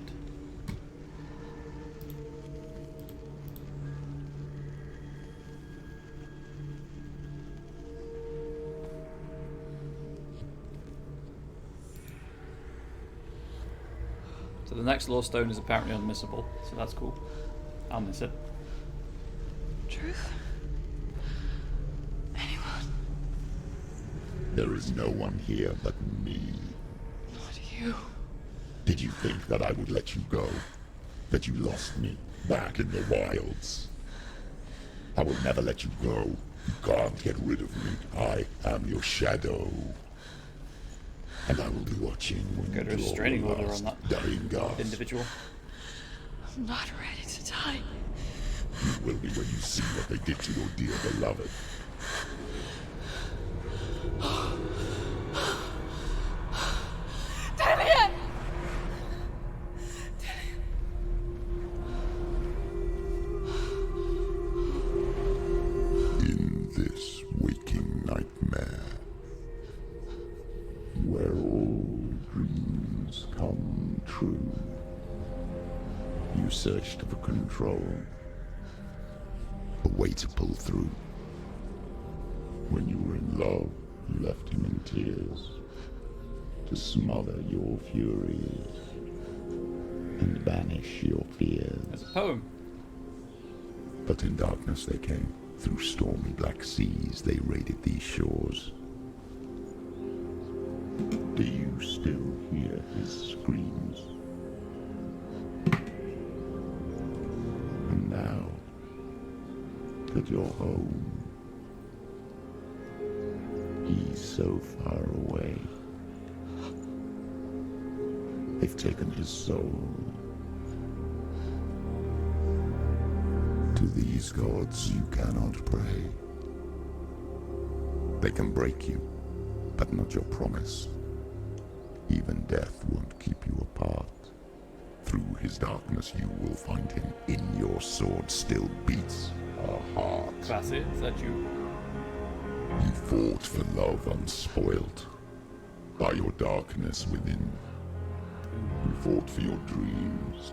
So the next Law Stone is apparently unmissable, so that's cool. I'll miss it. Truth? Anyone? There is no one here but me. Not you. Did you think that I would let you go? That you lost me back in the wilds? I will never let you go. You can't get rid of me. I am your shadow. And I will be watching when Go to you a draw restraining the order last on that dying gasp. individual. I'm not ready to die. You will be when you see what they did to your dear beloved. Damien! In this waking nightmare, where all dreams come true, you searched for control, a way to pull through. When you were in love, you left him in tears, to smother your furies and banish your fears. It's a poem. But in darkness they came. Through stormy black seas they raided these shores. Do you still hear his screams? find your home. He's so far away. They've taken his soul. To these gods you cannot pray. They can break you, but not your promise. Even death won't keep you apart. Through his darkness you will find him. In your sword still beats a heart. Classy, is that you? You fought for love unspoilt by your darkness within. You fought for your dreams.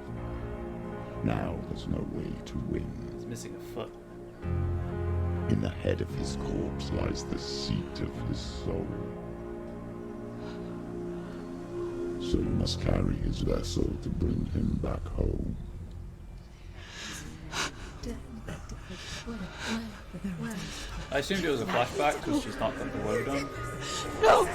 Now there's no way to win. He's missing a foot. In the head of his corpse lies the seat of his soul. So you must carry his vessel to bring him back home. I assumed it was a flashback because she's not got the word on. No!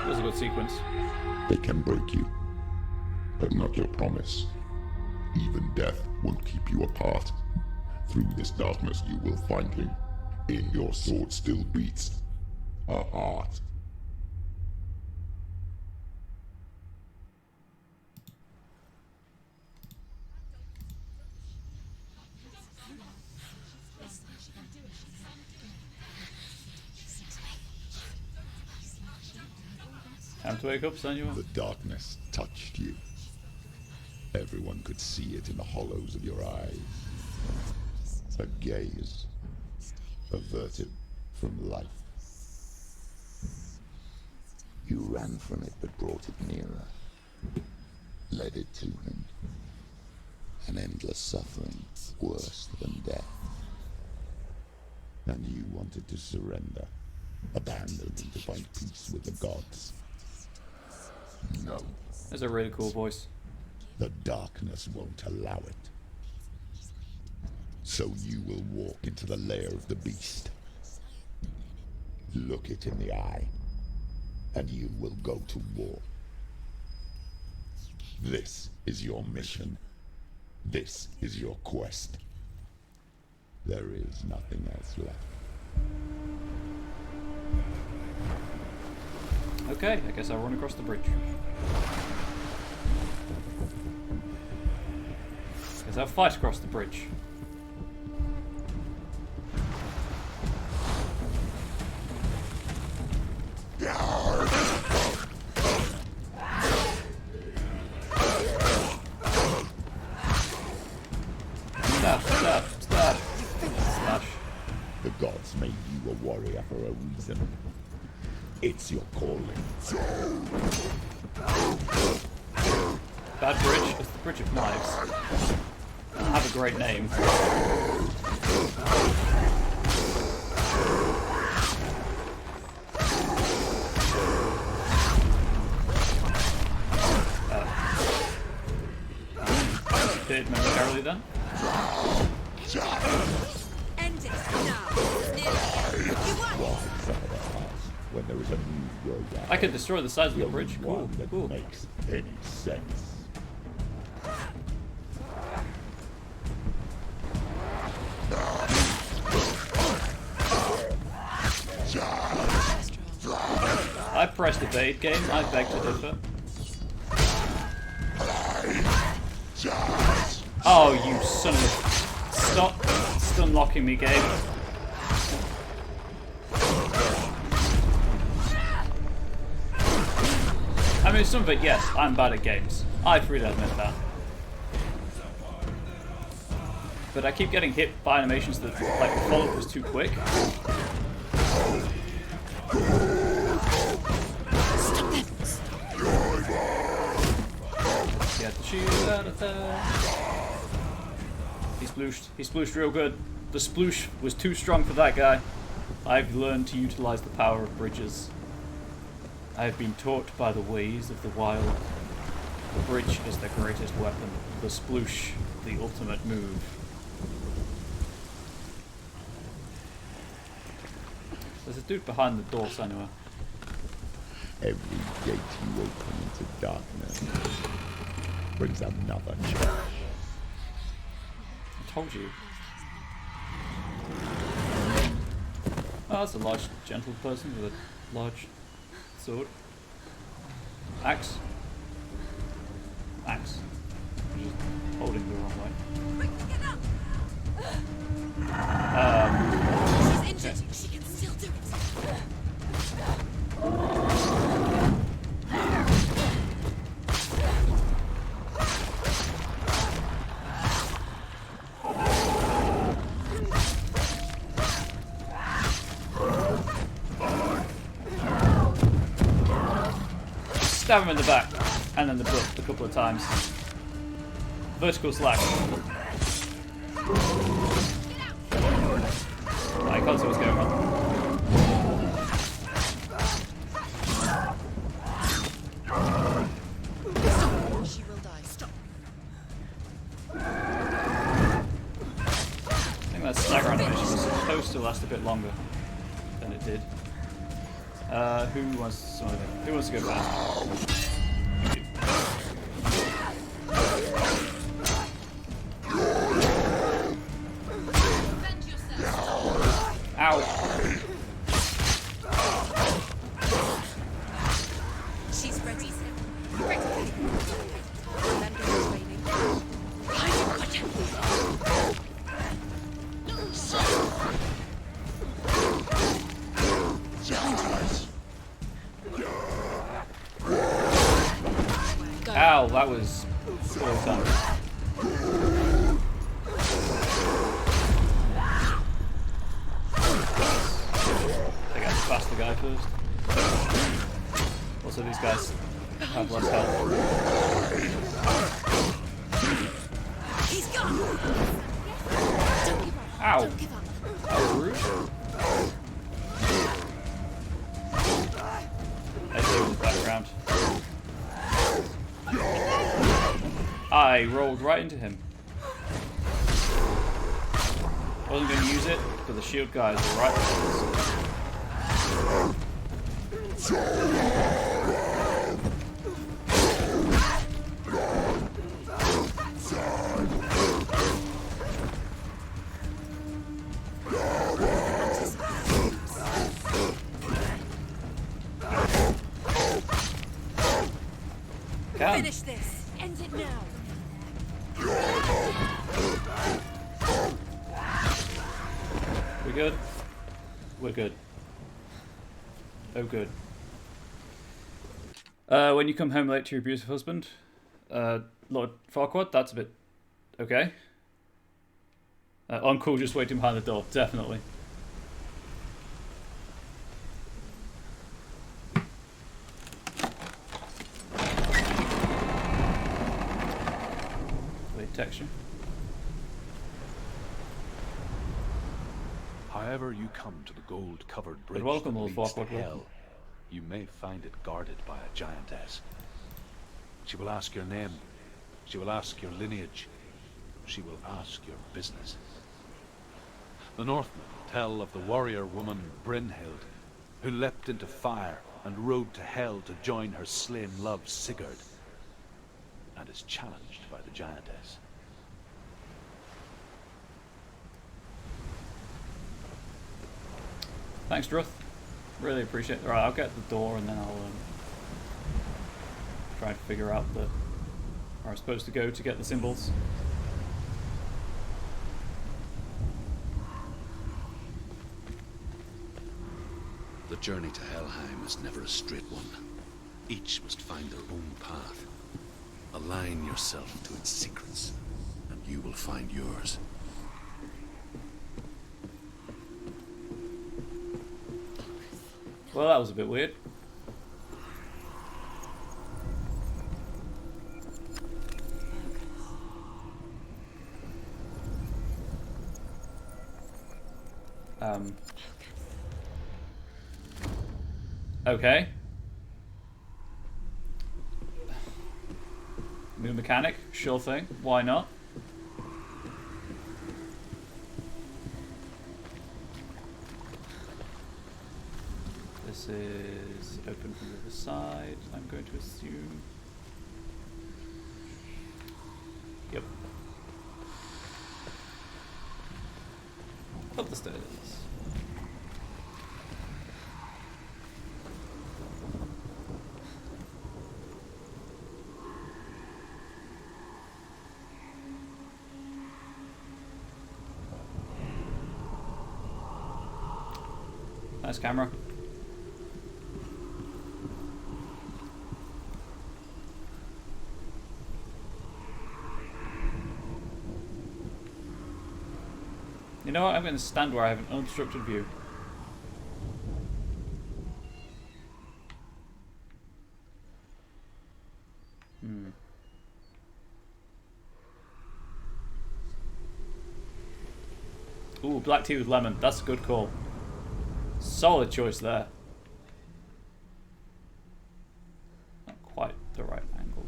It was a good sequence. They can break you, but not your promise. Even death won't keep you apart. Through this darkness you will find him. In your sword still beats a heart. Time to wake up, Senua. The darkness touched you. Everyone could see it in the hollows of your eyes. A gaze averted from life. You ran from it but brought it nearer. Led it to him. An endless suffering worse than death. And you wanted to surrender. Abandon and to find peace with the gods. No. That's a really cool voice. The darkness won't allow it. So you will walk into the lair of the beast. Look it in the eye, and you will go to war. This is your mission. This is your quest. There is nothing else left. Okay, I guess I'll run across the bridge. Guess I'll fight across the bridge. Stop. Slash. The gods made you a warrior for a reason. It's your calling. Bad bridge? It's the Bridge of Knives. Doesn't have a great name. Did it momentarily then? End it now. You won. When there is a new road out, I could destroy the sides of the bridge. Cool. one that Cool. makes any sense. I pressed evade game. I beg to differ. Oh, you son of a... Stop stun locking me, game. I mean, some of it, yes, I'm bad at games. I freely admit that. But I keep getting hit by animations that, like, the follow-up was too quick. Get the shield out of there. He splooshed real good. The sploosh was too strong for that guy. I've learned to utilize the power of bridges. I have been taught by the ways of the wild. The bridge is the greatest weapon. The sploosh, the ultimate move. There's a dude behind the door, Senua. Every gate you open into darkness brings another challenge. I told you. Oh, that's a large, gentle person with a large sword. Axe. Axe. I'm just holding the wrong way. She's injured. She can still do it. Stab him in the back, and then the butt a couple of times. Vertical slash. I can't see what's going on. She will die. Stop. I think that stagger animation was supposed to last a bit longer than it did. Who wants to go fast? Ow! She's ready. Ready. Remember the training. I've got it. Ow, that was well done. I got to pass the guy first. Also, these guys have less health. He's gone. Don't give up. Ow! Don't give up. That was rude. I see in the background. I rolled right into him. Wasn't going to use it, but the shield guys were right Finish this. End it now. We good? We're good. Oh, good. When you come home late to your abusive husband, Lord Farquaad, that's a bit okay. Uncle just waiting behind the door, definitely. Wait, texture. However you come to the gold-covered bridge welcome, that Lord leads to Farquaad, welcome. hell, you may find it guarded by a giantess. She will ask your name. She will ask your lineage. She will ask your business. The Northmen tell of the warrior woman Brynhild, who leapt into fire and rode to hell to join her slain love Sigurd, and is challenged by the giantess. Thanks, Druth. Really appreciate it. Right, I'll get the door and then I'll try to figure out where I'm supposed to go to get the symbols. The journey to Helheim is never a straight one. Each must find their own path. Align yourself to its secrets, and you will find yours. Well, that was a bit weird. Okay. New mechanic, sure thing. Why not? This is open from the other side, I'm going to assume. Yep. Up the stairs. Nice camera. You know what? I'm going to stand where I have an unobstructed view. Ooh, black tea with lemon. That's a good call. Solid choice there. Not quite the right angle.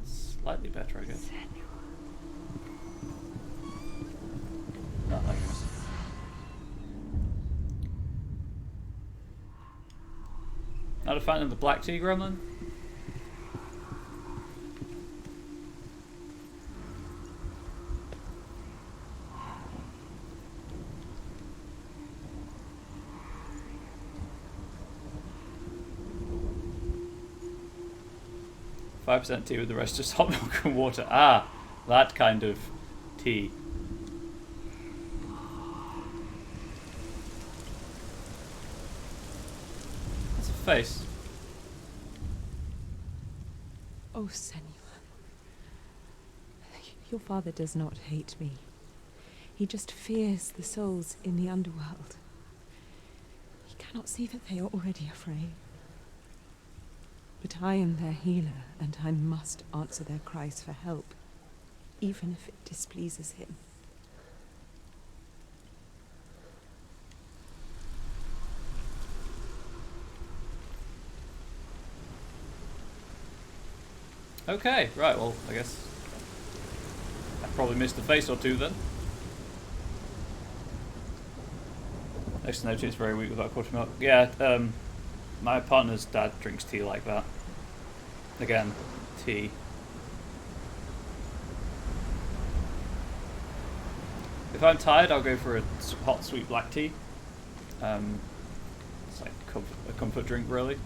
Slightly better, I guess. Not like this. Not a fan of the black tea gremlin? 5% tea with the rest just hot milk and water. Ah, that kind of tea. That's a face. Oh, Senua. Your father does not hate me. He just fears the souls in the underworld. He cannot see that they are already afraid. But I am their healer, and I must answer their cries for help, even if it displeases him. Okay, right, well, I guess I probably missed a face or two then. Next note is very weak without quarter milk. Yeah, my partner's dad drinks tea like that. Again, tea. If I'm tired, I'll go for a hot, sweet black tea. It's like a comfort drink, really.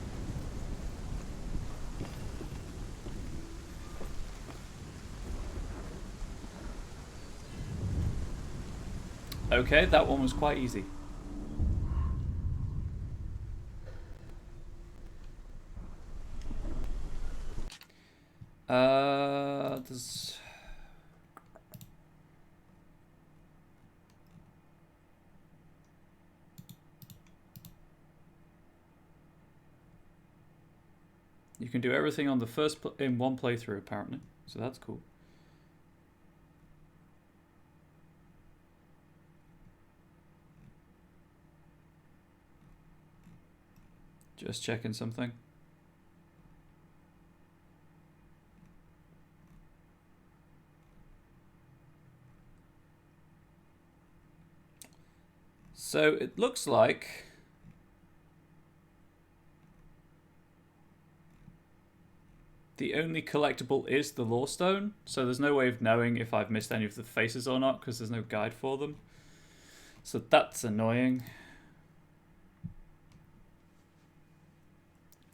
Okay, that one was quite easy. There's... You can do everything on the first in one playthrough, apparently, so that's cool. Just checking something. So it looks like the only collectible is the Lore Stone, so there's no way of knowing if I've missed any of the faces or not because there's no guide for them. So that's annoying.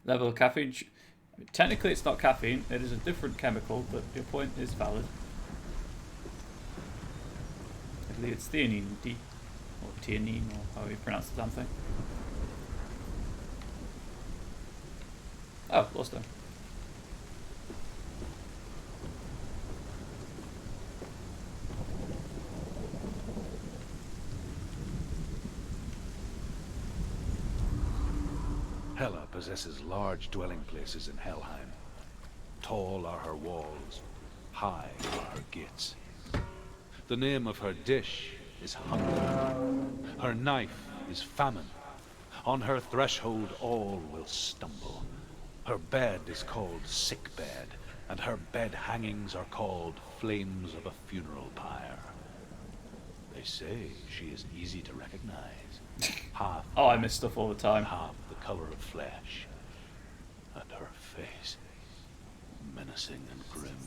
Level of caffeine. Technically it's not caffeine, it is a different chemical, but your point is valid. I believe it's theanine D. Or theanine, or how you pronounce the damn thing. Oh, lost them. Hela possesses large dwelling places in Helheim. Tall are her walls, high are her gates. The name of her dish is hunger. Her knife is famine. On her threshold all will stumble. Her bed is called sick bed, and her bed hangings are called flames of a funeral pyre. They say she is easy to recognize. Half oh, I miss stuff all the time. Half the color of flesh. And her face, menacing and grim.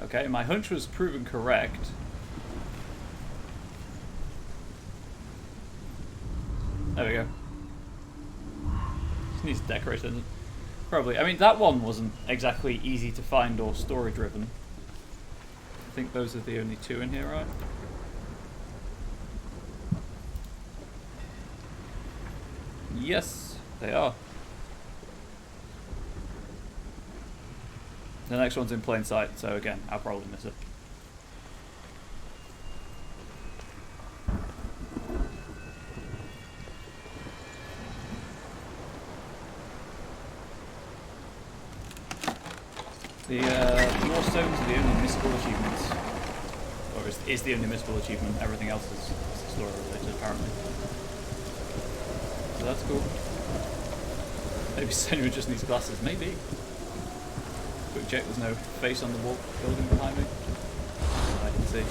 Okay, my hunch was proven correct. There we go. Just needs to decorate, doesn't it? Probably. I mean, that one wasn't exactly easy to find or story-driven. I think those are the only two in here, right? Yes, they are. The next one's in plain sight, so again, I'll probably miss it. The North Stones are the only missable achievements. Or is the only missable achievement. Everything else is story related, apparently. So that's cool. Maybe Senua just needs glasses. Maybe. Quick check, there's no face on the wall building behind me. I can see.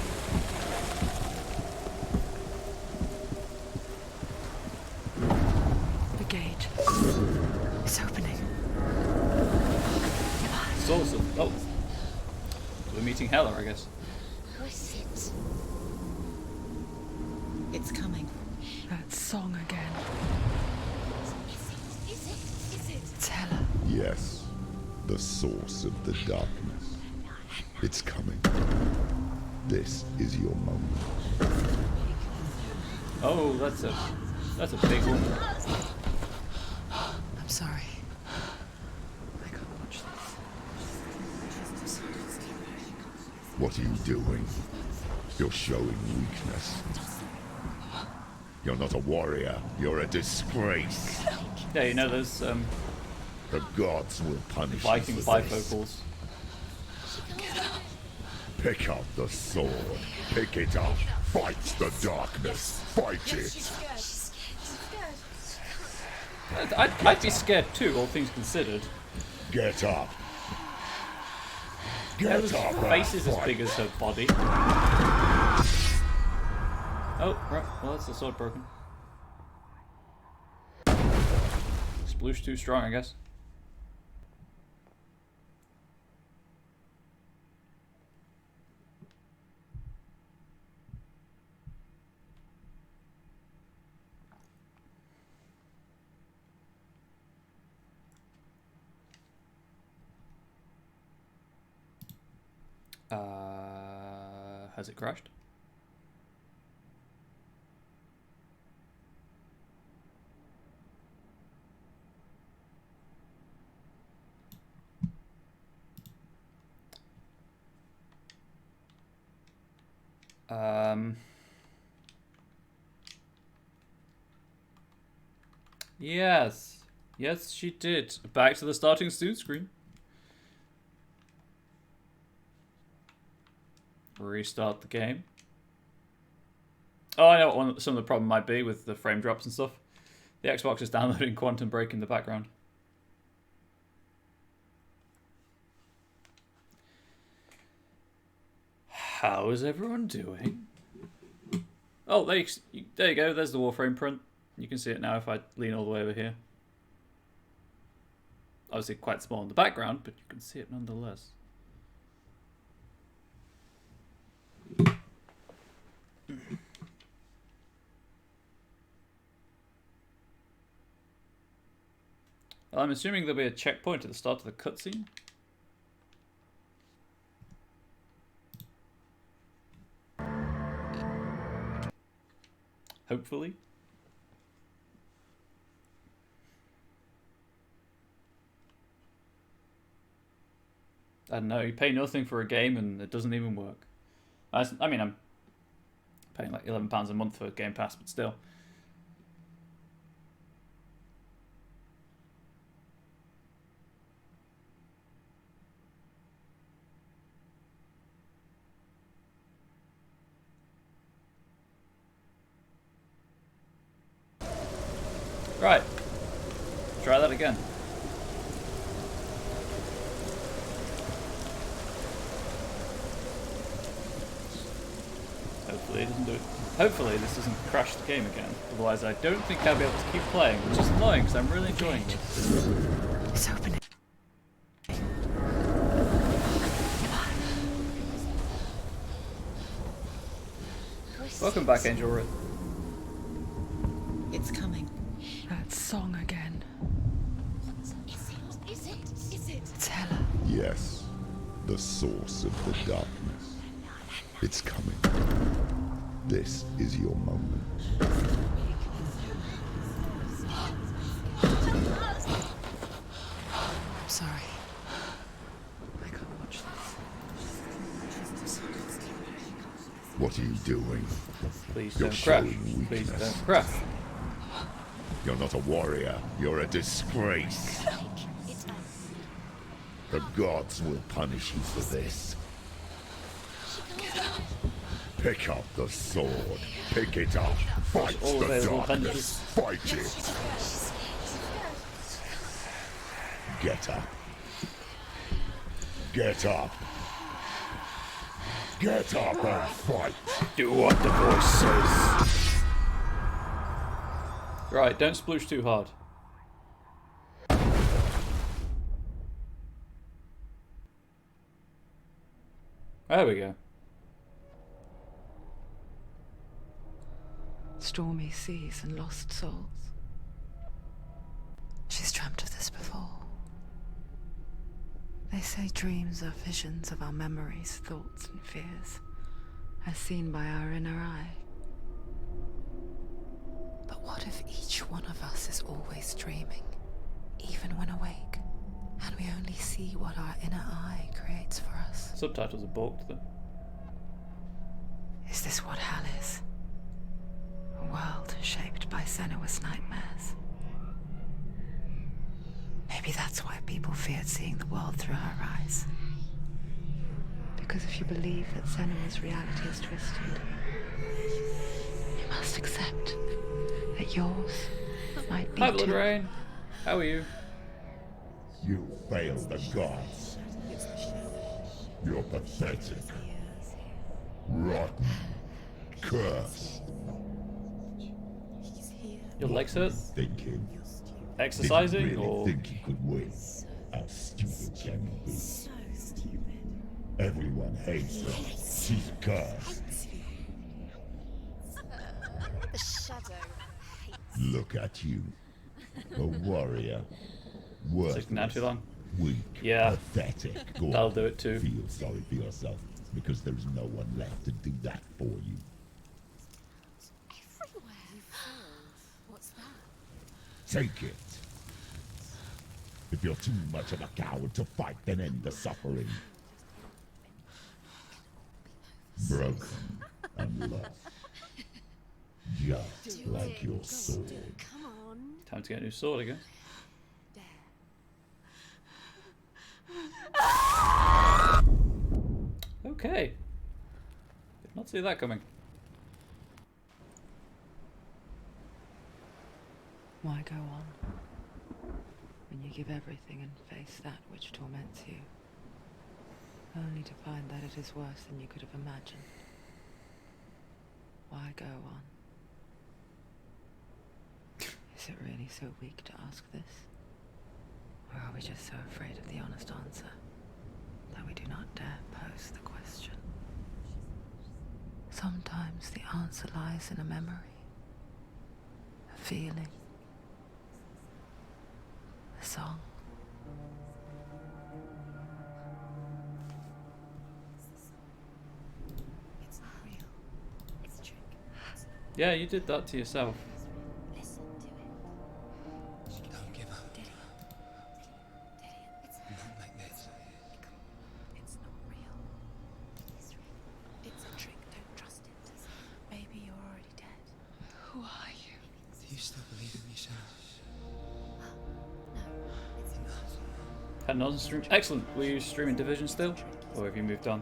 The gate. It's opening. Source of... Oh. We're meeting Hella, I guess. Who is it? It's coming. That song again. Is it? It's Hella. Yes. The source of the darkness. It's coming. This is your moment. Oh, that's a big one. I'm sorry. I can't watch this. What are you doing? You're showing weakness. You're not a warrior. You're a disgrace. Yeah, you know there's The gods will punish Viking you for this. bifocals. Pick up the sword. Pick it up. Fight the darkness. Fight it. I'd be scared too, all things considered. Get up. Get Hella's up. face is as Fight. big as her body. Oh, right. Well, that's the sword broken. Sploosh too strong, I guess. Has it crashed? Yes. Yes, she did. Back to the starting soon screen. Restart the game. Oh, I know what some of the problem might be with the frame drops and stuff. The Xbox is downloading Quantum Break in the background. How is everyone doing? Oh, there you go. There's the Warframe print. You can see it now if I lean all the way over here. Obviously quite small in the background, but you can see it nonetheless. Well, I'm assuming there'll be a checkpoint at the start of the cutscene. Hopefully. I don't know, you pay nothing for a game and it doesn't even work. I mean, I'm paying like £11 a month for Game Pass, but still. Right. Try that again. Hopefully it doesn't do it. Hopefully this doesn't crash the game again. Otherwise I don't think I'll be able to keep playing, which is annoying because I'm really enjoying this. It's opening. Welcome back, Angel Ruth. It's coming. That song again. Is it? It's Hela. Yes, the source of the darkness. It's coming. This is your moment. I'm sorry. I can't watch this. What are you doing? Please You're don't crash. showing Please weakness. don't crash. You're not a warrior. You're a disgrace. The gods will punish you for this. Pick up the sword. Pick it up. Fight All the available darkness. punches. Fight it. Get up. Get up. Get up and fight. Do what the voice says. Right, don't sploosh too hard. There we go. Stormy seas and lost souls. She's dreamt of this before. They say dreams are visions of our memories, thoughts and fears, as seen by our inner eye. But what if each one of us is always dreaming, even when awake, and we only see what our inner eye creates for us? Subtitles are balked though. Is this what hell is? A world shaped by Senua's nightmares. Maybe that's why people feared seeing the world through her eyes. Because if you believe that Senua's reality is twisted, you must accept that yours might be Hi, too. Blood Rain. How are you? You failed the gods. You're pathetic. Rotten. Cursed. Your legs hurt? Thinking. Exercising Did you really or think you could win? How stupid can you be? So stupid. Everyone hates her. She's cursed. The shadow hates. Look at you. A warrior. taking that too Worthless. long? Weak. Yeah. Pathetic. Go That'll on. do it too. Feel sorry for yourself, because there is no one left to do that for you. Everywhere. You failed. What's that? Take it. If you're too much of a coward to fight, then end the suffering. Broken and lost. Just like your sword. Come on. Time to get a new sword again. Okay. Did not see that coming. Why go on when you give everything and face that which torments you, only to find that it is worse than you could have imagined? Why go on? Is it really so weak to ask this? Or are we just so afraid of the honest answer that we do not dare pose the question? Sometimes the answer lies in a memory, a feeling, a song. It's not real. It's a trick. Yeah, you did that to yourself. Listen to it. Don't give up. Daddy. It's Not like this. It's not real. It's real. It's a trick. Don't trust it. Maybe you're already dead. Who are you? Do you still believe in me, Senua? No, it's not. Had another stream. Excellent. Were you streaming Division still, or have you moved on?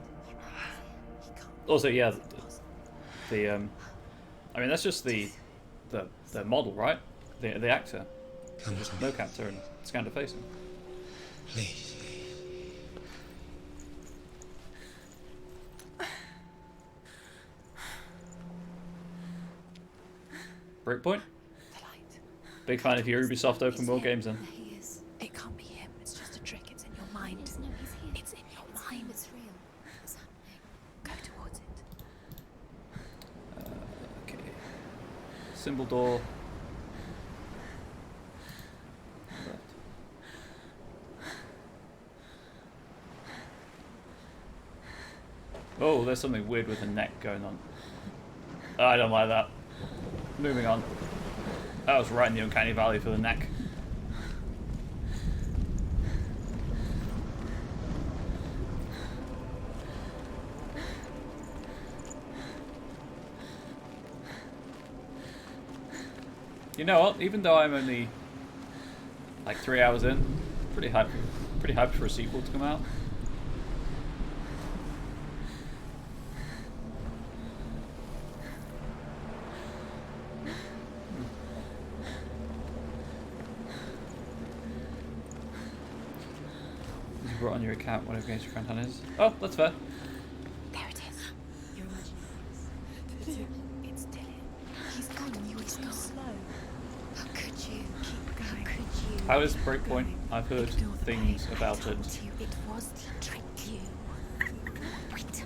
Also, yeah, I mean that's just the model, right? The actor. Come Just to me. mocapped her and scanned her face in. Please. Breakpoint? The light. Big fan of your Ubisoft open world games then. There he is. It can't be him. It's just a trick. It's in your mind. It's, no, he's here. It's in your mind. It's real. It's happening. Go towards it. Okay. Symbol door. Left. Oh, there's something weird with the neck going on. I don't like that. Moving on. That was right in the uncanny valley for the neck. You know what? Even though I'm only like 3 hours in, pretty hyped for a sequel to come out. You brought on your account whatever games your friend hand is. Oh, that's fair. There it is. You're imagining it. It's still him. He's gone. You were too slow. How could you keep going? How could you? How is Breakpoint? I've heard Ignore the things pain. about I it. told you it was to trick you. Wait.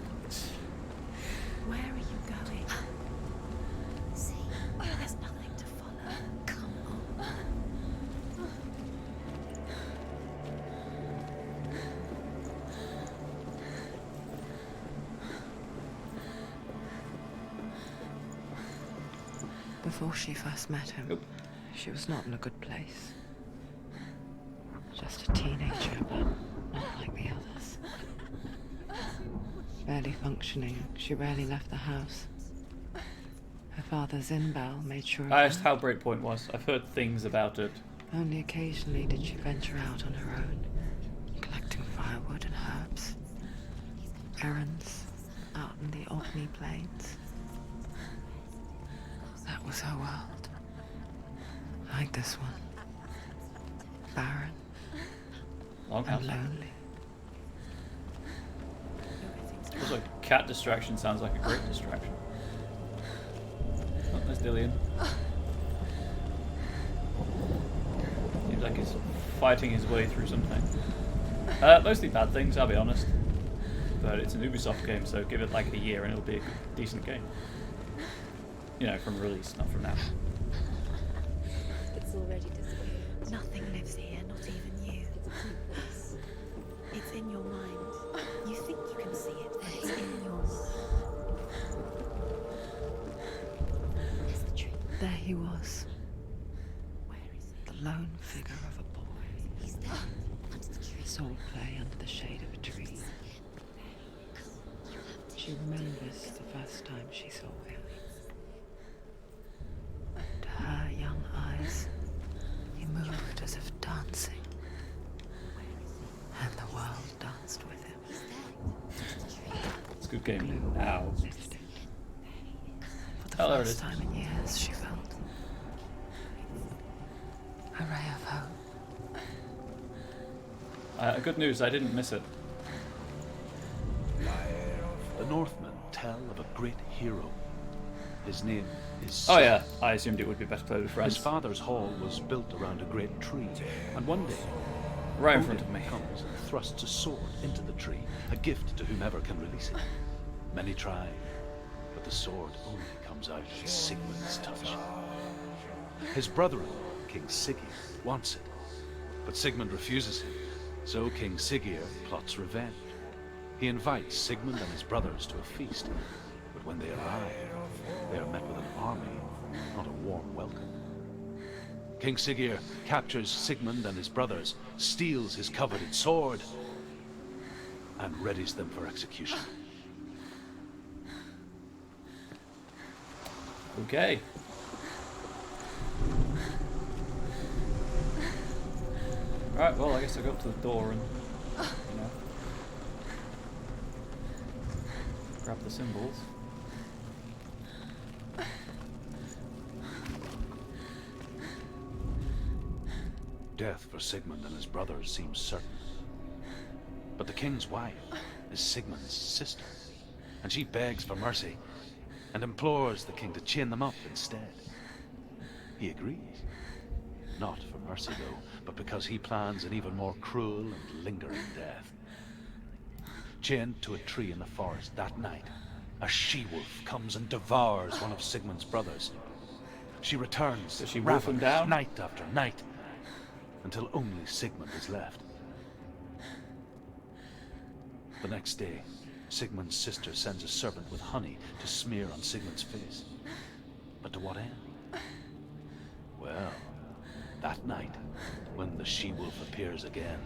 Where are you going? See, there's nothing to follow. Come on. Before she first met him, Yep. she was not in a good place. Just a teenager, but not like the others. Barely functioning, she rarely left the house. Her father's in-bell made sure of I asked her. how Breakpoint was. I've heard things about it. Only occasionally did she venture out on her own, collecting firewood and herbs. Errands out in the Orkney Plains. That was her world. Like this one. Barren Longhouse. and lonely. Also, cat distraction sounds like a great distraction. Oh, there's Dillian. Seems like he's fighting his way through something. Mostly bad things, I'll be honest. But it's an Ubisoft game, so give it like a year and it'll be a decent game. You know, from release, not from now. It's already disappeared. Nothing lives here, not even you. It's in your mind. You think you can see it, but it's in your mind. Where's the tree? There he was, Where is it? the lone figure of a boy. He's there. Under the tree. Soul play under the shade of a tree. She remembers the first time she saw him. To her young eyes, he moved as if dancing. And the world danced with him. It's a good game now. Lifted. For the Oh, there it first is. time in years, she felt a ray of hope. Good news, I didn't miss it. The Northmen tell of a great hero. His name is Oh Senua. yeah, I assumed it would be better played with friends. His father's hall was built around a great tree, and one day, Right in Odin front of me. comes and thrusts a sword into the tree, a gift to whomever can release it. Many try, but the sword only comes out with Sigmund's touch. His brother-in-law, King Siggeir, wants it, but Sigmund refuses him, so King Siggeir plots revenge. He invites Sigmund and his brothers to a feast, but when they arrive, they are met with an army, not a warm welcome. King Siggeir captures Sigmund and his brothers, steals his coveted sword, and readies them for execution. Okay. Right, well, I guess I'll go up to the door and, you know, grab the symbols. death for Sigmund and his brothers seems certain. But the king's wife is Sigmund's sister, and she begs for mercy and implores the king to chain them up instead. He agrees. Not for mercy, though, but because he plans an even more cruel and lingering death. Chained to a tree in the forest that night, a she-wolf comes and devours one of Sigmund's brothers. She returns, Does she wolf him down? night after night, until only Sigmund is left. The next day, Sigmund's sister sends a servant with honey to smear on Sigmund's face. But to what end? Well, that night, when the she-wolf appears again,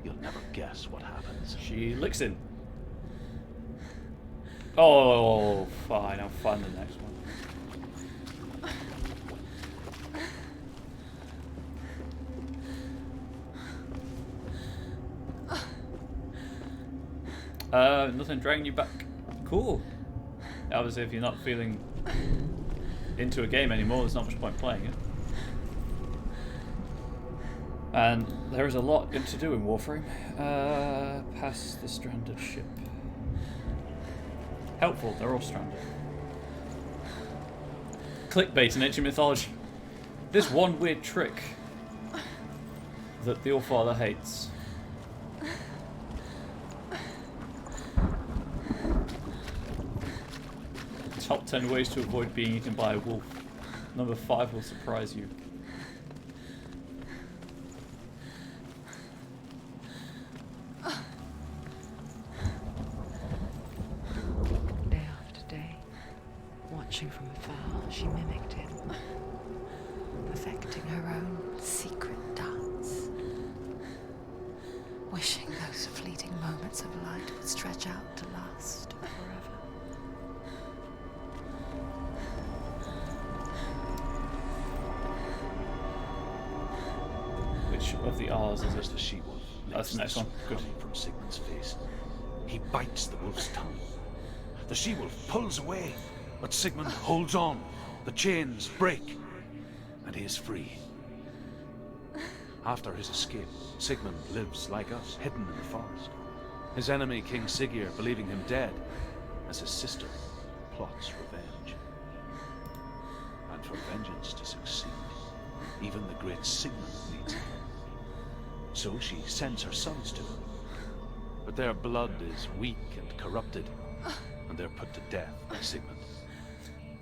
you'll never guess what happens. She licks him. Oh, fine. I'll find the next one. Nothing dragging you back. Cool. Obviously, if you're not feeling into a game anymore, there's not much point playing it. And there is a lot to do in Warframe. Past the stranded ship. Helpful, they're all stranded. Clickbait in ancient mythology. This one weird trick that the Allfather hates. Top 10 ways to avoid being eaten by a wolf. Number 5 will surprise you. Day after day, watching from afar, she mimicked him, perfecting her own secret dance, wishing those fleeting moments of light would stretch out to last forever. Which of the R's is There's it? the she-wolf. That's the next one. Good. Coming from Sigmund's face. He bites the wolf's tongue. The she-wolf pulls away, but Sigmund holds on. The chains break, and he is free. After his escape, Sigmund lives like us, hidden in the forest. His enemy, King Siggeir, believing him dead, as his sister plots revenge. And for vengeance to succeed, even the great Sigmund needs it. So she sends her sons to him. But their blood is weak and corrupted, and they're put to death by Sigmund.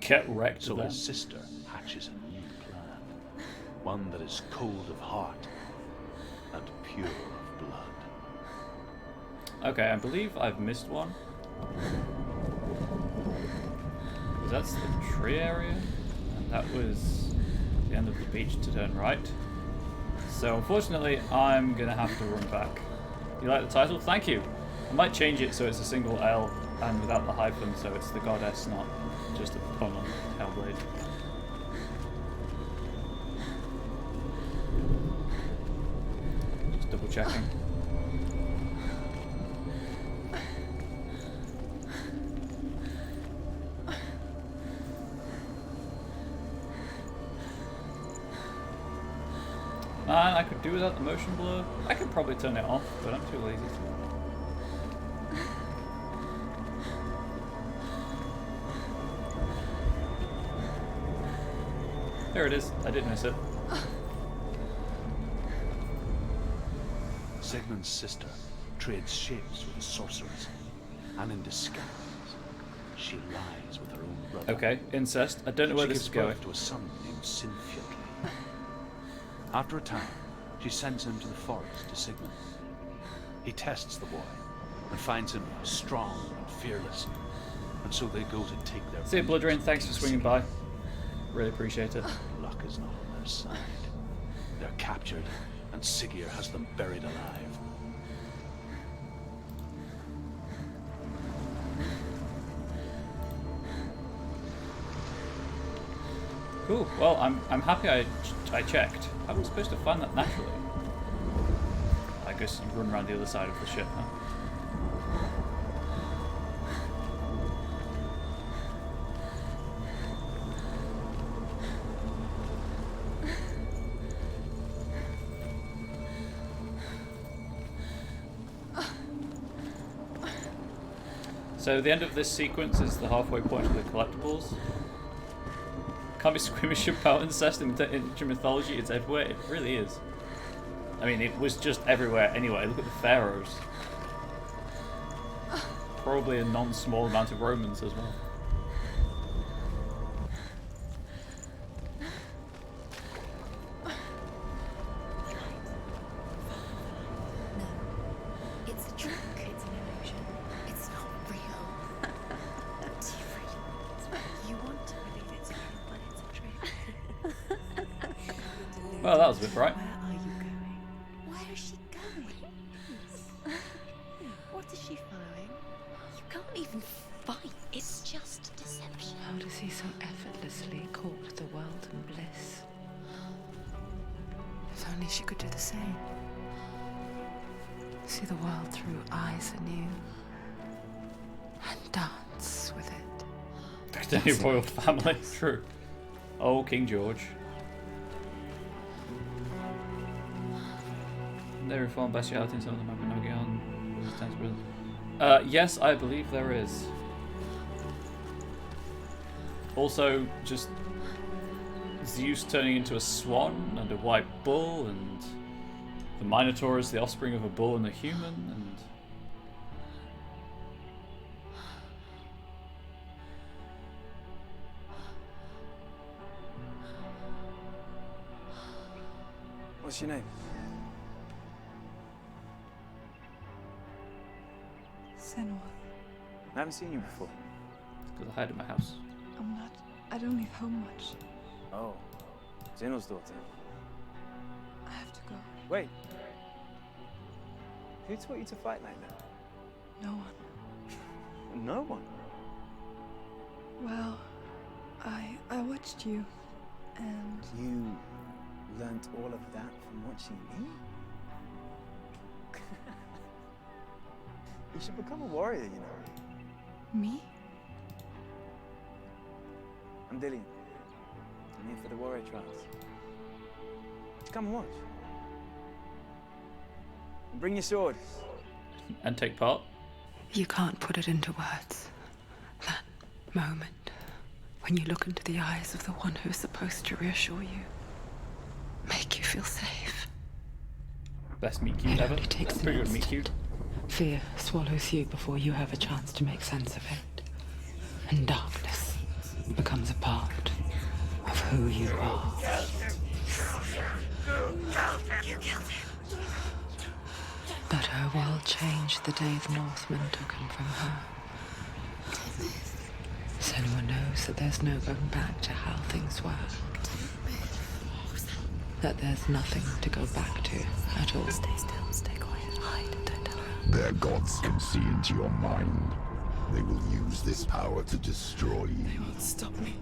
Get wrecked. So then. his sister hatches a new plan. One that is cold of heart and pure of blood. Okay, I believe I've missed one. That's the tree area, and that was the end of the beach to turn right. So unfortunately, I'm gonna have to run back. You like the title? Thank you. I might change it so it's a single L and without the hyphen, so it's the goddess, not just a pun on Hellblade. Just double checking. Man, I could do without the motion blur. I could probably turn it off, but I'm too lazy to. There it is. I did miss it. Sigmund's sister trades shapes with the sorceress, and in disguise, she lies with her own brother. Okay, incest. I don't know where She this is gives going. birth to a son named Sinfjotli. After a time, she sends him to the forest to Sigmund. He tests the boy and finds him strong and fearless, and so they go to take their. See you, Bloodrain. Thanks for swinging by. Really appreciate it. Luck is not on their side. They're captured, and Siggeir has them buried alive. Cool. Well, I'm happy I checked. I was supposed to find that naturally. I guess you run around the other side of the ship, huh? So the end of this sequence is the halfway point of the collectibles. Can't be squeamish about incest in ancient mythology. It's everywhere. It really is. I mean, it was just everywhere anyway. Look at the pharaohs. Probably a non-small amount of Romans as well. It's a trick. It's an illusion. It's not real. Do you really? You want to believe it's real, but it's a trick. Well, that was a bit bright. Where are you going? Where is she going? What is she following? You can't even fight. It's just deception. How does he so effortlessly court the world and bliss? If only she could do the same. See the world through eyes anew. And dance with it. There's any royal family. True. Oh, King George. They reform bestiality in some of the Mabinogion. Yes, I believe there is. Also, just Zeus turning into a swan and a white bull, and the Minotaur is the offspring of a bull and a human, and what's your name? Senua. I haven't seen you before. it's because I hide in my house. I'm not. I don't leave home much. Oh, Zeno's daughter. I have to go. Wait. Who taught you to fight like that? No one. No one. Well, I watched you, and You learnt all of that from watching me? You should become a warrior, you know. me? I'm Dillian. I'm here for the warrior trials. Come and watch. And bring your sword. And take part. You can't put it into words. That moment when you look into the eyes of the one who's supposed to reassure you, make you feel safe. Best meet cute ever. Takes Pretty good meet cute. Fear swallows you before you have a chance to make sense of it. And darkness becomes a part of who you are. You killed him. But her world changed the day the Northmen took him from her. Senua knows that there's no going back to how things were. That there's nothing to go back to at all. Stay still, stay quiet, hide, don't tell her. Their gods can see into your mind. They will use this power to destroy you. They won't stop me.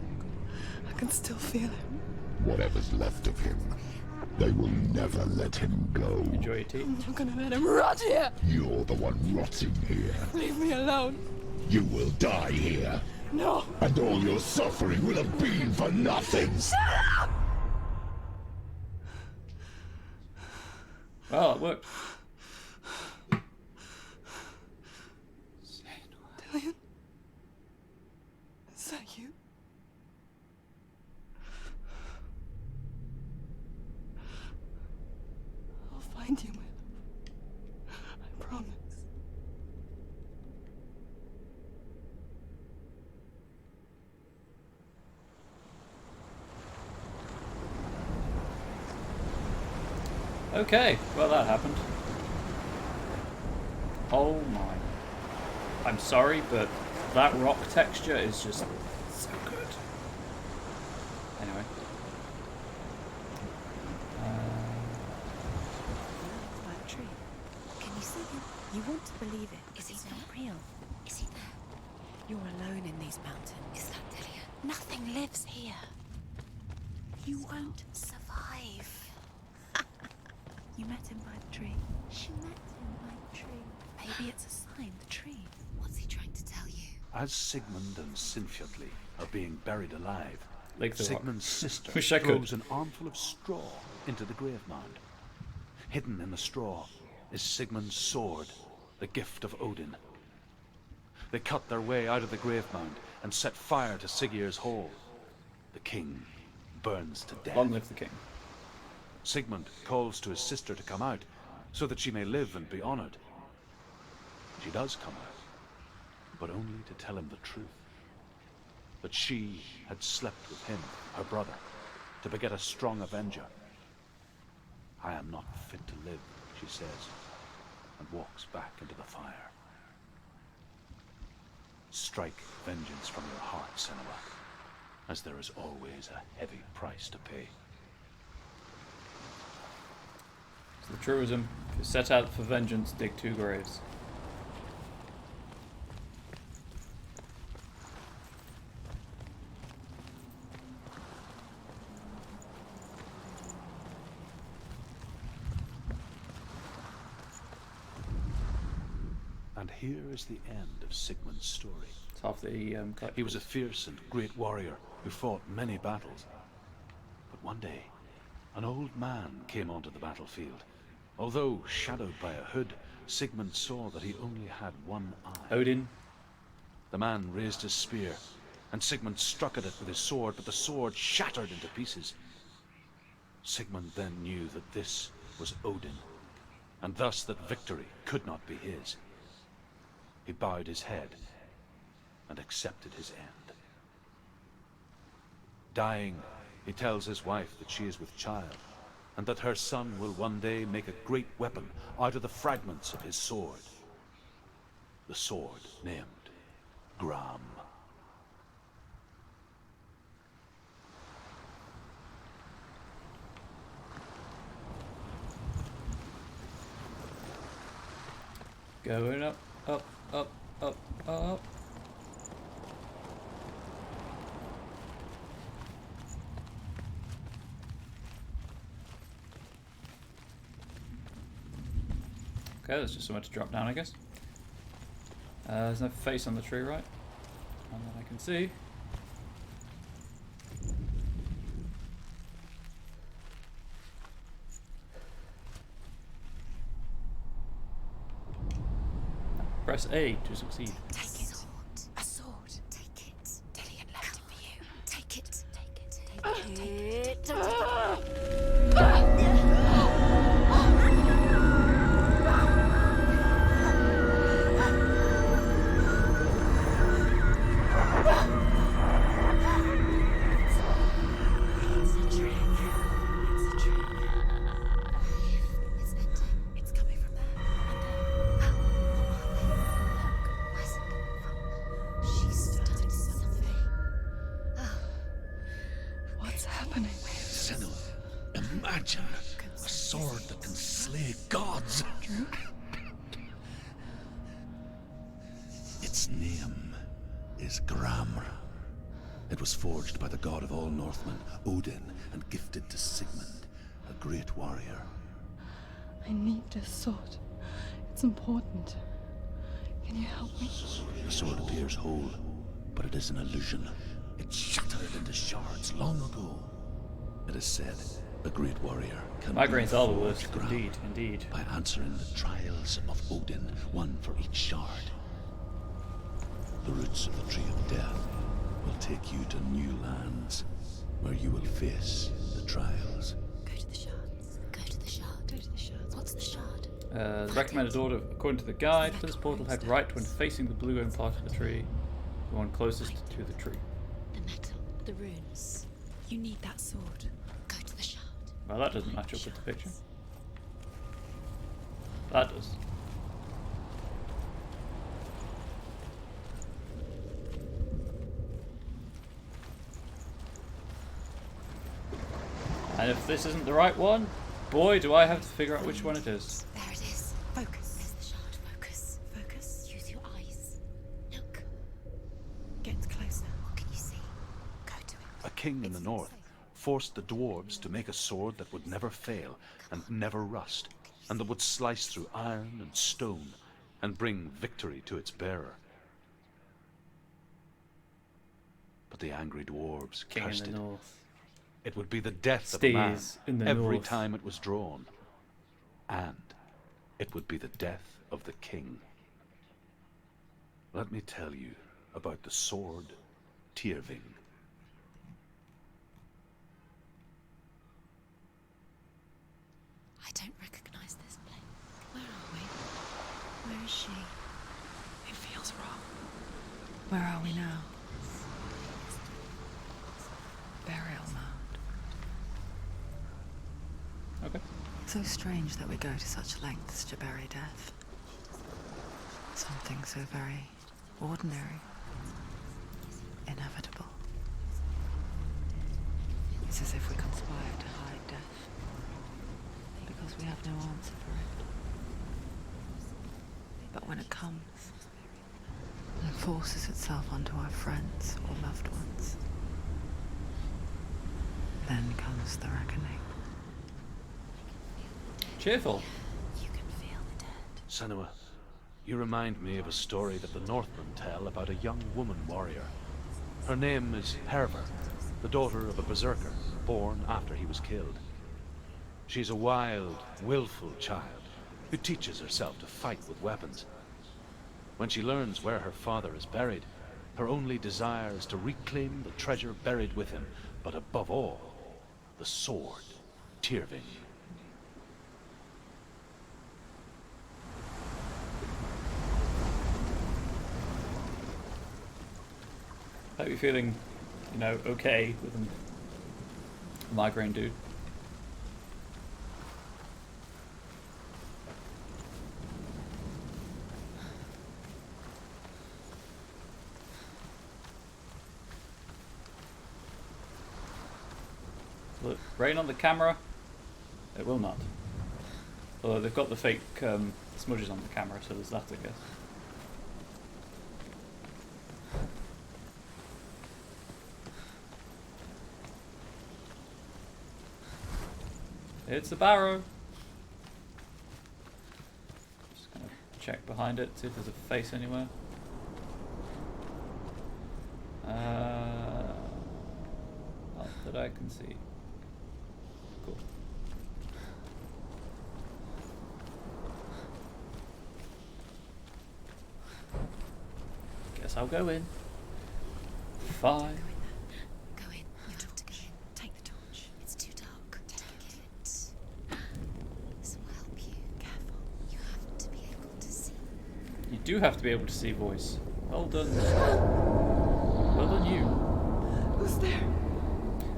I can still feel him. Whatever's left of him, they will never let him go. Enjoy your tea. I'm not gonna let him rot here. You're the one rotting here. Leave me alone. You will die here. No. And all your suffering will have been for nothing. Shut up! Well, it worked. Dillian? Is that you? I'll find you, my love. I promise. Okay, well that happened. Oh my. I'm sorry, but that rock texture is just so good. Anyway. That tree. Can you see him? You want to believe it. Is he not real? Is he there? You're alone in these mountains. Is that Dillian? Nothing lives here. You won't survive. You met him by the tree. She met him by the tree. Maybe it's a sign, the tree. What's he trying to tell you? As Sigmund and Sinfjotli are being buried alive, Like the rock. Sigmund's sister Wish I could. throws an armful of straw into the grave mound. Hidden in the straw is Sigmund's sword, the gift of Odin. They cut their way out of the grave mound and set fire to Siggeir's hall. The king burns to death. Long live the king. Sigmund calls to his sister to come out, so that she may live and be honored. She does come out, but only to tell him the truth. That she had slept with him, her brother, to beget a strong avenger. I am not fit to live, she says, and walks back into the fire. Strike vengeance from your heart, Senua, as there is always a heavy price to pay. So the truism, if you set out for vengeance, dig 2 graves. And here is the end of Sigmund's story. It's half the He was a fierce and great warrior who fought many battles. But one day, an old man came onto the battlefield. Although shadowed by a hood, Sigmund saw that he only had one eye. Odin. The man raised his spear, and Sigmund struck at it with his sword, but the sword shattered into pieces. Sigmund then knew that this was Odin, and thus that victory could not be his. He bowed his head and accepted his end. Dying, he tells his wife that she is with child, and that her son will one day make a great weapon out of the fragments of his sword. The sword named Gram. Going up, up, up, up, up. Okay, there's just somewhere to drop down, I guess. There's no face on the tree, right? None that I can see. Press A to succeed. Take it. A sword. Take it. Dillian left it for you. Take it. Take it. Take it. Take it. Imagine a sword that can slay gods. Its name is Gram. It was forged by the god of all Northmen, Odin, and gifted to Sigmund, a great warrior. I need this sword. It's important. Can you help me? The sword appears whole, but it is an illusion. It shattered into shards long ago. It is said a great warrior can Migraines are the be worst, forged indeed, indeed. by answering the trials of Odin, one for each shard. The roots of the Tree of Death will take you to new lands, where you will face the trials. Go to the shards. Go to the shard. Go to the shards. What's the shard? The recommended order, according to the guide, for this portal, head right when facing the blue-owned part of the tree, the one closest to the tree. The metal. The runes. You need that sword. Go to the shard. Well, that doesn't match up with the picture. That does. And if this isn't the right one, boy, do I have to figure out which one it is. There it is. Focus. There's the shard. Focus. Focus. Use your eyes. Look. Get closer. What can you see? Go to it. A king in the north forced the dwarves to make a sword that would never fail and never rust, and that would slice through iron and stone and bring victory to its bearer. But the angry dwarves King cursed in the it. north. It would be the death of a man Stays in the every north. time it was drawn. And it would be the death of the king. Let me tell you about the sword Tyrving. I don't recognize this place. Where are we? Where is she? It feels wrong. Where are we now? Burial mound. Okay. So strange that we go to such lengths to bury death. Something so very ordinary, inevitable. It's as if we conspire to hide death, because we have no answer for it. But when it comes, and forces itself onto our friends or loved ones, then comes the reckoning. Cheerful. You can feel the dead. Senua, you remind me of a story that the Northmen tell about a young woman warrior. Her name is Herver, the daughter of a berserker, born after he was killed. She's a wild, willful child who teaches herself to fight with weapons. When she learns where her father is buried, her only desire is to reclaim the treasure buried with him, but above all, the sword, Tyrving. Hope you're feeling, okay with a migraine, dude. Will it rain on the camera? It will not. Although they've got the fake smudges on the camera, so there's that, I guess. It's a barrow. Just gonna check behind it, see if there's a face anywhere. Not that I can see. Cool. Guess I'll go in. Fine. Go in. You have to go in. Take the torch. It's too dark. Take it. This will help you. Careful. You have to be able to see. You do have to be able to see voice. Well done. Well done you. Who's there?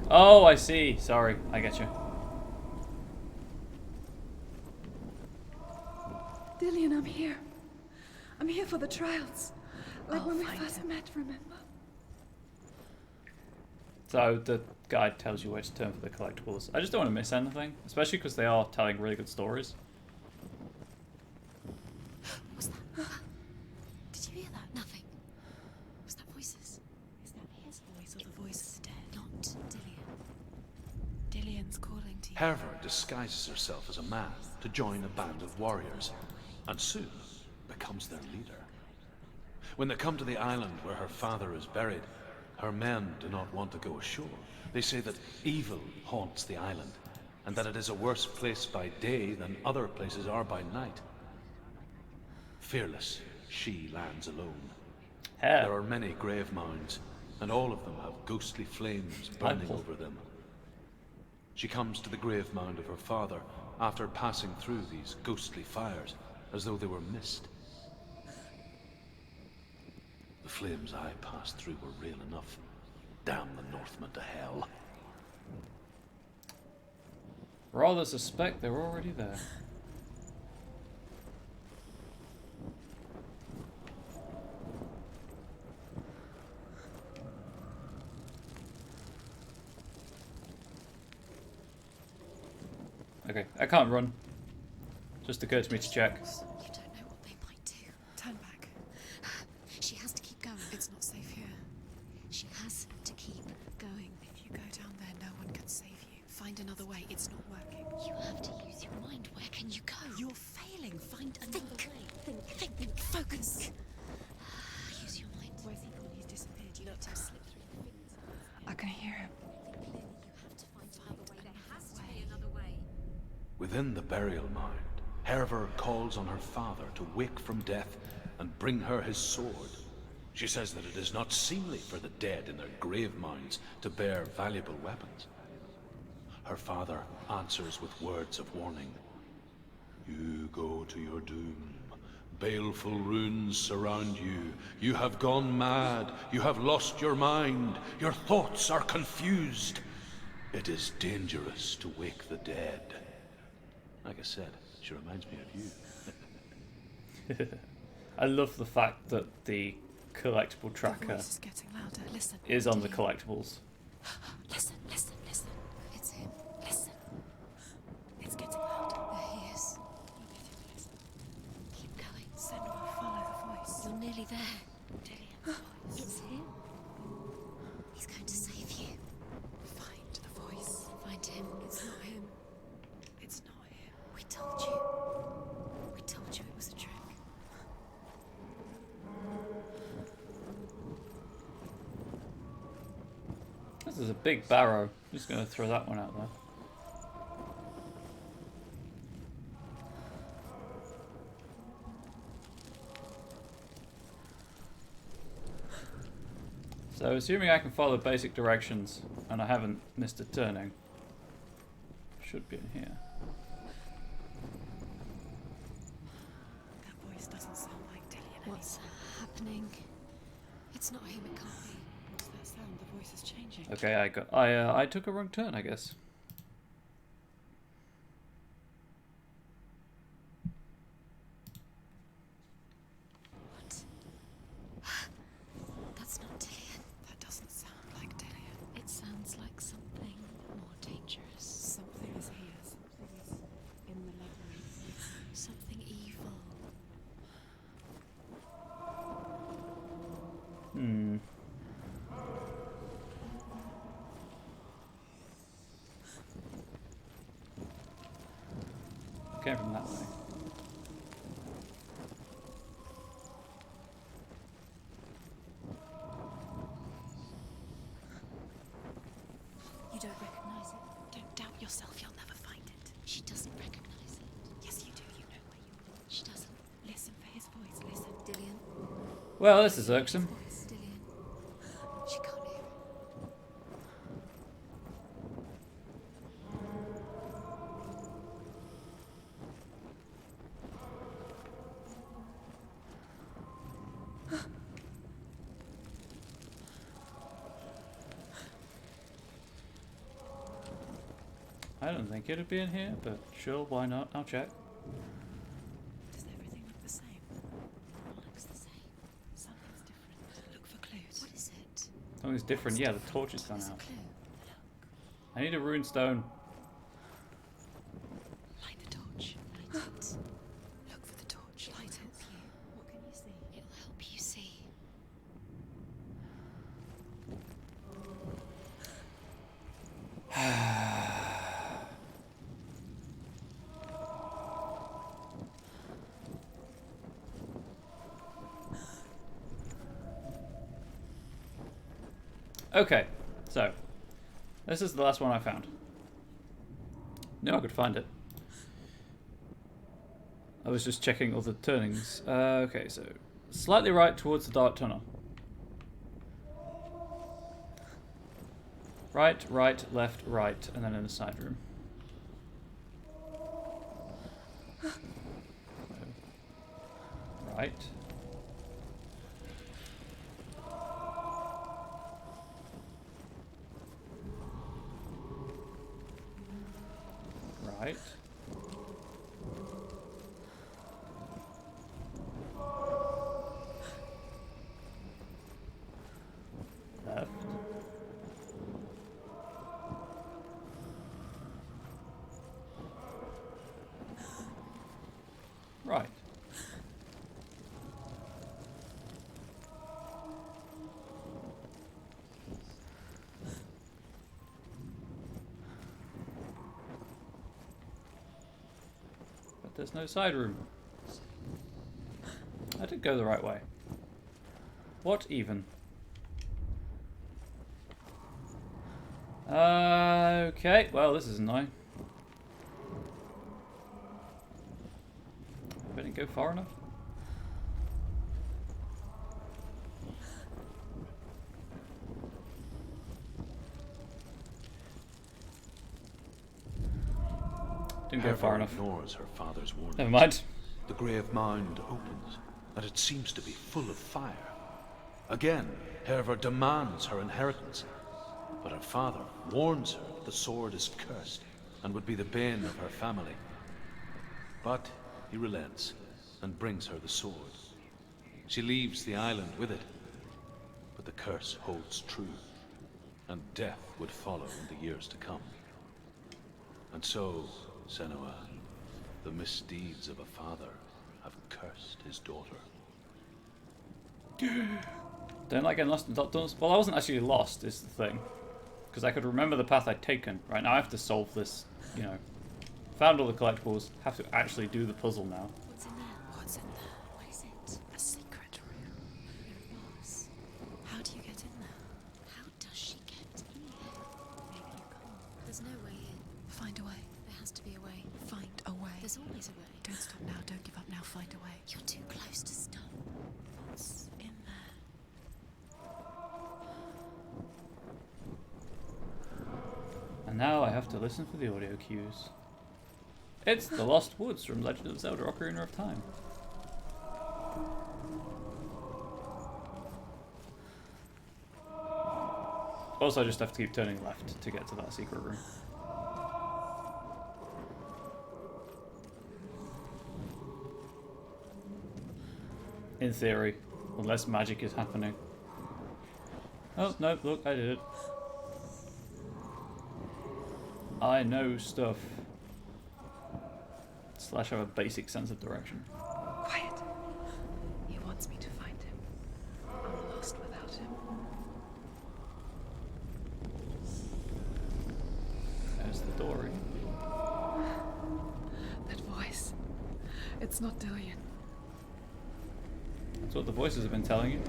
Oh, I see. Sorry. I get you. Dillian, I'm here. I'm here for the trials. Like I'll when we find first him. met, remember? So the guide tells you where to turn for the collectibles. I just don't want to miss anything, especially because they are telling really good stories. What's that? Did you hear that? Nothing. Was that voices? Is that his voice or the voice of the dead? Not Dillian. Dillian's calling to you. Herver disguises herself as a man to join a band of warriors, and soon becomes their leader. When they come to the island where her father is buried, her men do not want to go ashore. They say that evil haunts the island, and that it is a worse place by day than other places are by night. Fearless, she lands alone. There are many grave mounds, and all of them have ghostly flames burning over them. She comes to the grave mound of her father after passing through these ghostly fires, as though they were mist. The flames I passed through were real enough. Damn the Northmen to hell. Rather suspect they're already there. Okay, I can't run. Just occurred to me to check. You don't know what they might do. Turn back. She has to keep going. It's not safe here. She has to keep going. If you go down there, no one can save you. Find another way. It's not working. You have to use your mind. Where can you go? You're failing. Find another way. Think. Focus. Use your mind. Where's he gone? He's disappeared. You let him slip through your fingers. I can hear him. Clearly, you have to find another way. There has to be another way. Within the burial mound, Herver calls on her father to wake from death and bring her his sword. She says that it is not seemly for the dead in their grave mounds to bear valuable weapons. Her father answers with words of warning. You go to your doom. Baleful runes surround you. You have gone mad. You have lost your mind. Your thoughts are confused. It is dangerous to wake the dead. Like I said, she reminds me of you. I love the fact that the collectible tracker is getting louder. Listen. is on the collectibles. Listen, listen, listen. It's him. Listen. It's getting louder. There he is. Keep going. Senua, follow the voice. You're nearly there. Dillian. It's him. He's going to save you. Find the voice. Find him. It's not him. It's not him. We told you. We told you it was a trick. This is a big barrow. I'm just going to throw that one out there. So, assuming I can follow basic directions and I haven't missed a turning, should be in here. That voice doesn't sound like Dillian. What's happening? It's not him, it can't be. What's that sound? The voice is changing. Okay, I took a wrong turn, I guess. What? That's not Dillian. That doesn't sound like Dillian. It sounds like something more dangerous. Something is here. Something is in the labyrinth. Something evil. Hmm. Came from that way. You don't recognize it? Don't doubt yourself. You'll never find it. She doesn't recognize it. Yes, you do. You know where you are. She doesn't. Listen for his voice. Listen. Dillian. Well, this is irksome. Dillian. She can't hear it. I don't think it'd be in here, but sure, why not? I'll check. Does everything look the same? It looks the same. Something's different. Look for clues. What is it? Something's different. Yeah, the torch has gone There's a out. clue. I need a rune stone. Light the torch. Light it. Look for the torch. Light it. What can you see? It'll help you see. Okay, so this is the last one I found. Knew I could find it. I was just checking all the turnings. Okay, so slightly right towards the dark tunnel. Right, right, left, right, and then in the side room. So, right. Right. Left. Right. But there's no side room. I did go the right way. What even? Okay, well this is annoying. I didn't go far enough. Didn't go far Herva enough. ignores her father's warnings. Never mind. The grave mound opens, and it seems to be full of fire. Again, Herva demands her inheritance, but her father warns her that the sword is cursed and would be the bane of her family. But he relents and brings her the sword. She leaves the island with it, but the curse holds true, and death would follow in the years to come. And so, Senua, the misdeeds of a father have cursed his daughter. Don't like getting lost in tunnels. Well, I wasn't actually lost, is the thing. Because I could remember the path I'd taken. Right now I have to solve this, you know. Found all the collectibles, have to actually do the puzzle now. What's in there? What's in there? What is it? A secret room. It was. How do you get in there? How does she get in here? Maybe you can't. There's no way in. Find a way. There has to be a way. Find a way. There's always a way. Don't stop now. Don't give up now. Find a way. You're too close to stop. What's in there? And now I have to listen for the audio cues. It's the Lost Woods from Legend of Zelda Ocarina of Time. Also, I just have to keep turning left to get to that secret room. In theory, unless magic is happening. Oh, no, look, I did it. I know stuff. Slash have a basic sense of direction. Quiet. He wants me to find him. I'm lost without him. There's the door again. That voice. It's not Dillion. That's what the voices have been telling you.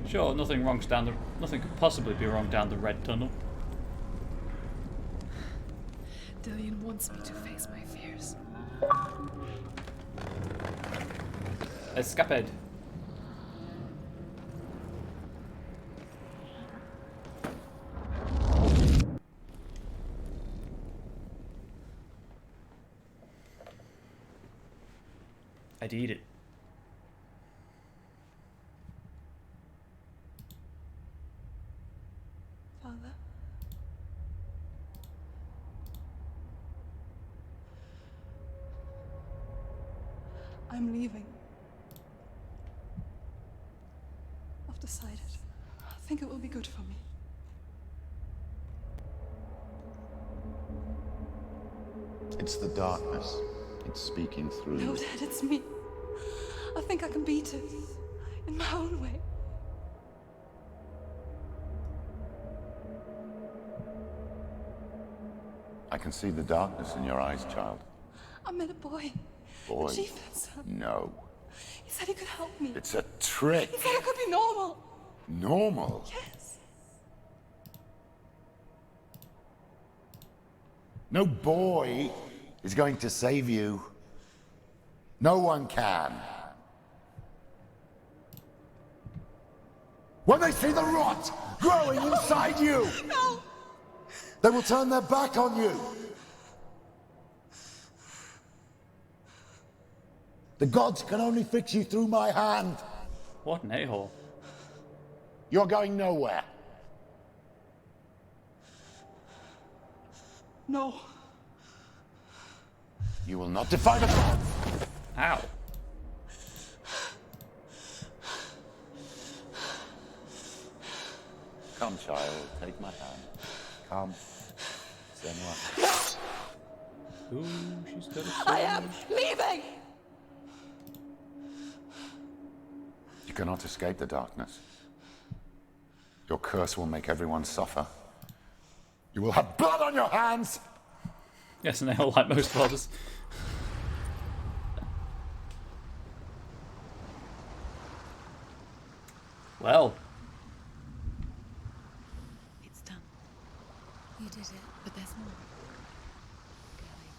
Sure, nothing could possibly be wrong down the red tunnel. Dillion wants me to face my fears. Escaped. I'd eat it. Father? I'm leaving. I've decided. I think it will be good for me. It's the darkness. It's speaking through No, you. Dad, it's me. I think I can beat it. In my own way. I can see the darkness in your eyes, child. I met a boy. Boy. The chieftain's son. No. He said he could help me. It's a trick. He said I could be normal. Normal? Yes. No boy is going to save you. No one can. When they see the rot growing inside you, No! they will turn their back on you. The gods can only fix you through my hand. What an a-hole. You're going nowhere. No. You will not defy the gods. Ow. Come, child, take my hand. Come. Senua. Ooh, she's got a sword. I am leaving! You cannot escape the darkness. Your curse will make everyone suffer. You will have blood on your hands! Yes, and they all like most fathers. Well. It's done. You did it, but there's more. Going.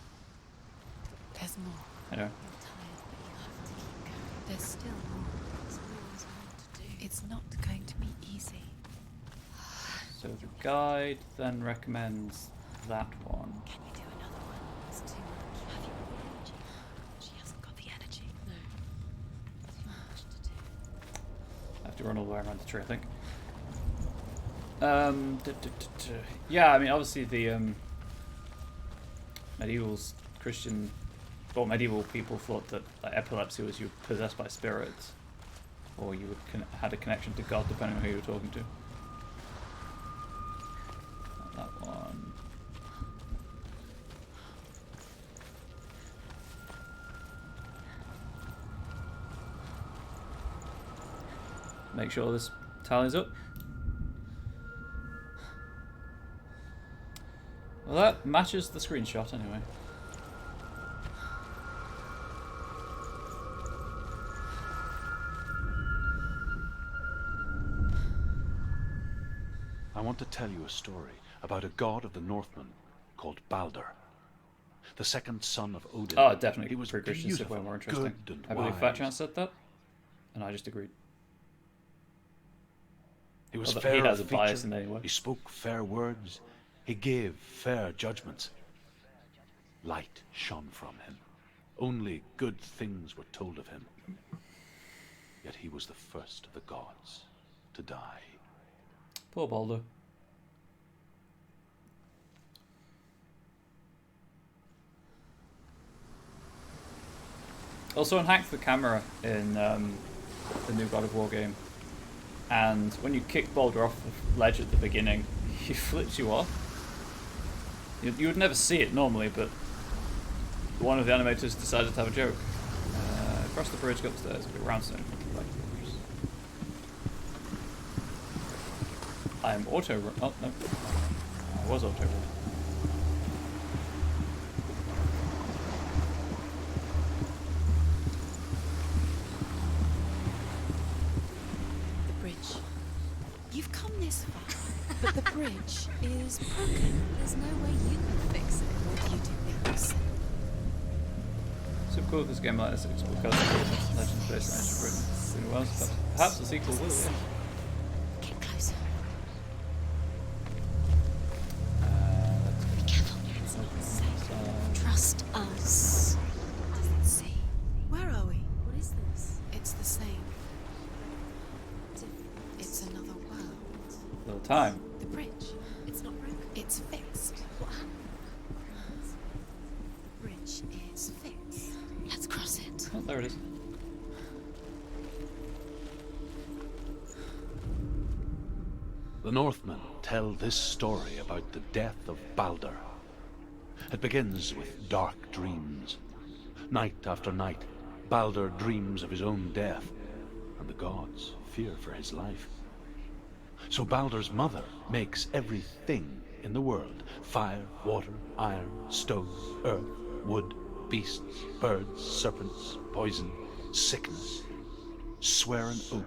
There's more. I know. You're tired, but you have to keep going. There's still more. There's always more to do. It's not going to be easy. So the guide then recommends that one. Can you do another one? It's too much. Have you got the energy? She hasn't got the energy. No. Too much to do. I have to run all the way around the tree, I think. Yeah, I mean, obviously the medieval people thought that like, epilepsy was you were possessed by spirits, or you would had a connection to God, depending on who you were talking to. Not that one. Make sure this tallies up. Well, that matches the screenshot anyway. I want to tell you a story about a god of the Northmen called Balder, the second son of Odin. Oh, definitely. He was Pre-Christian stuff way more interesting. good and I believe wise. Fat Chance said that, and I just agreed. He was Although fair he has of a bias feature, in any way. He spoke fair words. He gave fair judgments. Light shone from him. Only good things were told of him. Yet he was the first of the gods to die. Poor Balder. Also unhacked the camera in the new God of War game, and when you kick Balder off the ledge at the beginning, he flips you off. You would never see it normally, but one of the animators decided to have a joke. Across the bridge, go upstairs, a bit roundstone. I am auto. Oh no, I was auto. The bridge. You've come this far, but the bridge is broken. There's no way you can fix it. What do you do now? Super cool if this game like this because of Legends based range of Britain. Well, perhaps the sequel will, yeah. Get closer. Be careful. It's safe. Trust us. Doesn't see. Where are we? What is this? It's the same. It's another world. Little time. The bridge. It's not broken. It's fixed. What happened? The bridge is fixed. Let's cross it. Oh, there it is. The Northmen tell this story about the death of Balder. It begins with dark dreams. Night after night, Balder dreams of his own death, and the gods fear for his life. So Balder's mother makes everything in the world: fire, water, iron, stone, earth, wood, beasts, birds, serpents, poison, sickness, swear an oath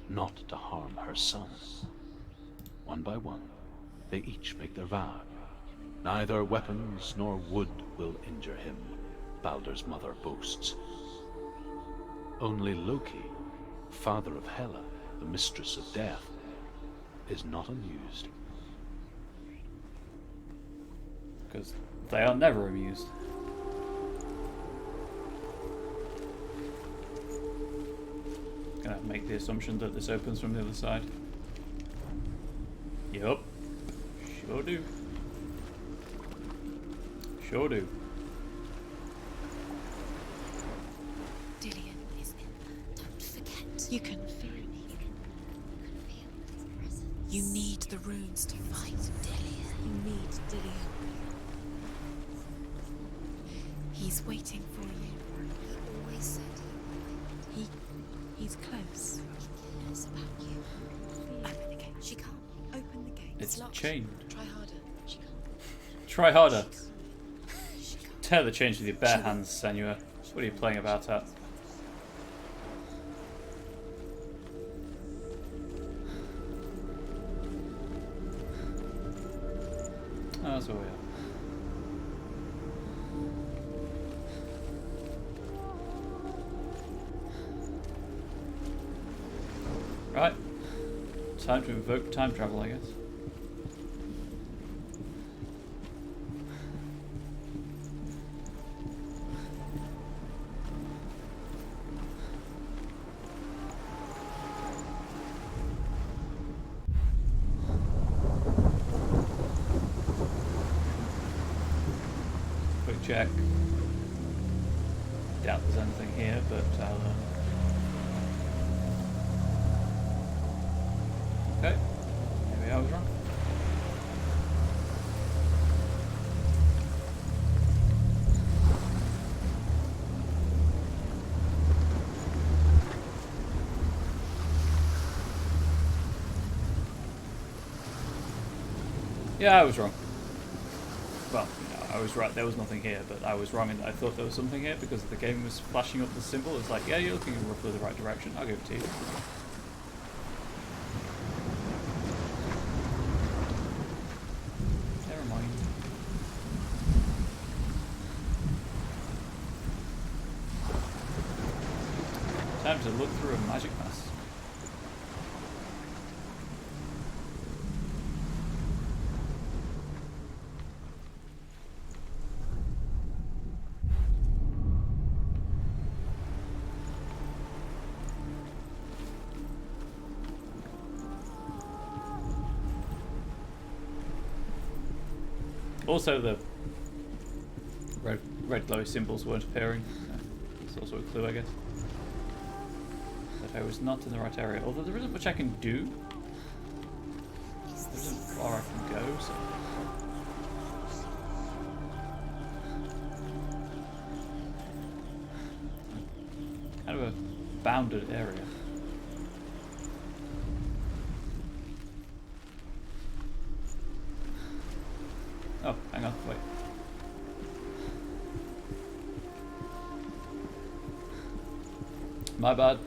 not to harm her son. One by one, they each make their vow. Neither weapons nor wood will injure him, Balder's mother boasts. Only Loki, father of Hela, the mistress of death, is not amused. Because they are never amused. Gonna make the assumption that this opens from the other side. Yup. Sure do. Sure do. Dillion is in there. Don't forget. You can feel it. You need the runes to fight Dillion. You need Dillion. He's waiting for you. He always said he's close. He cares about you. Open the gate. She can't. Open the gate. It's locked. chained. Try harder. She can't. Try harder. Tear the chains with your bare hands, Senua. What are you playing about at? that's where we are. Right. Time to invoke time travel, I guess. Quick check. Doubt there's anything here, but I'll. Okay. Maybe I was wrong. Yeah, I was wrong. Well, no, I was right. There was nothing here, but I was wrong in that I thought there was something here because the game was flashing up the symbol. It's like, yeah, you're looking in roughly the right direction. I'll give it to you. Never mind. Time to look through a magic mask. Also, the red glowy symbols weren't appearing. That's also a clue, I guess. That I was not in the right area. Although there isn't much I can do. There isn't far I can go, so... Kind of a bounded area. Oh, hang on, wait. My bad.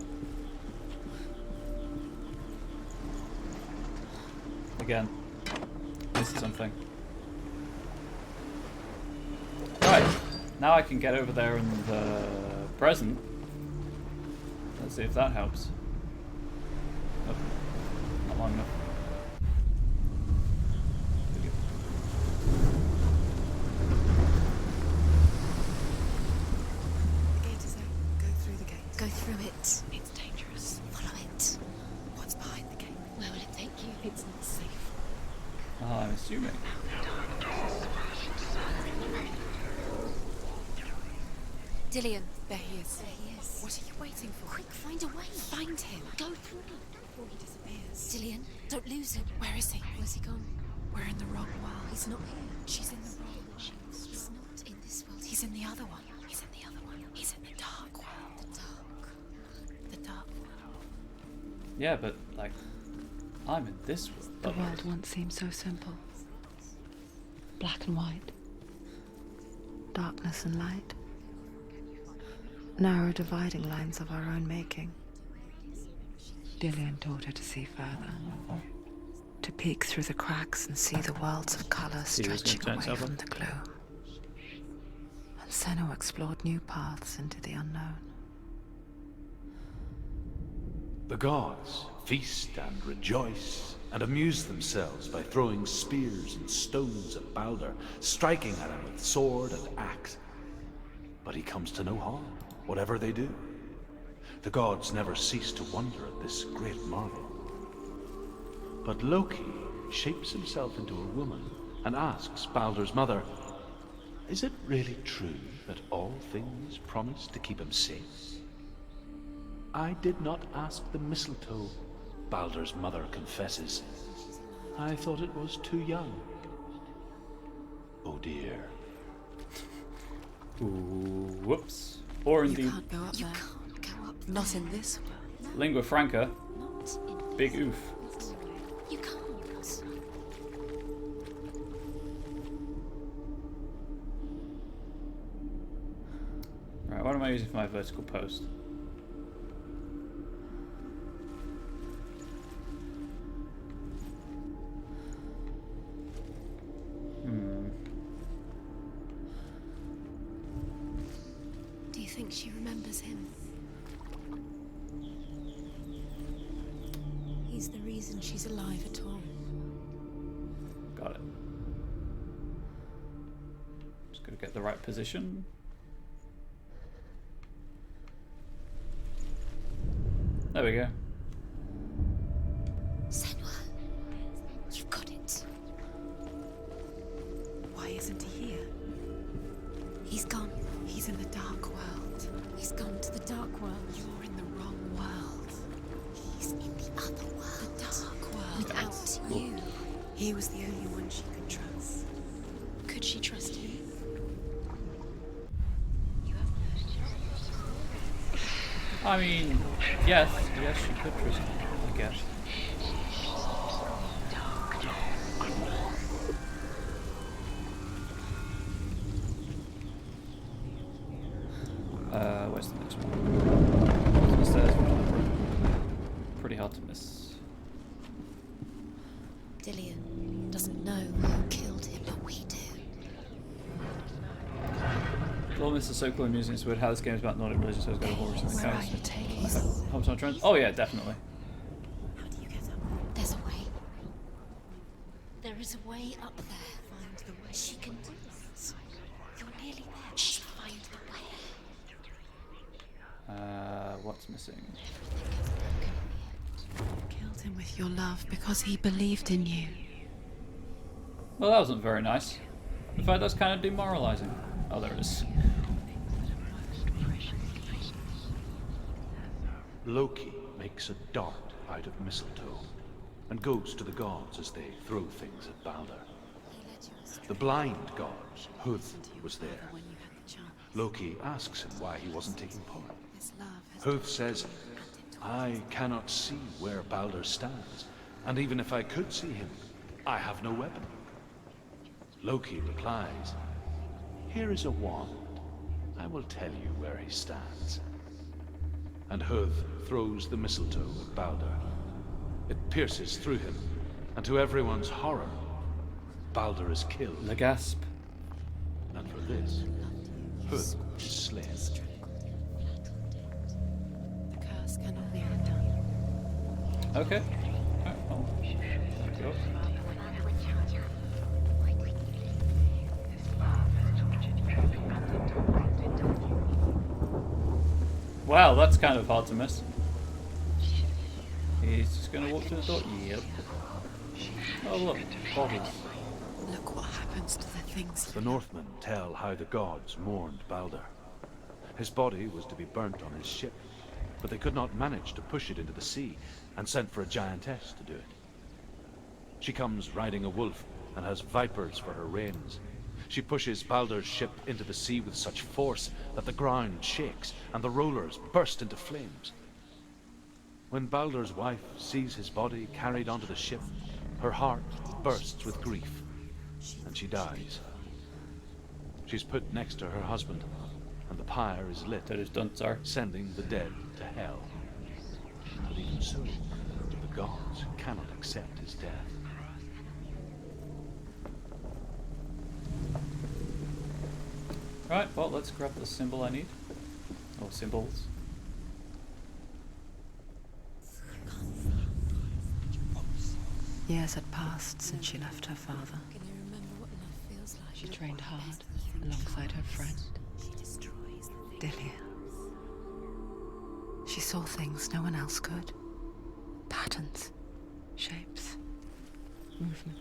Again. Missed something. Right. Now I can get over there in the present. Let's see if that helps. Nope. Not long enough. Go through it. It's dangerous. Follow it. What's behind the gate? Where will it take you? It's not safe. I'm assuming. Dillion. There he is. There he is. What are you waiting for? Quick, find a way. Find him. Go through it before he disappears. Dillion, don't lose him. Where is he? Where's he gone? We're in the wrong world. He's not here. She's in the wrong world. He's not in this world. He's in the other one. He's in the other one. He's in the dark world. The dark world. Yeah, but, like, I'm in this world. The world once seemed so simple. Black and white. Darkness and light. Narrow dividing lines of our own making. Dillion taught her to see further. To peek through the cracks and see the worlds of colour stretching away from the gloom. And Senua explored new paths into the unknown. The gods feast and rejoice and amuse themselves by throwing spears and stones at Baldur, striking at him with sword and axe. But he comes to no harm, whatever they do. The gods never cease to wonder at this great marvel. But Loki shapes himself into a woman and asks Baldur's mother, is it really true that all things promise to keep him safe? I did not ask the mistletoe, Baldur's mother confesses. I thought it was too young. Oh dear. Ooh, whoops. Or indeed... You can't go up there. You can't go up there. Not in this world. Lingua franca. Not in Big oof. You can't. Right, what am I using for my vertical post? Hmm. She remembers him. He's the reason she's alive at all. Got it. Just gotta get the right position. There we go. Senua, you've got it. Why isn't he here? He's gone. He's in the dark world. He's gone to the dark world. You're in the wrong world. He's in the other world. The dark world. Without you. He was the only one she could trust. Could she trust him? I mean, yes, she could trust him, I guess. Where's the next one? The stairs, pretty hard to miss. Dillian doesn't know who killed him, but we do. Well, this is so cool and amusing. It's weird how this game is about Nordic religion, so it's got a horror something Where are else. you taking us? Hobbs on Trent? Oh yeah, definitely. How do you get up? There's a way. There is a way up there. Find the way. She can do this. You're nearly there. She'll find the way. What's missing? Killed him with your love because he believed in you. Well, that wasn't very nice. In fact, that's kind of demoralizing. Oh, there it is. Loki makes a dart out of mistletoe and goes to the gods as they throw things at Balder. The blind god, Huth, was there. Loki asks him why he wasn't taking part. Huth says, I cannot see where Balder stands, and even if I could see him, I have no weapon. Loki replies, here is a wand. I will tell you where he stands. And Huth throws the mistletoe at Balder. It pierces through him, and to everyone's horror, Balder is killed. The gasp. And for this, Huth is slain. The curse cannot be undone. Okay. Alright, well, there we go. Wow, that's kind of hard to miss. He's just gonna walk through the door. Yep. Oh look, bottles. Look what happens to the things. The Northmen tell how the gods mourned Balder. His body was to be burnt on his ship, but they could not manage to push it into the sea and sent for a giantess to do it. She comes riding a wolf and has vipers for her reins. She pushes Balder's ship into the sea with such force that the ground shakes and the rollers burst into flames. When Balder's wife sees his body carried onto the ship, her heart bursts with grief, and she dies. She's put next to her husband, and the pyre is lit, sending the dead to hell. But even so, the gods cannot accept his death. Right, well, let's grab the symbol I need. Or symbols. Years had passed since she left her father. Can you remember what love feels like? She trained hard alongside her friend, She destroys the thing. Dillian. She saw things no one else could. Patterns, shapes, movement.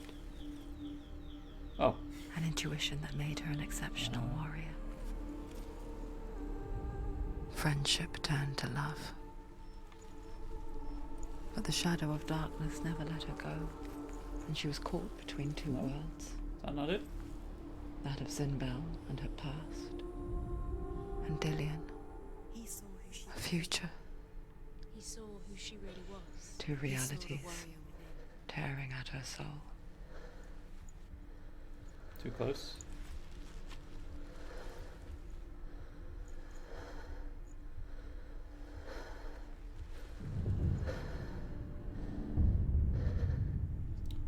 Oh. An intuition that made her an exceptional warrior. Friendship turned to love. But the shadow of darkness never let her go, and she was caught between two worlds. Is that not it? That of Zinbel and her past, and Dillian, He saw who she a future. He saw who she really was. Two He saw the realities warrior within. tearing at her soul. Too close.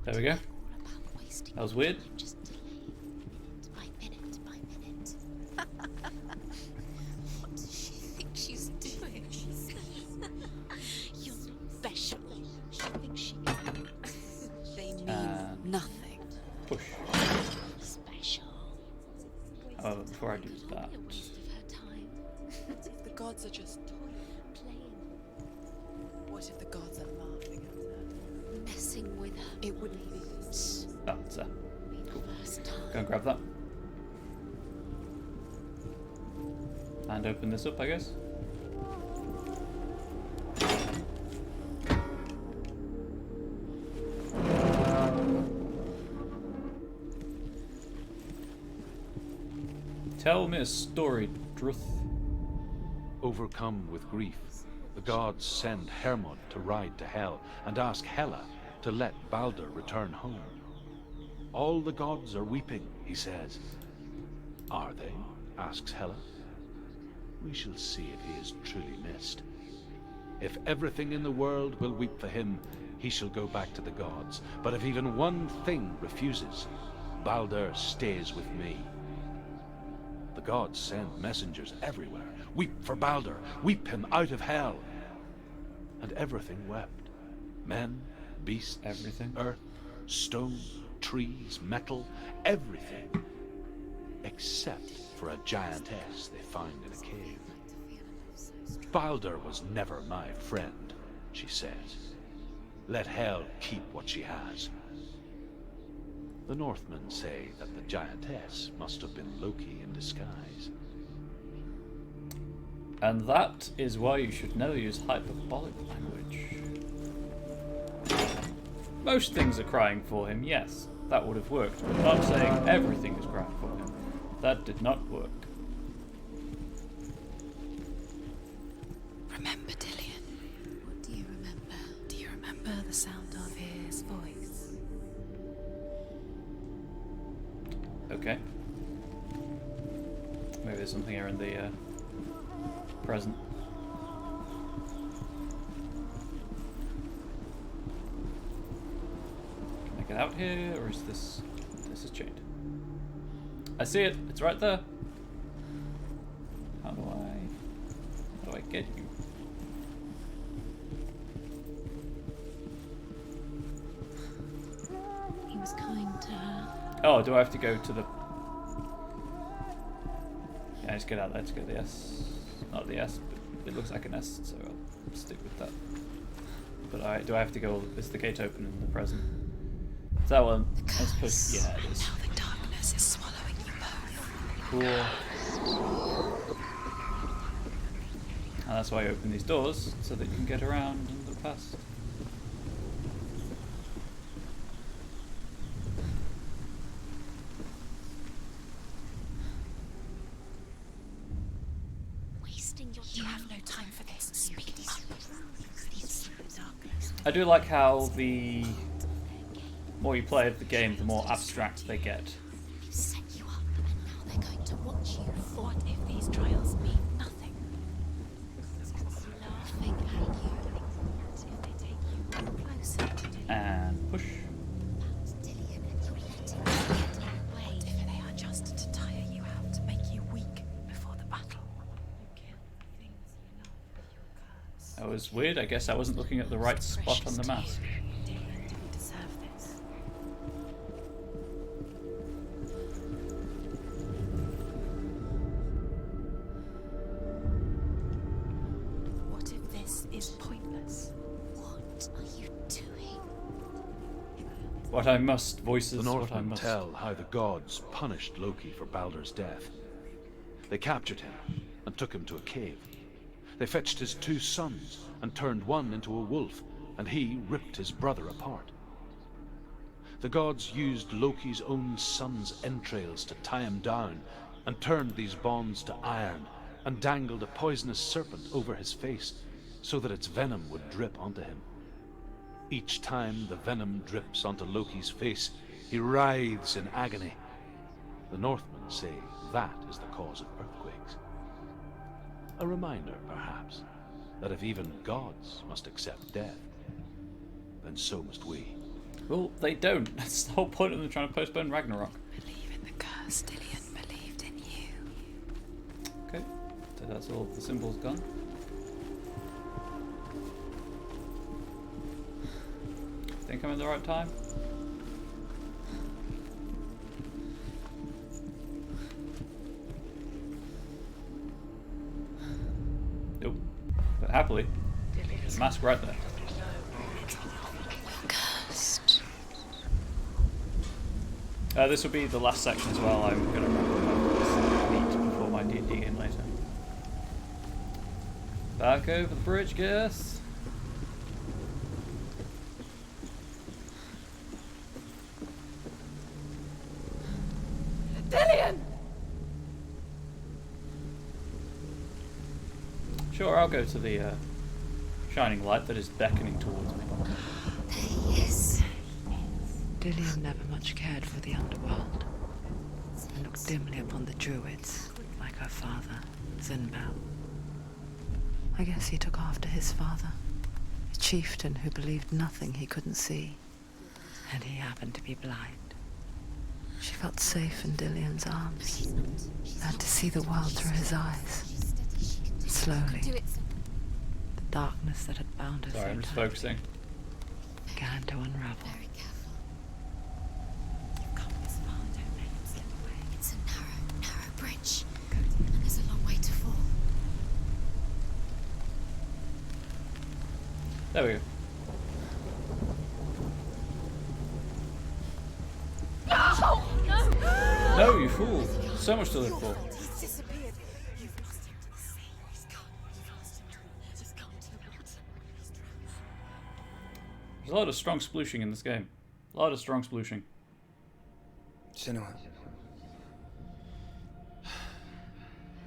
There we go. That was weird. Just minute by minute by minute. What does she that. A waste of her time. What if the gods are just Playing, What if the gods are laughing at her? messing with her. It wouldn't be. That's cool. First time. Go and grab that. And open this up, I guess. Tell me a story, Druth. Overcome with grief, the gods send Hermod to ride to Hell and ask Hela to let Balder return home. All the gods are weeping, he says. Are they? Asks Hela. We shall see if he is truly missed. If everything in the world will weep for him, he shall go back to the gods. But if even one thing refuses, Balder stays with me. The gods send messengers everywhere. Weep for Balder. Weep him out of Hell. And everything wept. Men, beasts, everything. Earth, stone, trees, metal, everything. Except for a giantess they find in a cave. Balder was never my friend, she says. Let Hel keep what she has. The Northmen say that the giantess must have been Loki in disguise. And that is why you should never use hyperbolic language. Most things are crying for him, yes, that would have worked, but not saying everything is crying for him. That did not work. Remember, Dillion? What do you remember? Do you remember the sound of his voice? Okay. Maybe there's something here in the present. Can I get out here, or is this is chained? I see it. It's right there. How do I get you? He was kind to her. Oh, do I have to go to the... Yeah, just get out there to go to the S. Not the S, but it looks like an S, so I'll stick with that. But do I have to go... Is the gate open in the present? Is that one? I suppose... Yeah, it is. Now the darkness is swallowing you both. Cool. And that's why I open these doors, so that you can get around and look past. You have no time for this. Speak up. I do like how the more you play of the game, the more abstract they get. They've set you up, and now they're going to watch you. What if these trials mean nothing? Laughing at you. What if they take you closer to Dillion? And push. Dillion, and you let him get away. What if they are just to tire you out, to make you weak before the battle? You kill the things you love with your curse. That was weird. I guess I wasn't looking at the right spot on the mask. Dillion didn't deserve this. What if this is pointless? What are you doing? What I must, voices, The what I Northmen must. tell how the gods punished Loki for Balder's death. They captured him and took him to a cave. They fetched his 2 sons and turned one into a wolf, and he ripped his brother apart. The gods used Loki's own son's entrails to tie him down, and turned these bonds to iron, and dangled a poisonous serpent over his face, so that its venom would drip onto him. Each time the venom drips onto Loki's face, he writhes in agony. The Northmen say that is the cause of earthquakes. A reminder, perhaps, that if even gods must accept death, then so must we. Well, they don't. That's the whole point of them trying to postpone Ragnarok. Believe in the curse. Dillion believed in you. Okay, so that's all the symbols gone. Think I'm in the right time? Nope. But happily, there's a mask right there. Cursed. This will be the last section as well. I'm going to wrap this before my D&D game later. Back over the bridge, guess. Dillian! Sure, I'll go to the shining light that is beckoning towards me. Yes. Dillian never much cared for the underworld, and looked dimly upon the druids, like her father, Zinbel. I guess he took after his father, a chieftain who believed nothing he couldn't see, and he happened to be blind. She felt safe in Dillian's arms, learned to see the world through his eyes. Slowly, the darkness that had bound her Sorry, I'm just focusing. began to unravel. Very careful. You've come this far, don't let him slip away. It's a narrow bridge. And there's a long way to fall. There we go. No! No, you fool! So much to live for. He's disappeared. You've lost him to the sea. He's gone. You've lost him. He's gone to the water. He's drowned. There's a lot of strong splooshing in this game. A lot of strong splooshing. Senua.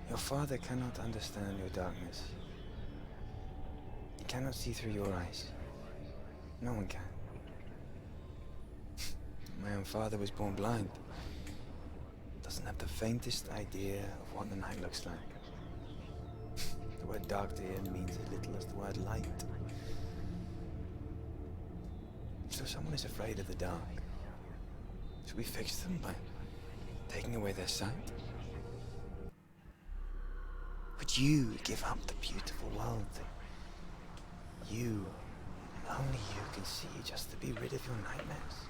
Your father cannot understand your darkness. He cannot see through your eyes. No one can. My own father was born blind. Doesn't have the faintest idea of what the night looks like. The word dark to him means as little as the word light. So someone is afraid of the dark. Should we fix them by taking away their sight? Would you give up the beautiful world that you, and only you, can see just to be rid of your nightmares?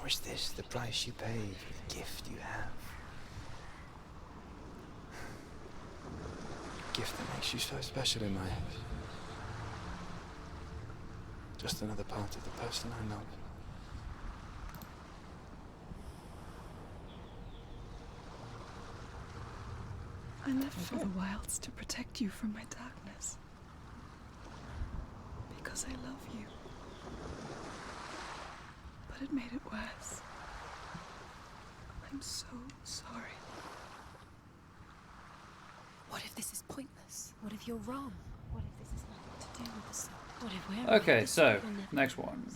Or is this the price you pay for the gift you have? A gift that makes you so special in my eyes. Just another part of the person I know. I lived for the wilds to protect you from my darkness. Because I love you. But it made it worse. I'm so sorry. What if this is pointless? What if you're wrong? What if this has nothing to do with the soul? What if we're right? Okay, The so, soul will never- next one.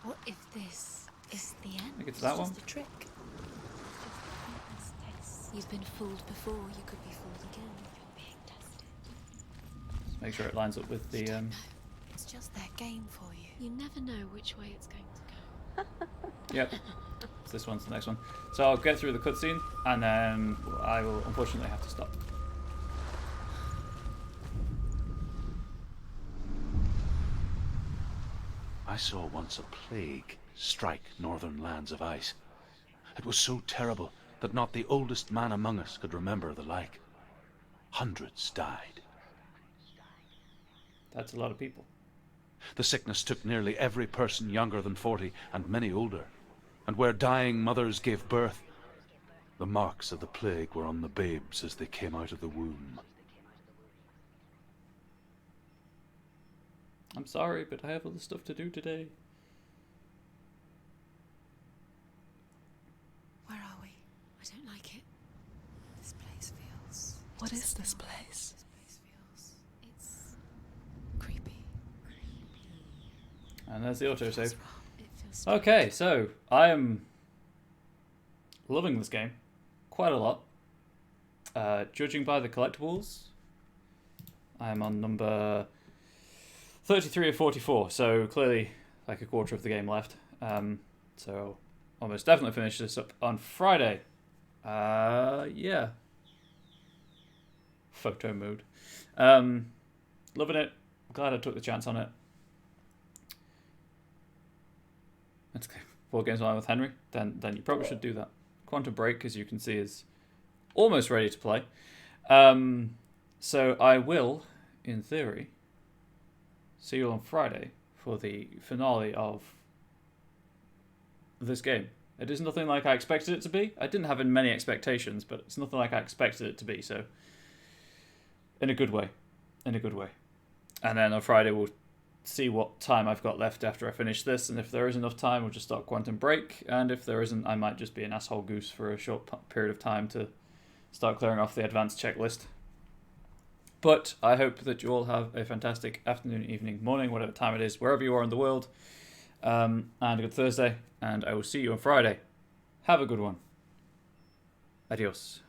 What if this is the end? Think it's that one? Just a trick. It's just a pointless test. You've been fooled before. You could be fooled again. You're being tested. Just make sure it lines up with the It's just their game for you. You never know which way it's going to go. Yep. So this one's the next one. So I'll get through the cutscene and then I will unfortunately have to stop. I saw once a plague strike northern lands of ice. It was so terrible that not the oldest man among us could remember the like. Hundreds died. That's a lot of people. The sickness took nearly every person younger than 40 and many older. And where dying mothers gave birth, the marks of the plague were on the babes as they came out of the womb. I'm sorry, but I have other stuff to do today. Where are we? I don't like it. This place feels... What is this place? This place feels... It's... creepy. And there's the autosave. It feels... Okay, so I am loving this game quite a lot. Judging by the collectibles, I'm on number 33 or 44, so clearly like a quarter of the game left. So I'll most definitely finish this up on Friday. Yeah. Photo mode. Loving it. Glad I took the chance on it. Let's Board Games Online with Henry, then you probably should do that. Quantum Break, as you can see, is almost ready to play. So I will, in theory, see you on Friday for the finale of this game. It is nothing like I expected it to be. I didn't have many expectations, but it's nothing like I expected it to be, so in a good way. In a good way. And then on Friday we'll see what time I've got left after I finish this, and if there is enough time, we'll just start Quantum Break, and if there isn't, I might just be an asshole goose for a short period of time to start clearing off the advanced checklist. But I hope that you all have a fantastic afternoon, evening, morning, whatever time it is, wherever you are in the world, and a good Thursday, and I will see you on Friday. Have a good one. Adios.